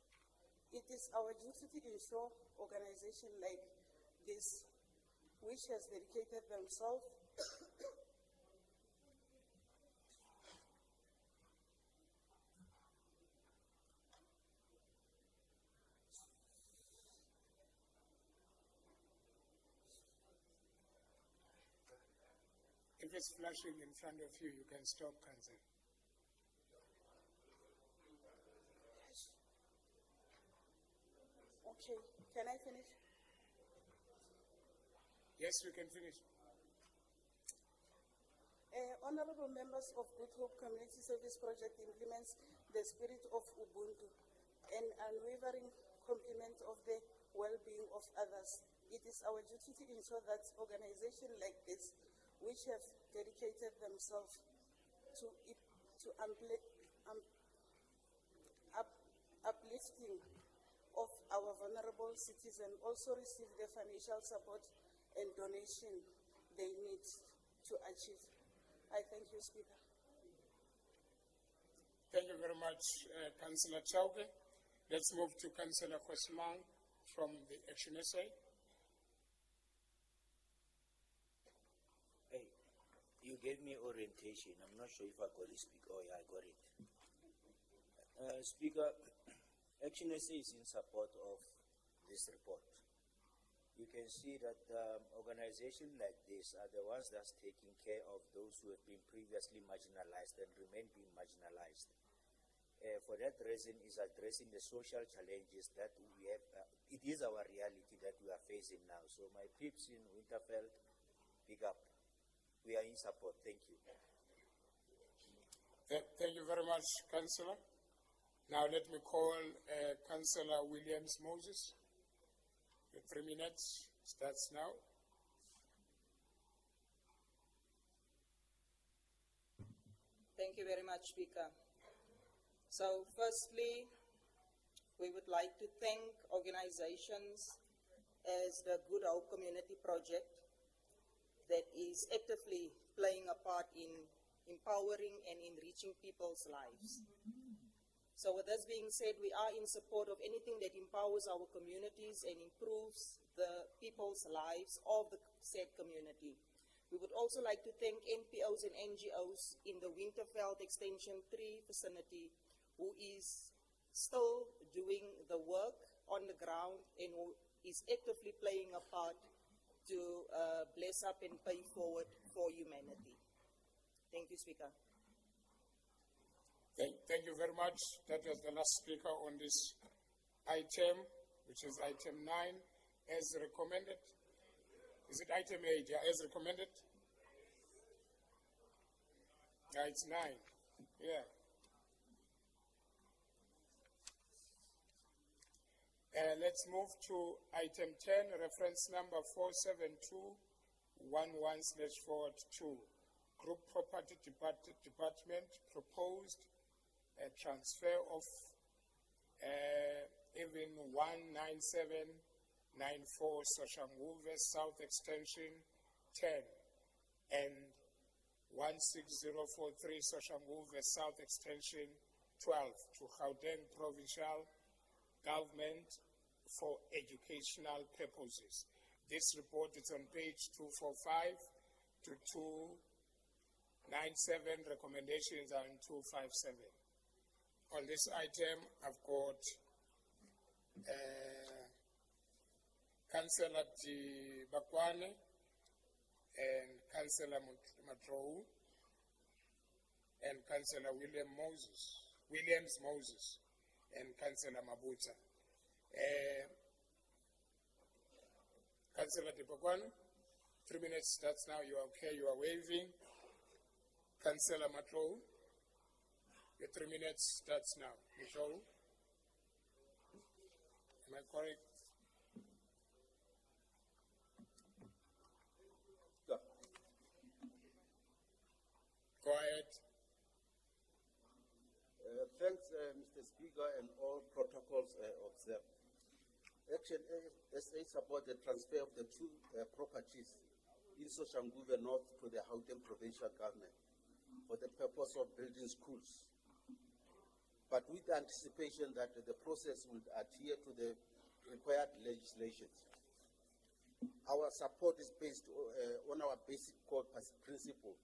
It is our duty to ensure organizations like this, which has dedicated themselves If it's flashing in front of you, you can stop, Council. Okay, can I finish? Yes, we can finish. Honorable members of Good Hope Community Service Project implements the spirit of Ubuntu and unwavering complement of the well-being of others. It is our duty to ensure that organizations like this, which have dedicated themselves to uplifting of our vulnerable citizens, also receive the financial support and donation they need to achieve. I thank you, Speaker. Thank you very much, Councillor Chauke. Let's move to Councillor Kosmang from the Action SA. Hey, you gave me orientation. I'm not sure if I got it, Speaker. Oh, yeah, I got it. Speaker, Action SA is in support of this report. You can see that organizations like this are the ones that's taking care of those who have been previously marginalized and remain being marginalized. For that reason, is addressing the social challenges that we have. It is our reality that we are facing now. So my peeps in Winterveld, big up. We are in support. Thank you. Thank you very much, Councillor. Now let me call Councillor Williams Moses. The 3 minutes starts now. Thank you very much, Speaker. So firstly, we would like to thank organizations as the Good Hope Community Project that is actively playing a part in empowering and enriching people's lives. So with this being said, we are in support of anything that empowers our communities and improves the people's lives of the said community. We would also like to thank NPOs and NGOs in the Winterveld Extension 3 vicinity who is still doing the work on the ground and who is actively playing a part to bless up and pay forward for humanity. Thank you, Speaker. Thank you very much. That was the last speaker on this item, which is item 9, as recommended. Is it item 8? Yeah, as recommended? Yeah, it's 9. Yeah. Let's move to item 10, reference number 47211/42. Group Property Department proposed a transfer of even 19794 Soshanguve South Extension 10 and 16043 Soshanguve South Extension 12 to Gauteng Provincial Government for educational purposes. This report is on page 245 to 297. Recommendations are on 257. On this item, I've got Councillor Bakwane and Councillor Matrou and Councillor Williams Moses and Councillor Mabuta. Councillor Bakwane, 3 minutes starts now. You are okay? You are waving. Councillor Matrou, your 3 minutes starts now. Matrou, am I correct? Go ahead. Thanks, Mr. Speaker, and all protocols observed. Action SA support the transfer of the two properties in Soshanguve North to the Gauteng Provincial Government for the purpose of building schools, but with the anticipation that the process would adhere to the required legislation. Our support is based on our basic core principle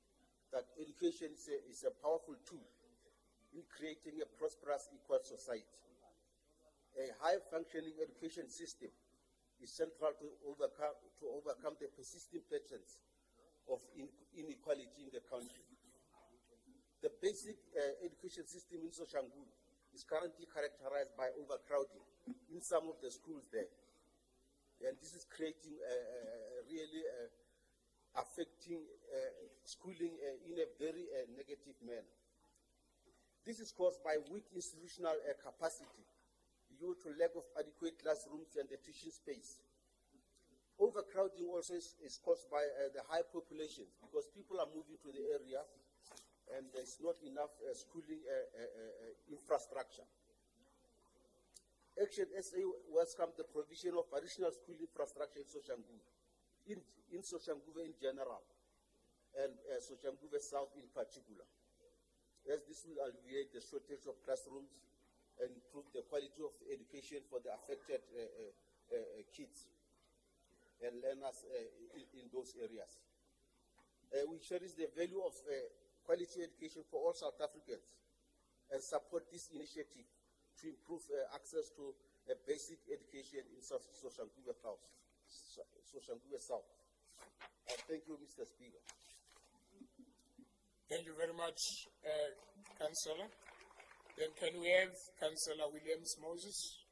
that education is a powerful tool in creating a prosperous, equal society. A high-functioning education system is central to overcome the persisting patterns of inequality in the country. The basic education system in Soshanguve is currently characterized by overcrowding in some of the schools there. And this is creating really affecting schooling in a very negative manner. This is caused by weak institutional capacity, due to lack of adequate classrooms and the teaching space. Overcrowding also is caused by the high population because people are moving to the area and there's not enough schooling infrastructure. Action SA welcomes the provision of additional school infrastructure in Soshanguve, in Soshanguve in general, and Soshanguve South in particular, as this will alleviate the shortage of classrooms and improve the quality of education for the affected kids and learners in those areas. We cherish the value of quality education for all South Africans and support this initiative to improve access to basic education in Soshanguve South. Thank you, Mr. Speaker. Thank you very much, Councillor. Then can we have Councillor Williams Moses?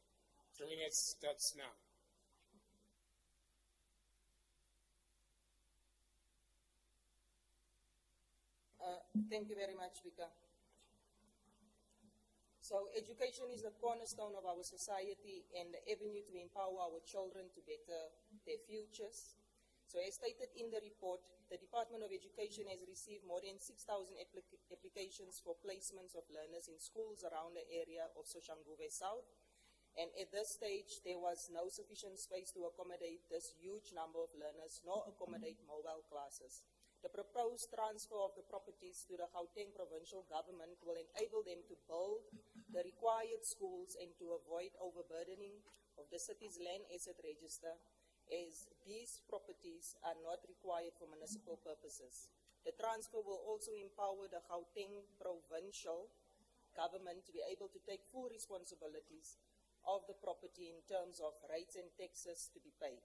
3 minutes starts now. Thank you very much, Speaker. So education is the cornerstone of our society and the avenue to empower our children to better their futures. So as stated in the report, the Department of Education has received more than 6,000 applications for placements of learners in schools around the area of Soshanguve South. And at this stage, there was no sufficient space to accommodate this huge number of learners, nor accommodate mobile classes. The proposed transfer of the properties to the Gauteng provincial government will enable them to build the required schools and to avoid overburdening of the city's land asset register, as these properties are not required for municipal purposes. The transfer will also empower the Gauteng provincial government to be able to take full responsibilities of the property in terms of rates and taxes to be paid.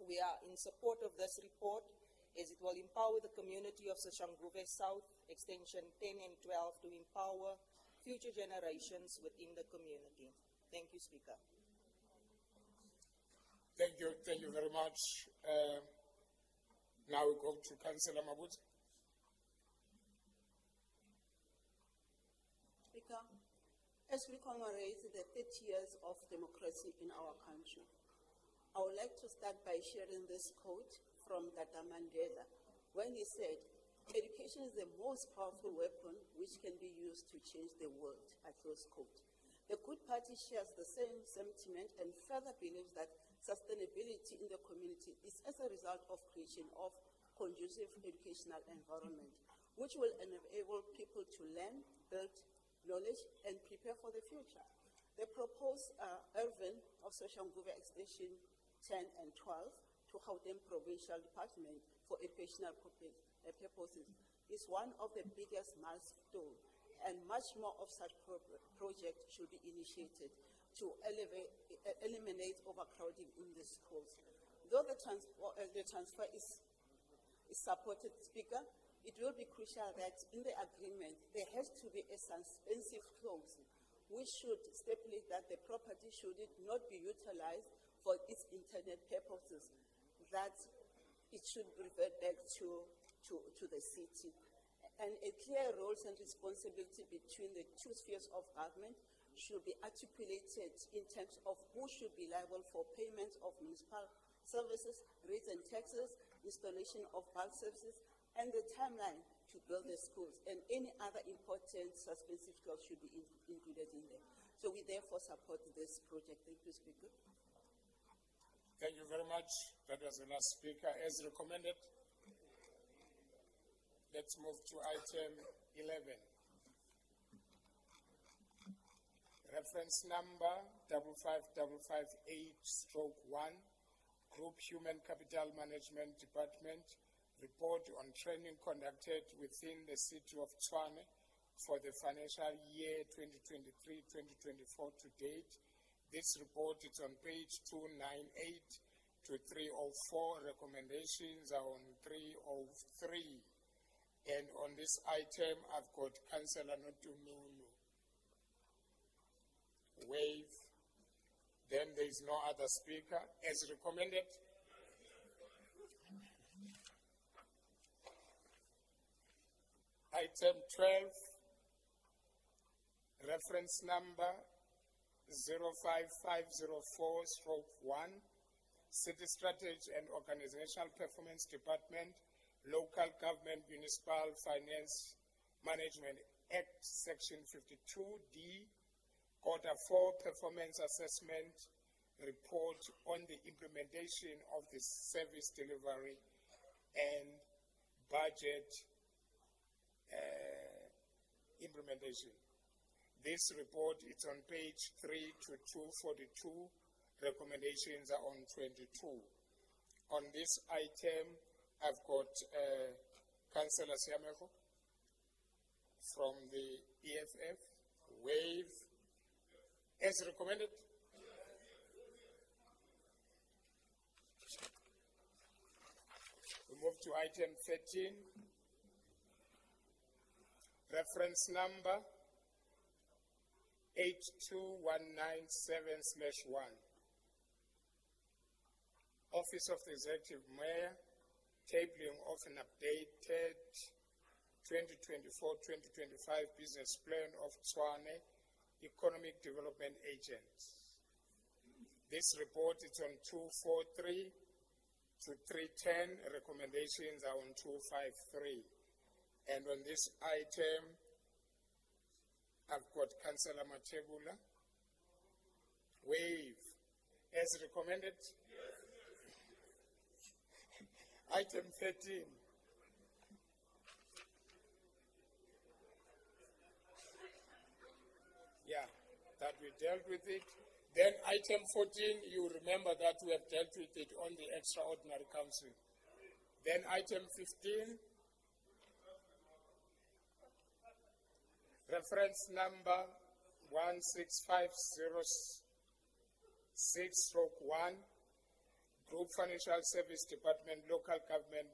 We are in support of this report, as it will empower the community of Soshanguve South, extension 10 and 12, to empower future generations within the community. Thank you, Speaker. Thank you very much. Now we go to Councillor Mabut. Speaker, as we commemorate the 30 years of democracy in our country, I would like to start by sharing this quote from Tata Mandela, when he said, "Education is the most powerful weapon which can be used to change the world," I close quote. The Good Party shares the same sentiment and further believes that sustainability in the community is as a result of creation of conducive educational environment, which will enable people to learn, build knowledge, and prepare for the future. The proposed Irvin of Soshanguve Extension 10 and 12 to Gauteng Provincial Department for Educational Purposes is one of the biggest milestones, and much more of such projects should be initiated to eliminate overcrowding in the schools. Though the transfer is supported, Speaker, it will be crucial that in the agreement there has to be a suspensive clause which should stipulate that the property should not be utilized for its intended purposes, that it should revert back to the city. And a clear roles and responsibility between the two spheres of government should be articulated in terms of who should be liable for payment of municipal services, rates and taxes, installation of bulk services, and the timeline to build the schools, and any other important suspensive clause should be included in there. So we therefore support this project. Thank you, Speaker. Thank you very much. That was the last speaker. As recommended, let's move to item 11. Reference number 55558/1, Group Human Capital Management Department, report on training conducted within the city of Tshwane for the financial year 2023-2024 to date. This report is on page 298 to 304. Recommendations are on 303. And on this item, I've got Councillor Notumulu. Wave. Then there is no other speaker. As recommended. Item 12, reference number 05504/1, City Strategy and Organizational Performance Department, Local Government Municipal Finance Management Act, Section 52D, Quarter 4 Performance Assessment Report on the implementation of the service delivery and budget implementation. This report is on page 3 to 242. Recommendations are on 22. On this item, I've got Councillor Siameko from the EFF, waive as recommended. We move to item 13. Reference number 82197/1. Office of the Executive Mayor, tabling of an updated 2024-2025 business plan of Tshwane Economic Development Agents. This report is on 243 to 310. Recommendations are on 253. And on this item, I've got Councillor Matebula. Waive as recommended. Item 13. Yeah, that we dealt with it. Then item 14, you remember that we have dealt with it on the extraordinary council. Then item 15, reference number 16506/1, Group Financial Service Department, Local Government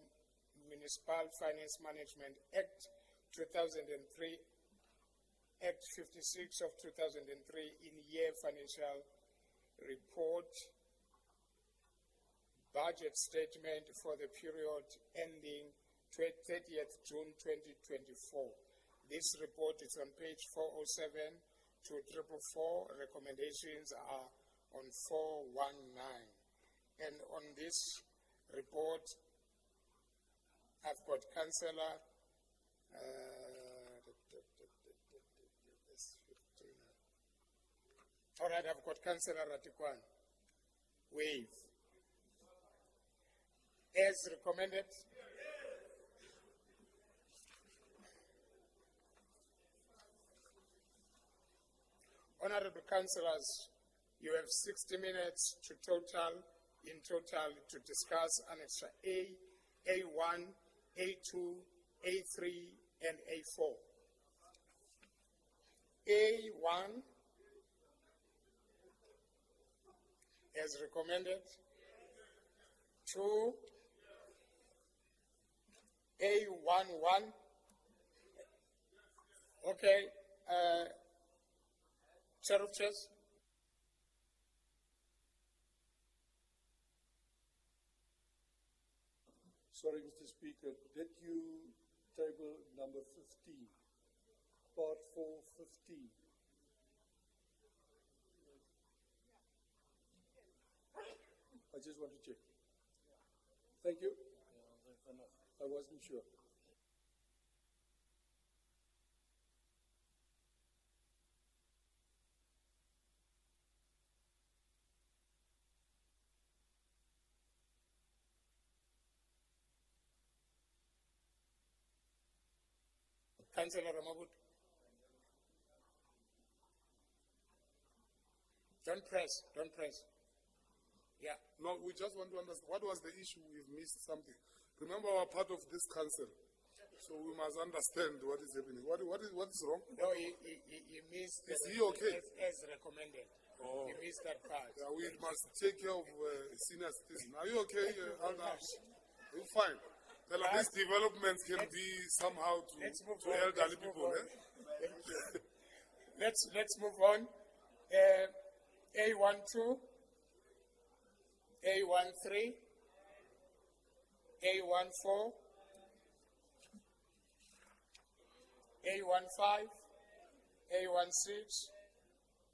Municipal Finance Management Act 2003, Act 56 of 2003 in year financial report, budget statement for the period ending 30th June 2024. This report is on page 407 to 444. Recommendations are on 419. And on this report, I've got Councillor all right, I've got Councillor Ratikwan. Waive. As recommended. Honorable Councillors, you have 60 minutes in total to discuss Annex A, A1, A2, A3, and A4. A1, as recommended. 2, A11. Okay. Chair of Chairs. Sorry, Mr. Speaker, did you table number 15, part 415? I just want to check. Thank you. I wasn't sure. Councillor Ramabut. Don't press. Yeah. No, we just want to understand what was the issue. We've missed something. Remember, we're part of this council, so we must understand what is happening. What is wrong? No, he missed. Is he okay? As recommended. Oh. He missed that part. Yeah, we must take care of senior citizens. Are you okay? You're fine. Well, these developments can be somehow to elderly people. Let's move on. A12, A13, A14, A15, A16,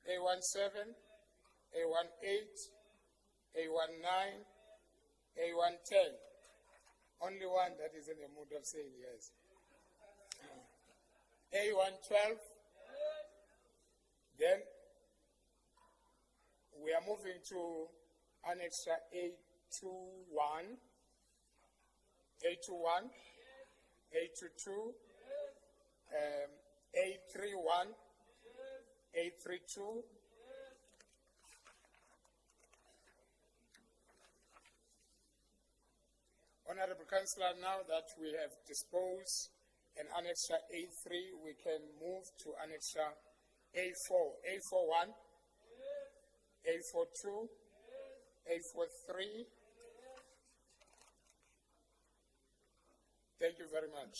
A17, A18, A19, A110. Only one that is in the mood of saying yes. A112. Then we are moving to Annexure A21, A21, A22, A31, A32, Honorable Councillor, now that we have disposed an Annexure A3, we can move to Annexure A4, A41, A42, A43. Thank you very much.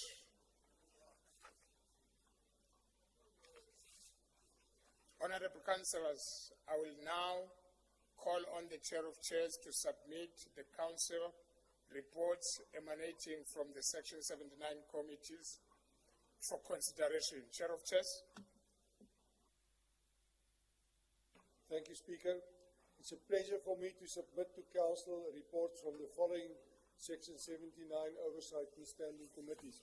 Honorable Councillors, I will now call on the Chair of Chairs to submit the Council reports emanating from the Section 79 committees for consideration. Chair of Chairs. Thank you, Speaker. It's a pleasure for me to submit to Council reports from the following Section 79 Oversight and Standing Committees.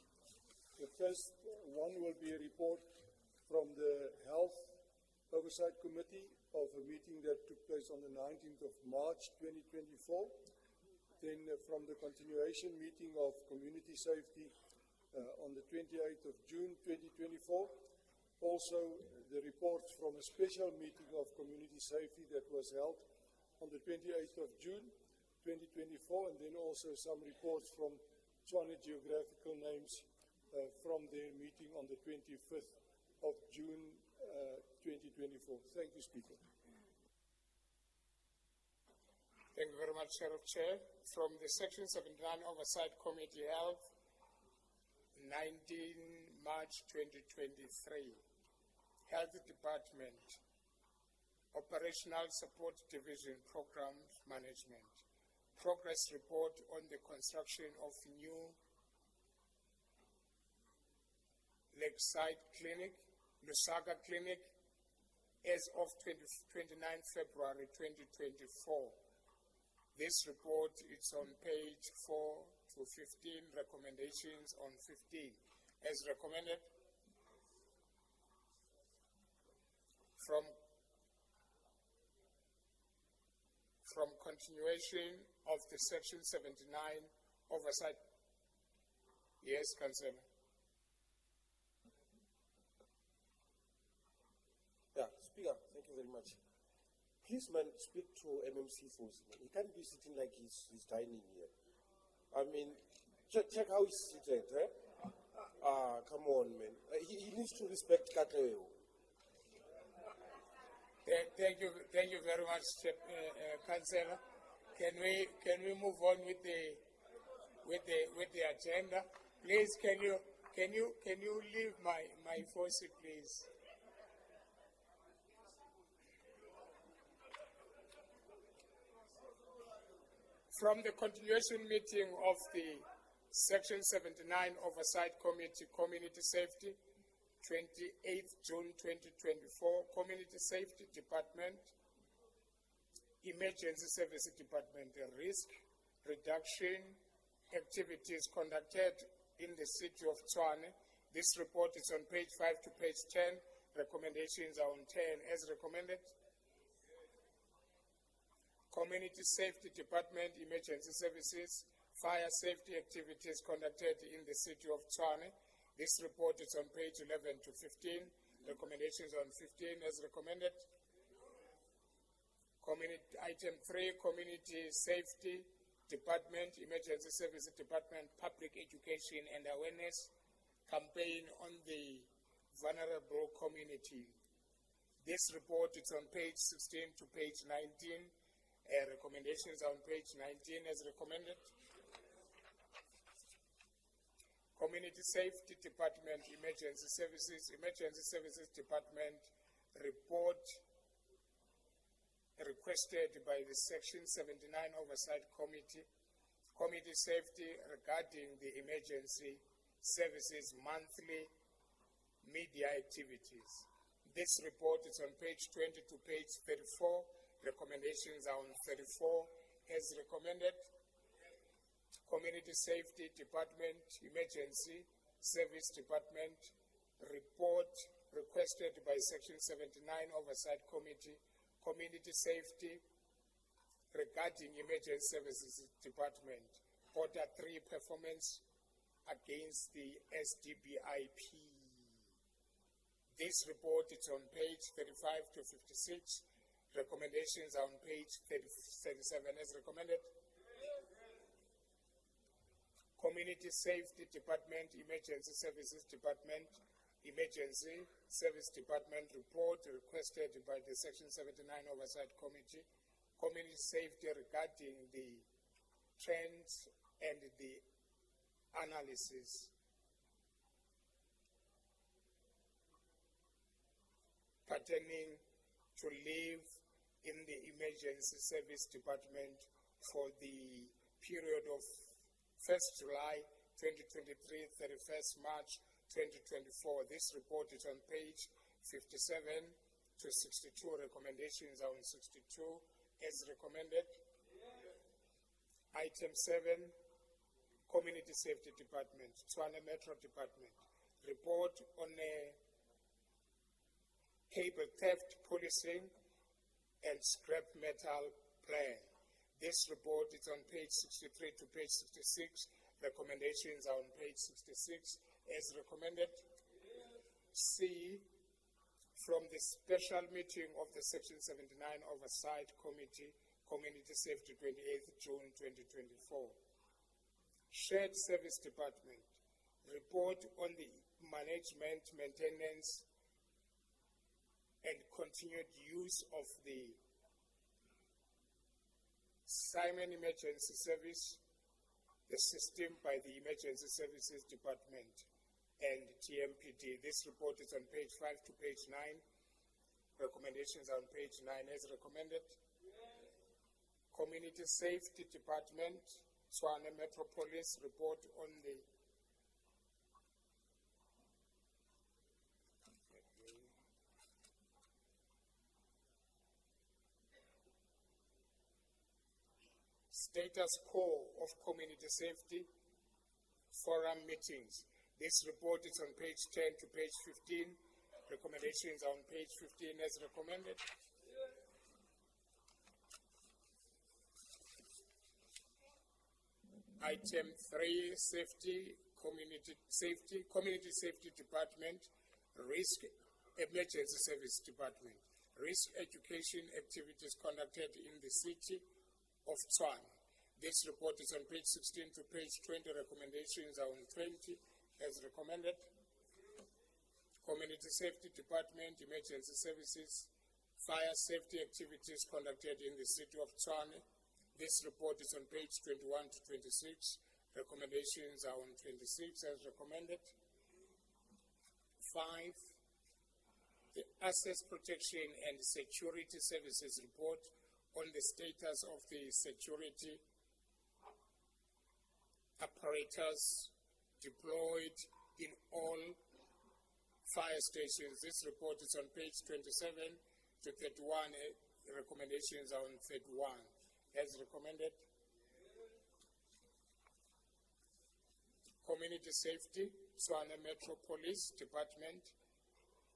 The first one will be a report from the Health Oversight Committee of a meeting that took place on the 19th of March 2024. Then from the continuation meeting of Community Safety on the 28th of June 2024. Also the report from a special meeting of Community Safety that was held on the 28th of June 2024, and then also some reports from Tshwane Geographical Names from their meeting on the 25th of June 2024. Thank you, Speaker. Thank you very much, Chair of Chair. From the Section 79 Oversight Committee held 19 March 2023. Health Department, Operational Support Division, Programs Management. Progress report on the construction of new Lakeside Clinic, Lusaka Clinic, as of 29 February 2024. This report is on page 4 to 15, recommendations on 15. As recommended, from continuation of the Section 79 Oversight. Yes, Councillor. Yeah, Speaker, thank you very much. Please, man, speak to MMC Force. He can't be sitting like he's dining here. I mean, check how he's seated, eh? Come on, man. He needs to respect Kateo. Thank you very much, Councillor. Can we move on with the agenda? Please, can you leave my force, please? From the continuation meeting of the Section 79 Oversight Committee, Community Safety, 28th June 2024, Community Safety Department, Emergency Services Department, risk reduction activities conducted in the city of Tshwane. This report is on page 5 to page 10. Recommendations are on 10 as recommended. Community Safety Department, Emergency Services, fire safety activities conducted in the city of Tshwane. This report is on page 11 to 15. Recommendations on 15 as recommended. Item 3, Community Safety Department, Emergency Services Department, Public Education and Awareness Campaign on the Vulnerable Community. This report is on page 16 to page 19. Recommendations are on page 19 as recommended. Community Safety Department, Emergency Services Department report requested by the Section 79 Oversight Committee, Community Safety regarding the emergency services monthly media activities. This report is on page 20 to page 34. Recommendations are on 34. As recommended, Community Safety Department, Emergency Service Department, report requested by Section 79 Oversight Committee, Community Safety regarding Emergency Services Department, Order 3 performance against the SDBIP. This report is on page 35 to 56. Recommendations are on page 37 as recommended. Community Safety Department, Emergency Services Department, Emergency Service Department report requested by the Section 79 Oversight Committee, Community Safety regarding the trends and the analysis pertaining to leave in the Emergency Service Department for the period of 1st July 2023, 31st March 2024. This report is on page 57 to 62. Recommendations are on 62 as recommended. Item 7, Community Safety Department, Tshwane Metro Department. Report on a cable theft policing and scrap metal plan. This report is on page 63 to page 66. Recommendations are on page 66 as recommended. C, from the special meeting of the Section 79 Oversight Committee, Community Safety, 28th June 2024. Shared Service Department, report on the management, maintenance, and continued use of the Simon Emergency Service, the system by the Emergency Services Department and TMPD. This report is on page 5 to page 9. Recommendations are on page 9 as recommended. Community Safety Department, Tshwane Metropolis report on the status quo of community safety forum meetings. This report is on page 10 to page 15. Recommendations are on page 15 as recommended. Item 3, Community Safety Department, Risk Emergency Service Department. Risk education activities conducted in the city of Tshwane. This report is on page 16 to page 20. Recommendations are on 20 as recommended. Community Safety Department, Emergency Services, Fire Safety activities conducted in the city of Tshwane. This report is on page 21 to 26. Recommendations are on 26 as recommended. 5, the Access Protection and Security Services report on the status of the security apparatus deployed in all fire stations. This report is on page 27 to 31. Recommendations are on 31 as recommended. Community Safety, Tshwane Metropolis Department,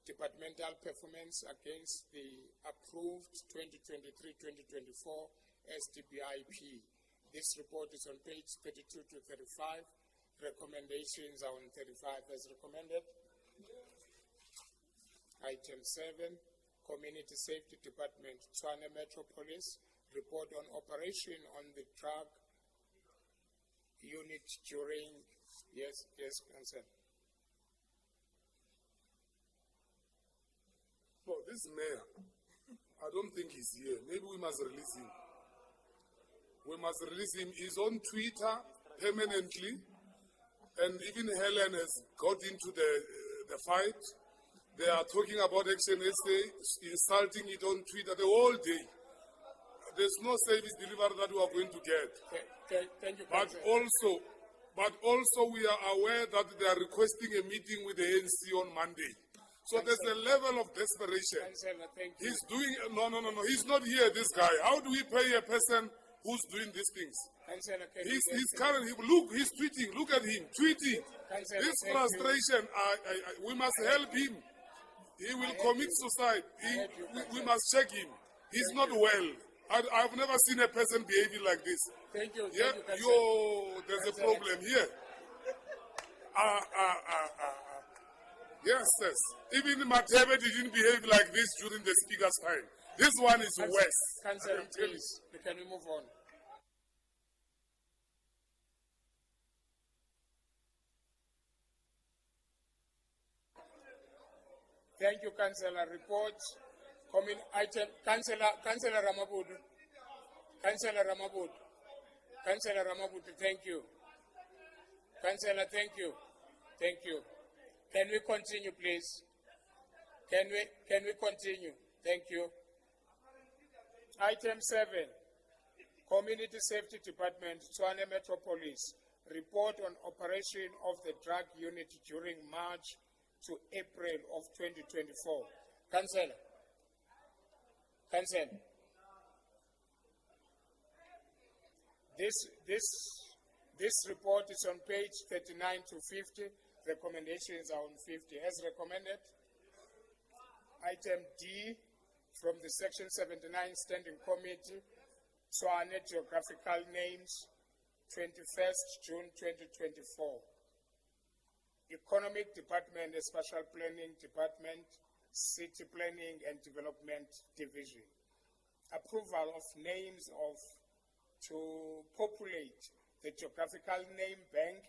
departmental performance against the approved 2023-2024 SDBIP. This report is on page 32 to 35. Recommendations are on 35 as recommended. Item 7, Community Safety Department, Tshwane Metropolis, report on operation on the drug unit during, yes, consent. No, this mayor, I don't think he's here. Maybe we must release him. We must release him. He's on Twitter permanently, and even Helen has got into the fight. They are talking about Action SA, insulting it on Twitter the whole day. There's no service delivery that we are going to get. Thank you, but also we are aware that they are requesting a meeting with the ANC on Monday. So there's a level of desperation. Councillor, thank you. He's doing, no. He's not here, this guy. How do we pay a person who's doing these things? Councillor, can He's you just- currently, look, he's tweeting. Look at him, tweeting. Councillor, This thank frustration, we must help him. He will commit suicide. We must check him. He's not well. I've never seen a person behaving like this. Thank you. Yeah, Thank you, Councillor. there's a problem here. Yes, yes. Even Matebe didn't behave like this during the speaker's time. This one is worse. Councillor, I can tell you. please, can we move on? Thank you, Councillor. Report. Coming item, Councillor Ramabudu. Councillor Ramabudu. Councillor Ramabudu, thank you. Councillor, thank you. Thank you. Can we continue, please? Can we continue? Thank you. Item 7. Community Safety Department, Tshwane Metropolis. Report on operation of the drug unit during March to April of 2024. Councillor. Councillor. This report is on page 39 to 50. Recommendations are on 50. As recommended, item D from the Section 79 Standing Committee, Tshwane Geographical Names, 21st June 2024. Economic Department, the Special Planning Department, City Planning and Development Division. Approval of names to populate the Geographical Name Bank,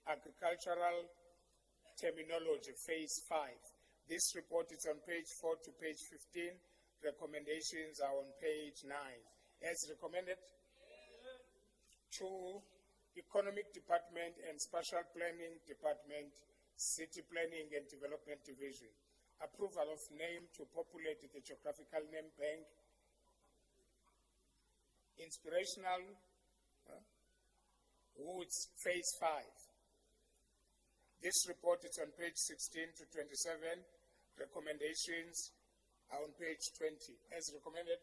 Agricultural Terminology, Phase 5. This report is on page 4 to page 15. Recommendations are on page 9. As recommended, 2, Economic Department and Special Planning Department, City Planning and Development Division. Approval of name to populate the Geographical Name Bank, Inspirational Woods, Phase 5. This report is on page 16 to 27. Recommendations are on page 20. As recommended,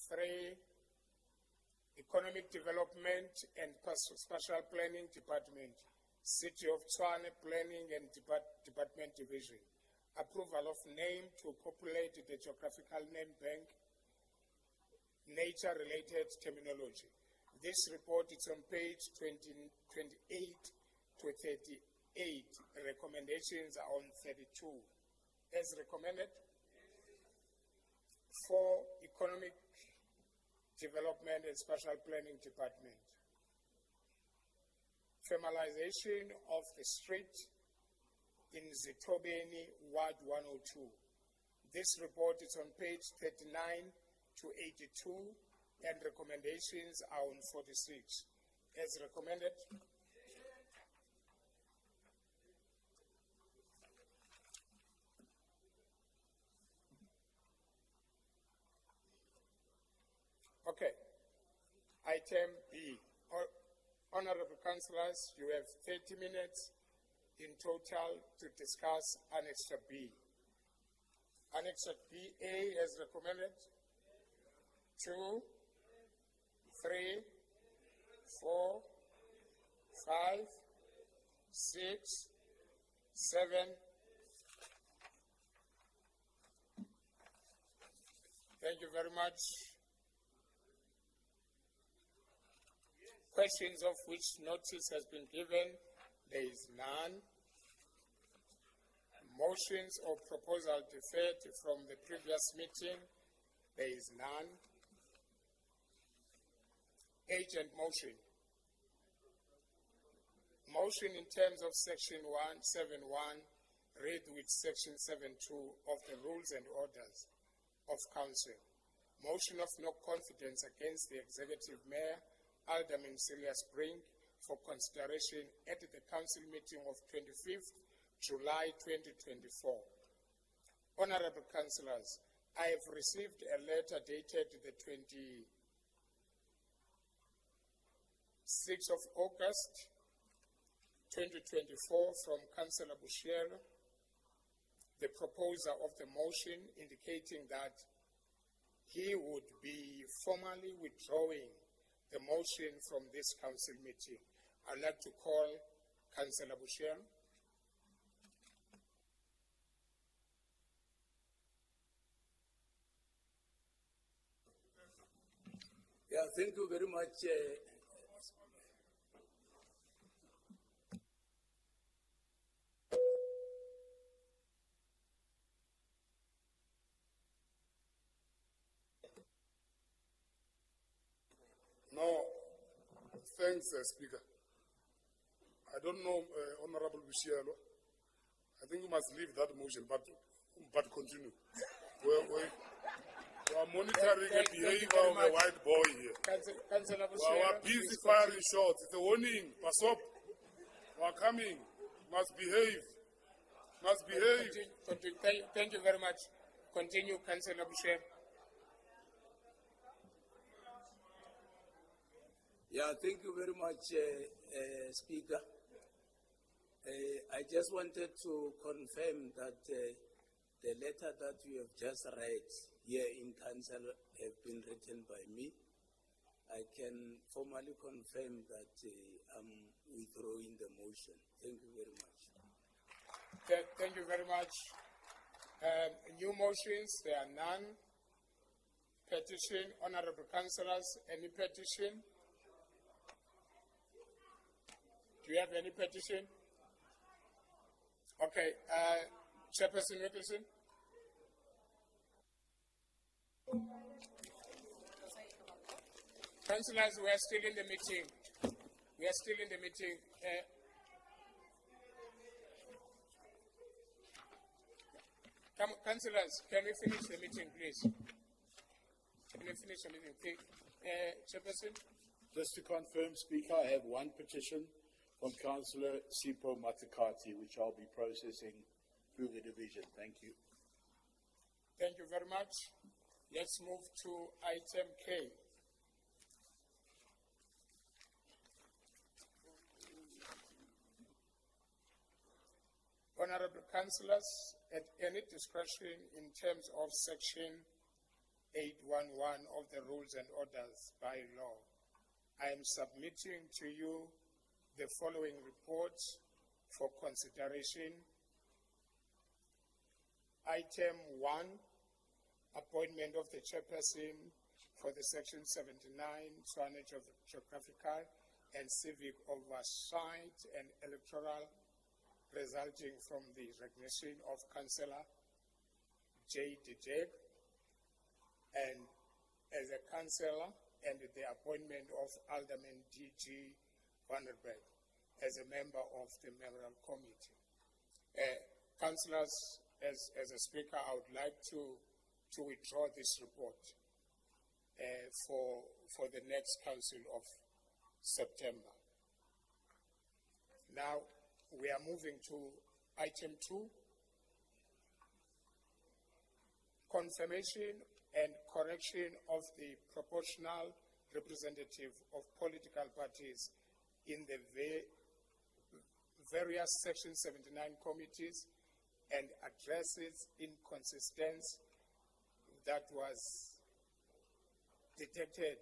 3, Economic Development and Special Planning Department, City of Tshwane Planning and Department Division. Approval of name to populate the Geographical Name Bank, nature-related terminology. This report is on page 28 to 38. Recommendations are on 32. As recommended, 4, Economic Development and Special Planning Department. Formalization of the street in Zitobeni, Ward 102. This report is on page 39 to 82, and recommendations are on 46. As recommended, okay. Item B. Honorable Councillors, you have 30 minutes in total to discuss Annexure B. Annexure BA as recommended. 2, 3, 4, 5, 6, 7. Thank you very much. Questions of which notice has been given, there is none. Motions or proposal deferred from the previous meeting, there is none. Agent motion. Motion in terms of Section 171, read with Section 72 of the Rules and Orders of Council. Motion of no confidence against the Executive Mayor, Alderman Celia Spring, for consideration at the Council meeting of 25th July 2024. Honorable Councillors, I have received a letter dated the 22nd 6th of August 2024 from Councillor Bushielo, the proposer of the motion indicating that he would be formally withdrawing the motion from this council meeting. I'd like to call Councillor Bushielo. Yeah, thank you very much. No, thanks, Speaker. I don't know, Honorable Bushielo. I think you must leave that motion, but continue. We are monitoring the behavior of the white boy here. Councillor We are busy firing shots. It's a warning. Pass up. We are coming. Must behave. Must behave. Thank you very much. Continue, Councillor Bushielo. Yeah, thank you very much, Speaker. I just wanted to confirm that the letter that you have just read here in council have been written by me. I can formally confirm that I'm withdrawing the motion. Thank you very much. Thank you very much. New motions, there are none. Petition, Honorable Councillors, any petition? Do you have any petition? Okay, Chairperson Nicholson. Councillors, we are still in the meeting. We are still in the meeting. Councillors, can we finish the meeting, please? Can we finish the meeting, please? Chairperson? Just to confirm, Speaker, I have one petition from Councillor Sipho Matakati, which I'll be processing through the division. Thank you. Thank you very much. Let's move to item K. Honorable Councillors, at any discretion in terms of Section 811 of the Rules and Orders by law, I am submitting to you the following reports for consideration. Item 1, appointment of the chairperson for the Section 79 Tshwane Geographical and Civic Oversight and Electoral, resulting from the recognition of Councillor J. Dijek and as a councillor, and the appointment of Alderman D.G. Vanderberg as a member of the Memorial Committee. Councillors, as a speaker, I would like to withdraw this report for the next council of September. Now, we are moving to item 2, confirmation and correction of the proportional representative of political parties in the various Section 79 committees and addresses inconsistency that was detected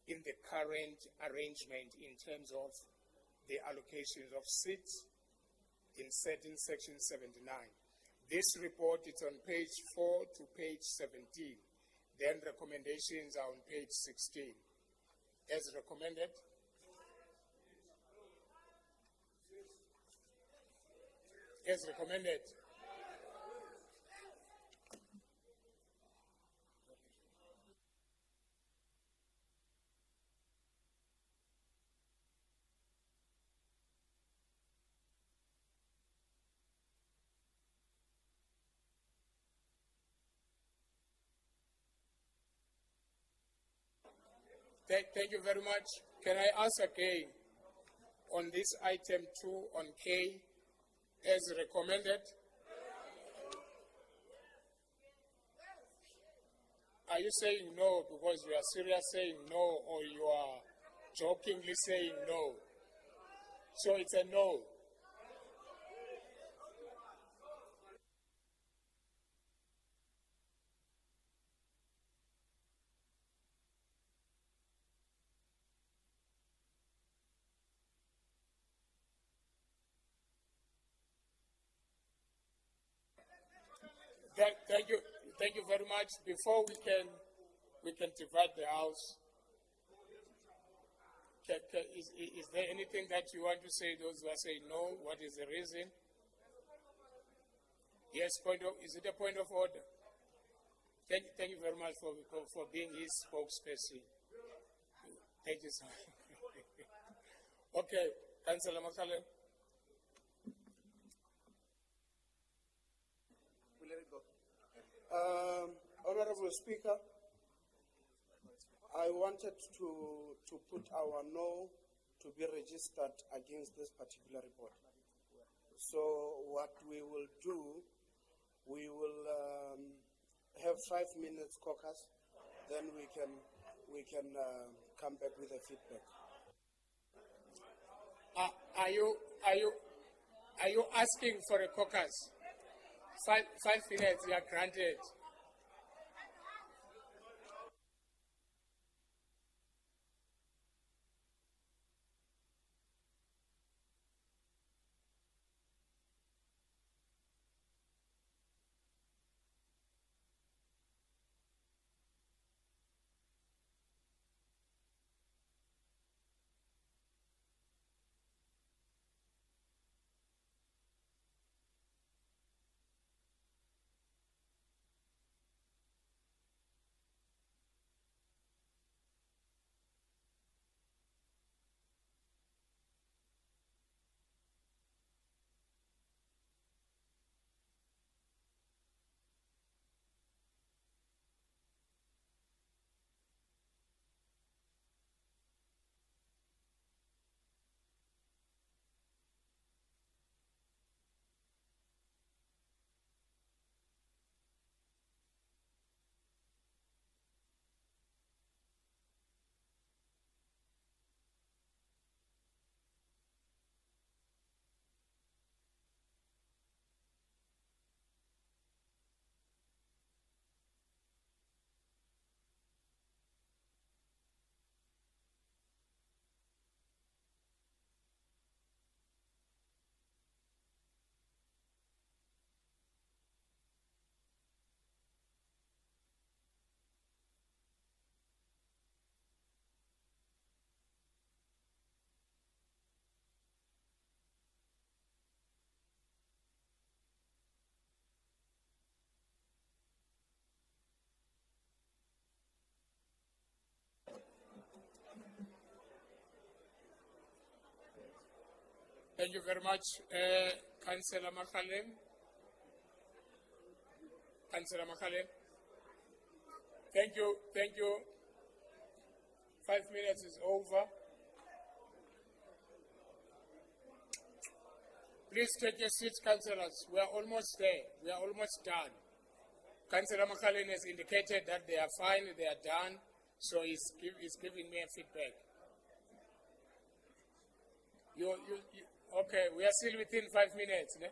in the current arrangement in terms of the allocations of seats in certain Section 79. This report is on page 4 to page 17. Then recommendations are on page 16. As recommended. As recommended. Thank you very much. Can I ask again on this item 2 on K as recommended? Are you saying no because you are serious saying no, or you are jokingly saying no. So it's a no. Thank you very much. Before we can divide the house, is there anything that you want to say? Those who are saying no, what is the reason? Yes, is it a point of order? Thank you very much for being his spokesperson. Thank you, sir. Okay, Councillor Makale. Honorable Speaker, I wanted to put our no to be registered against this particular report. So what we will do, we will have 5 minutes caucus, then we can come back with a feedback. Are you asking for a caucus? 5 minutes, you are granted. Thank you very much, Councillor Makhalem. Councillor Makhalem. Thank you. 5 minutes is over. Please take your seats, councillors. We are almost there. We are almost done. Councillor Makhalem has indicated that they are fine, they are done, so he's giving me a feedback. Okay, we are still within 5 minutes. Ne?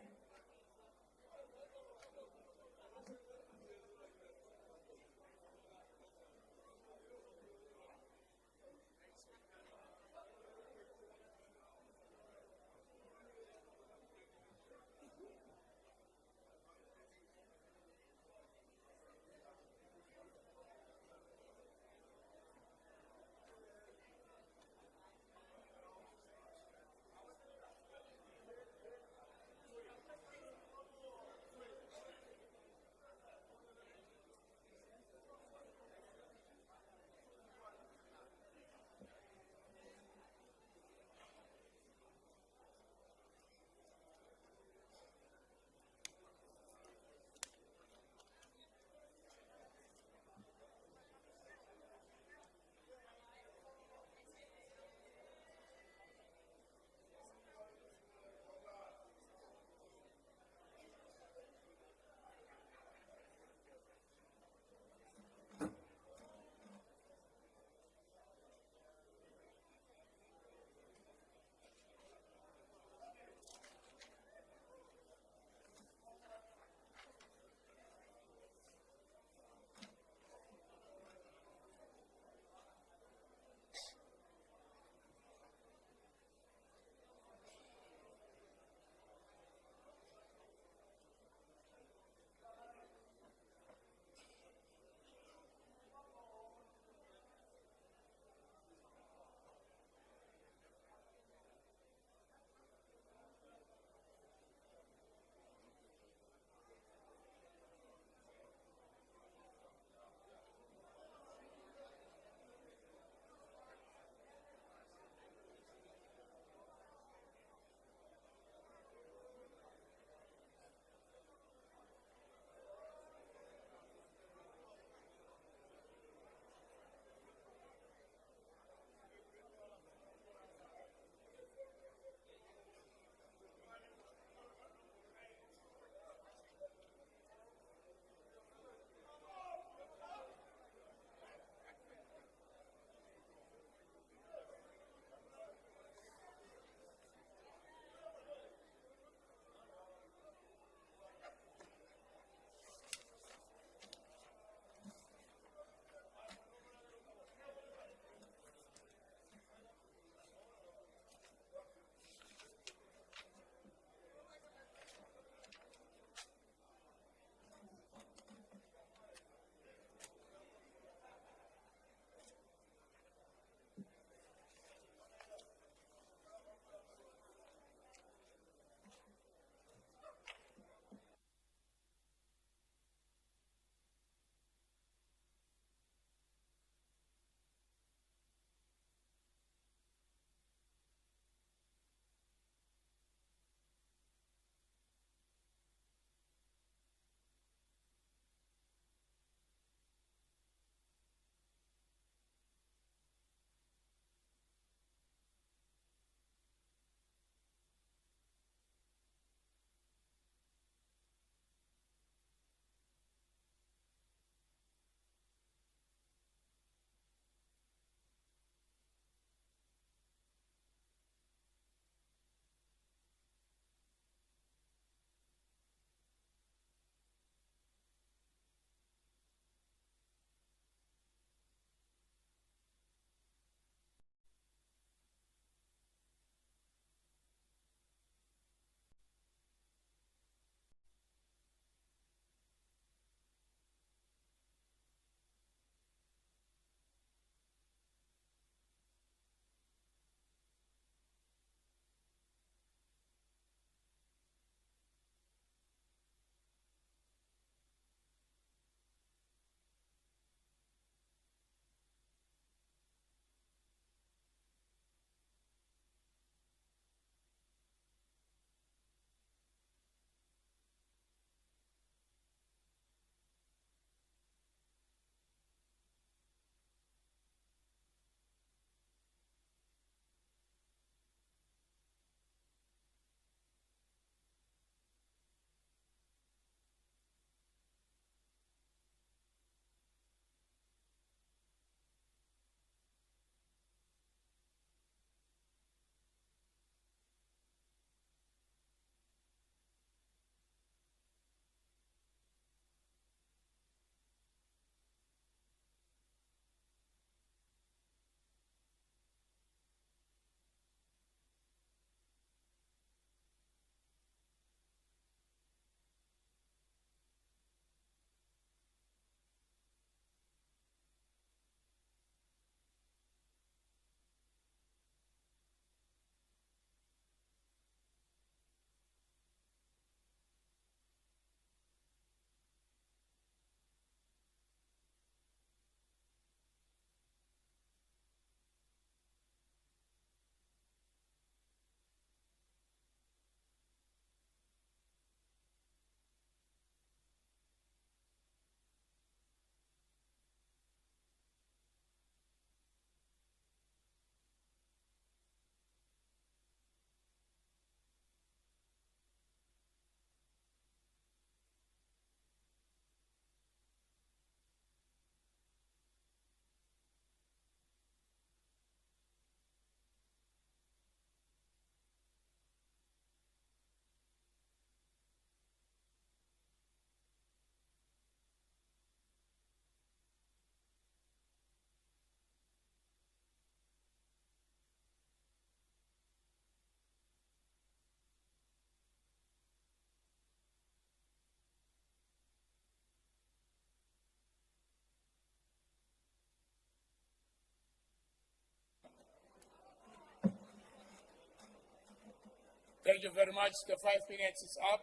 you very much. The 5 minutes is up.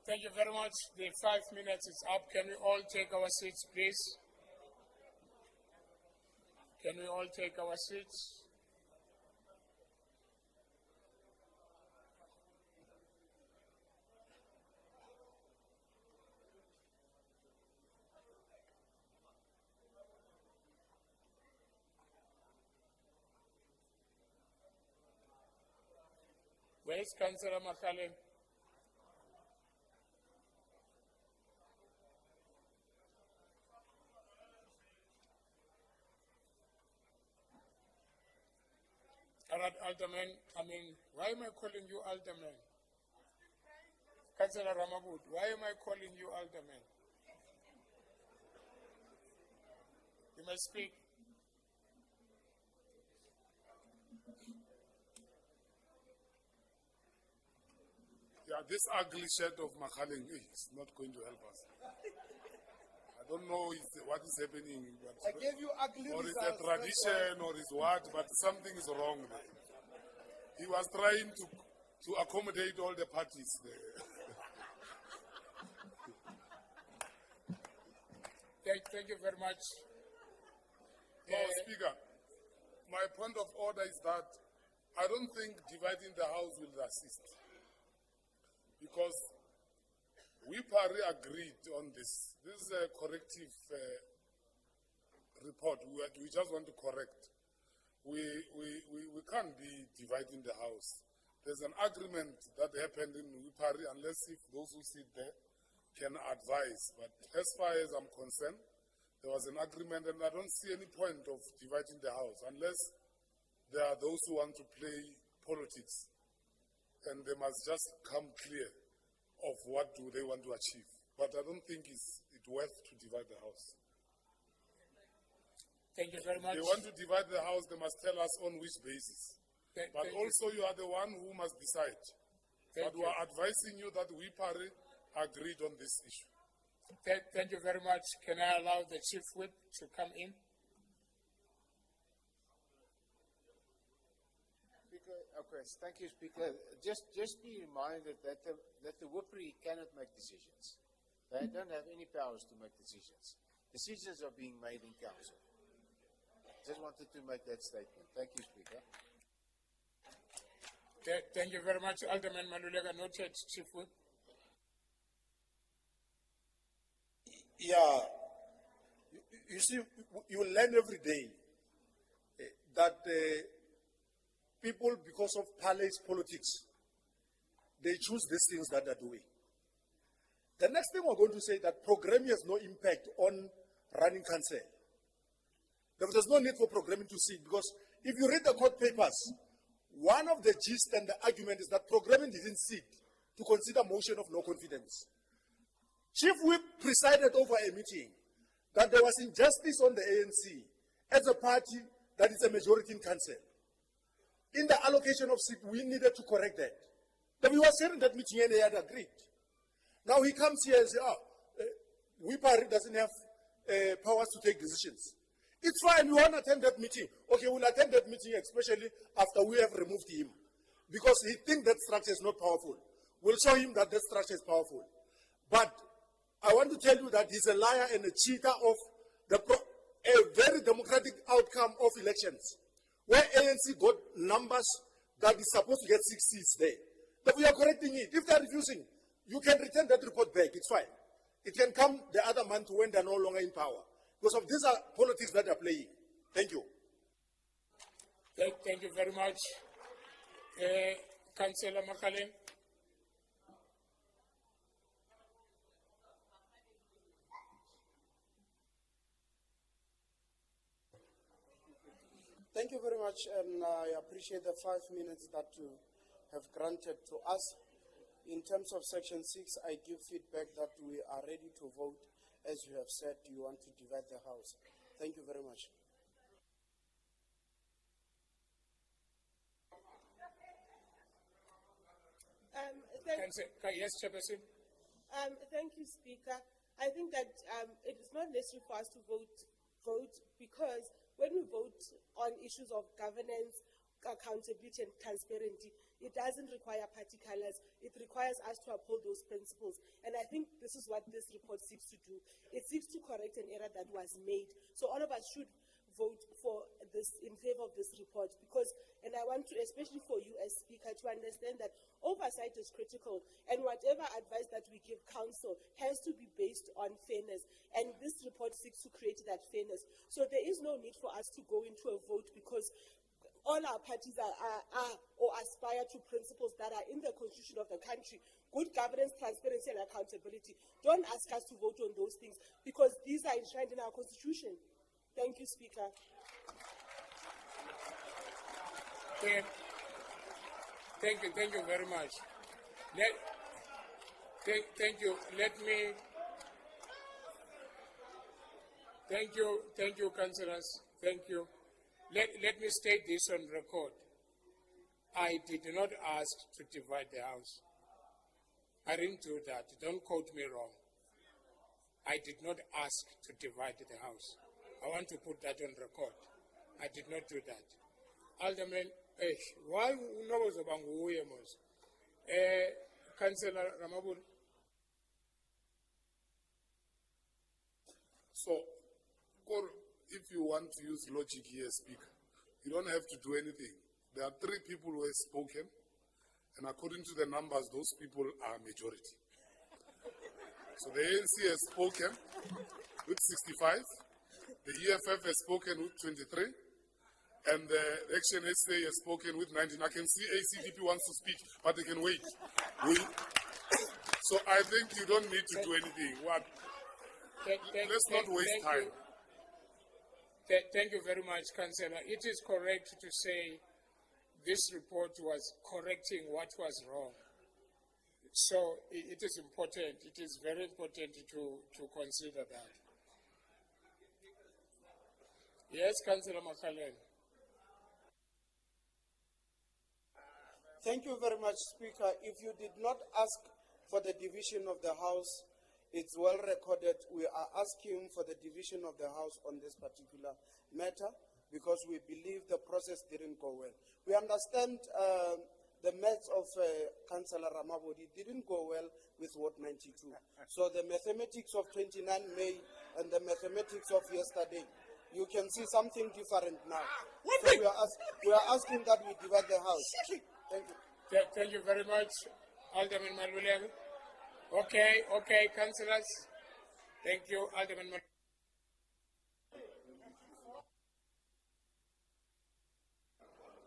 Thank you very much. The 5 minutes is up. Can we all take our seats, please? Can we all take our seats? Where is Councillor Makhaleng? Alderman, why am I calling you Alderman? Councillor Ramabut, why am I calling you Alderman? You may speak. Yeah, this ugly shirt of Makhaleng is not going to help us. I don't know what is happening, but I gave you ugly or it's results, a tradition, or it's what, but something is wrong there. He was trying to accommodate all the parties there. Thank you very much. No, Speaker, my point of order is that I don't think dividing the House will assist. Because we probably agreed on this. This is a corrective report. We just want to correct. We can't be dividing the House. There's an agreement that happened in Wipari, unless if those who sit there can advise. But as far as I'm concerned, there was an agreement, and I don't see any point of dividing the House, unless there are those who want to play politics. And they must just come clear of what do they want to achieve. But I don't think it's worth to divide the House. Thank you very much. They want to divide the House, they must tell us on which basis. But thank also you are the one who must decide. But we are advising you that we party agreed on this issue. Thank you very much. Can I allow the Chief Whip to come in? Thank you, Speaker. Just be reminded that the Wipri cannot make decisions. They don't have any powers to make decisions. Decisions are being made in council. Just wanted to make that statement. Thank you, Speaker. Thank you very much, Alderman Malulega. Noted, Chief Whip. Yeah, you see, you learn every day that people, because of palace politics, they choose these things that they're doing. The next thing we're going to say that programming has no impact on running council. There's no need for programming to sit, because if you read the court papers, one of the gist and the argument is that programming didn't sit to consider motion of no confidence. Chief Whip presided over a meeting that there was injustice on the ANC as a party that is a majority in council. In the allocation of seats, we needed to correct that. Then we were sharing that meeting and they had agreed. Now he comes here and says, WIPARI doesn't have powers to take decisions. It's fine, we want to attend that meeting. Okay, we'll attend that meeting, especially after we have removed him. Because he thinks that structure is not powerful. We'll show him that that structure is powerful. But I want to tell you that he's a liar and a cheater of a very democratic outcome of elections, where ANC got numbers that is supposed to get 6 seats there. But we are correcting it. If they're refusing, you can return that report back. It's fine. It can come the other month when they're no longer in power. Because of these are politics that they're playing. Thank you. Thank you very much. Councillor Makaleng. Thank you very much, and I appreciate the 5 minutes that you have granted to us. In terms of Section 6, I give feedback that we are ready to vote. As you have said, you want to divide the House. Thank you very much. Yes, Chairperson. Thank you, Speaker. I think that it is not necessary for us to vote because when we vote on issues of governance, accountability, and transparency, it doesn't require party colors. It requires us to uphold those principles. And I think this is what this report seeks to do. It seeks to correct an error that was made. So all of us should vote for this, in favor of this report, because, and I want to, especially for you as Speaker, to understand that oversight is critical, and whatever advice that we give Council has to be based on fairness, and this report seeks to create that fairness. So there is no need for us to go into a vote, because all our parties are or aspire to principles that are in the constitution of the country: good governance, transparency, and accountability. Don't ask us to vote on those things, because these are enshrined in our constitution. Thank you, Speaker. Thank you very much. Thank you. Thank you, councillors. Thank you. Let me state this on record. I did not ask to divide the House. I didn't do that. Don't quote me wrong. I did not ask to divide the House. I want to put that on record. I did not do that. Alderman, why no was about Williams? Councillor Ramabur. So, if you want to use logic here, Speaker, you don't have to do anything. There are 3 people who have spoken, and according to the numbers, those people are majority. So the ANC has spoken with 65, the EFF has spoken with 23, and the Action SA has spoken with 19. I can see ACDP wants to speak, but they can wait. So I think you don't need to do anything. Let's not waste time. Thank you very much, Councillor. It is correct to say this report was correcting what was wrong. So it is important, it is very important to consider that. Yes, Councillor Makaleng. Thank you very much, Speaker. If you did not ask for the division of the House, it's well recorded. We are asking for the division of the House on this particular matter because we believe the process didn't go well. We understand the maths of Councillor Ramabodi didn't go well with Ward 92. So the mathematics of 29 May and the mathematics of yesterday, you can see something different now. So we are asking that we divide the House. Thank you. Thank you very much, Alderman Maluleng. Okay, councillors. Thank you, Alderman Maluleng.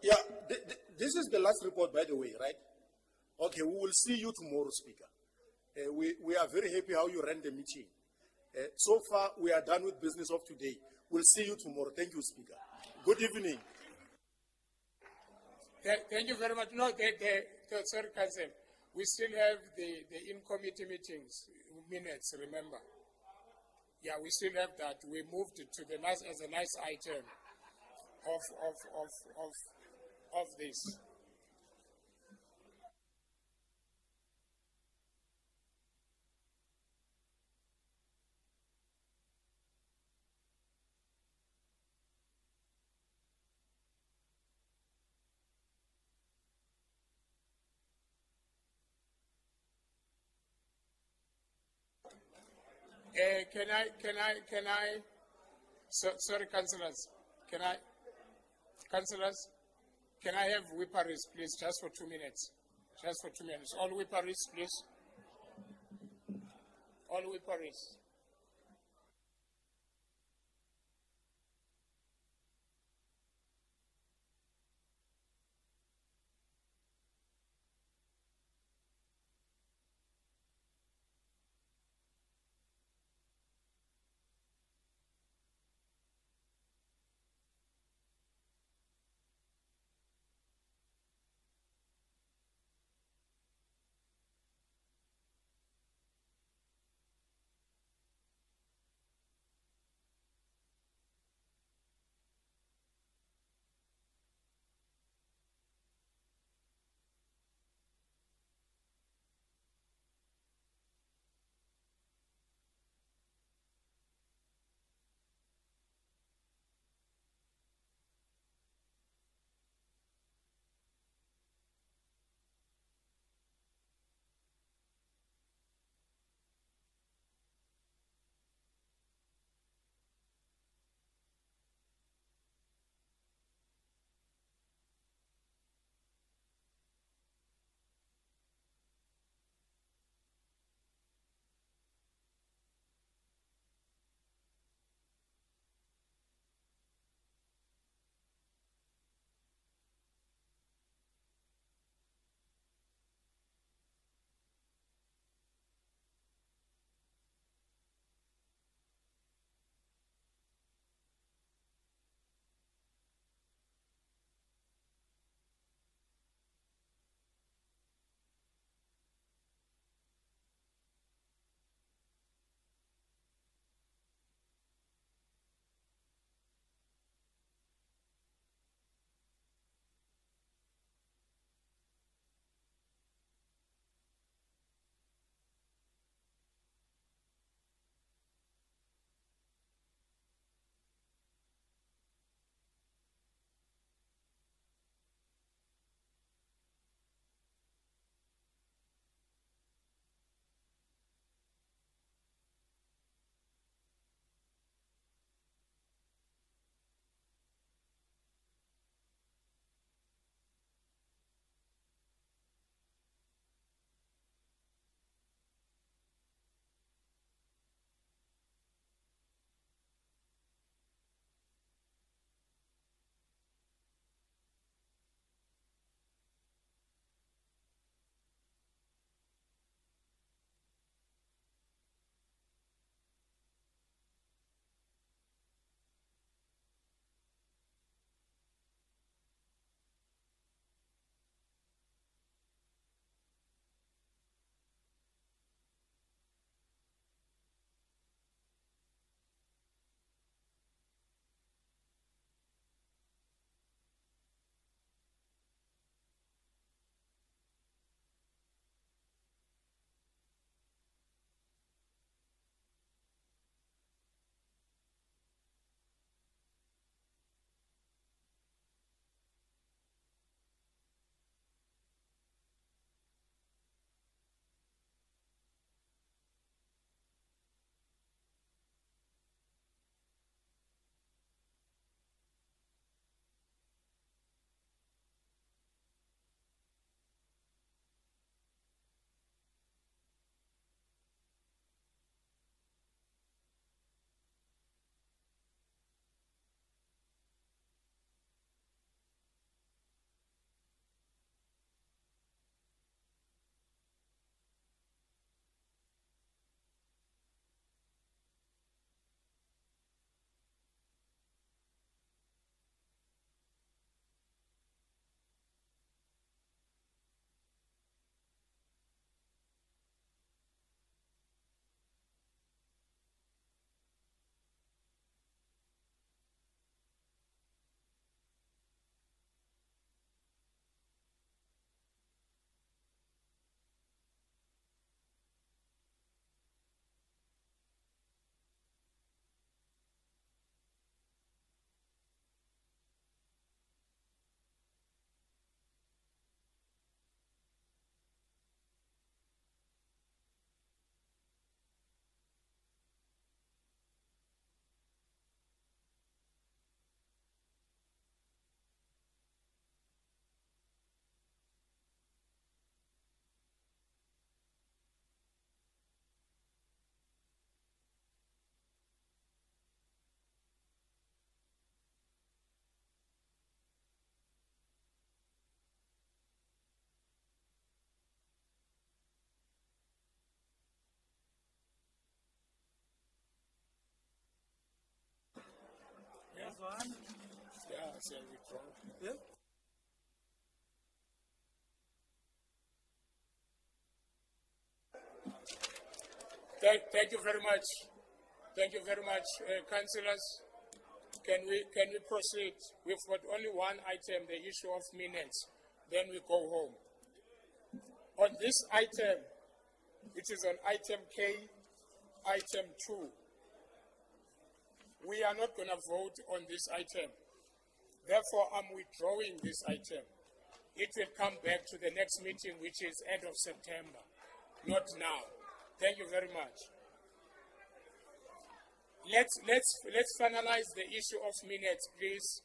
Yeah, this is the last report, by the way, right? Okay, we will see you tomorrow, Speaker. We are very happy how you ran the meeting. So far, we are done with business of today. We'll see you tomorrow. Thank you, Speaker. Good evening. Thank you very much. No, sorry, Council. We still have the in-committee meetings minutes, remember? Yeah, we still have that. We moved it to the last as a last item of this. Sorry, councillors, can I have whipperies, please, just for 2 minutes? Just for 2 minutes. All whipperies, please. All whipperies. Shall we withdraw? Yeah. Thank you very much. Thank you very much, councillors. Can we proceed? We've got only one item, the issue of minutes. Then we go home. On this item, which is on item K, item 2, we are not going to vote on this item. Therefore, I'm withdrawing this item. It will come back to the next meeting, which is end of September, not now. Thank you very much. Let's finalize the issue of minutes, please.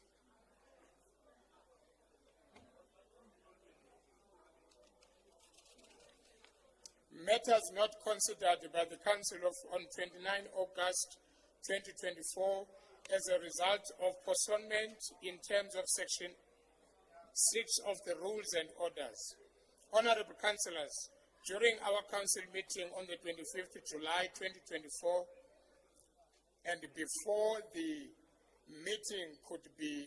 Matters not considered by the Council on 29 August 2024 as a result of postponement in terms of Section 6 of the Rules and Orders. Honourable Councillors, during our Council meeting on the 25th of July 2024, and before the meeting could be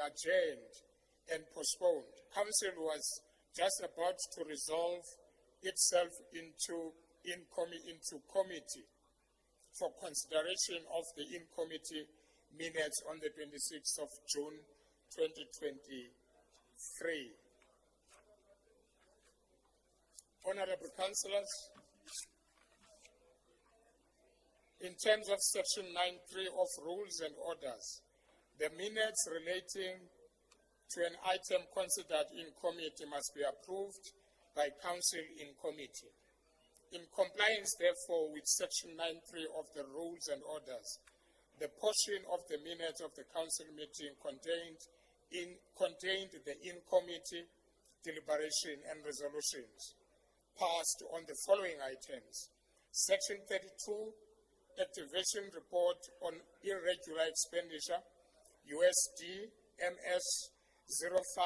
adjourned and postponed, Council was just about to resolve itself into committee for consideration of the in-committee minutes on the 26th of June 2023. Honourable Councillors, in terms of Section 9.3 of Rules and Orders, the minutes relating to an item considered in committee must be approved by Council in committee. In compliance, therefore, with Section 9.3 of the Rules and Orders, the portion of the minutes of the Council meeting contained the in-committee deliberation and resolutions passed on the following items. Section 32, Activation Report on Irregular Expenditure, USD MS 05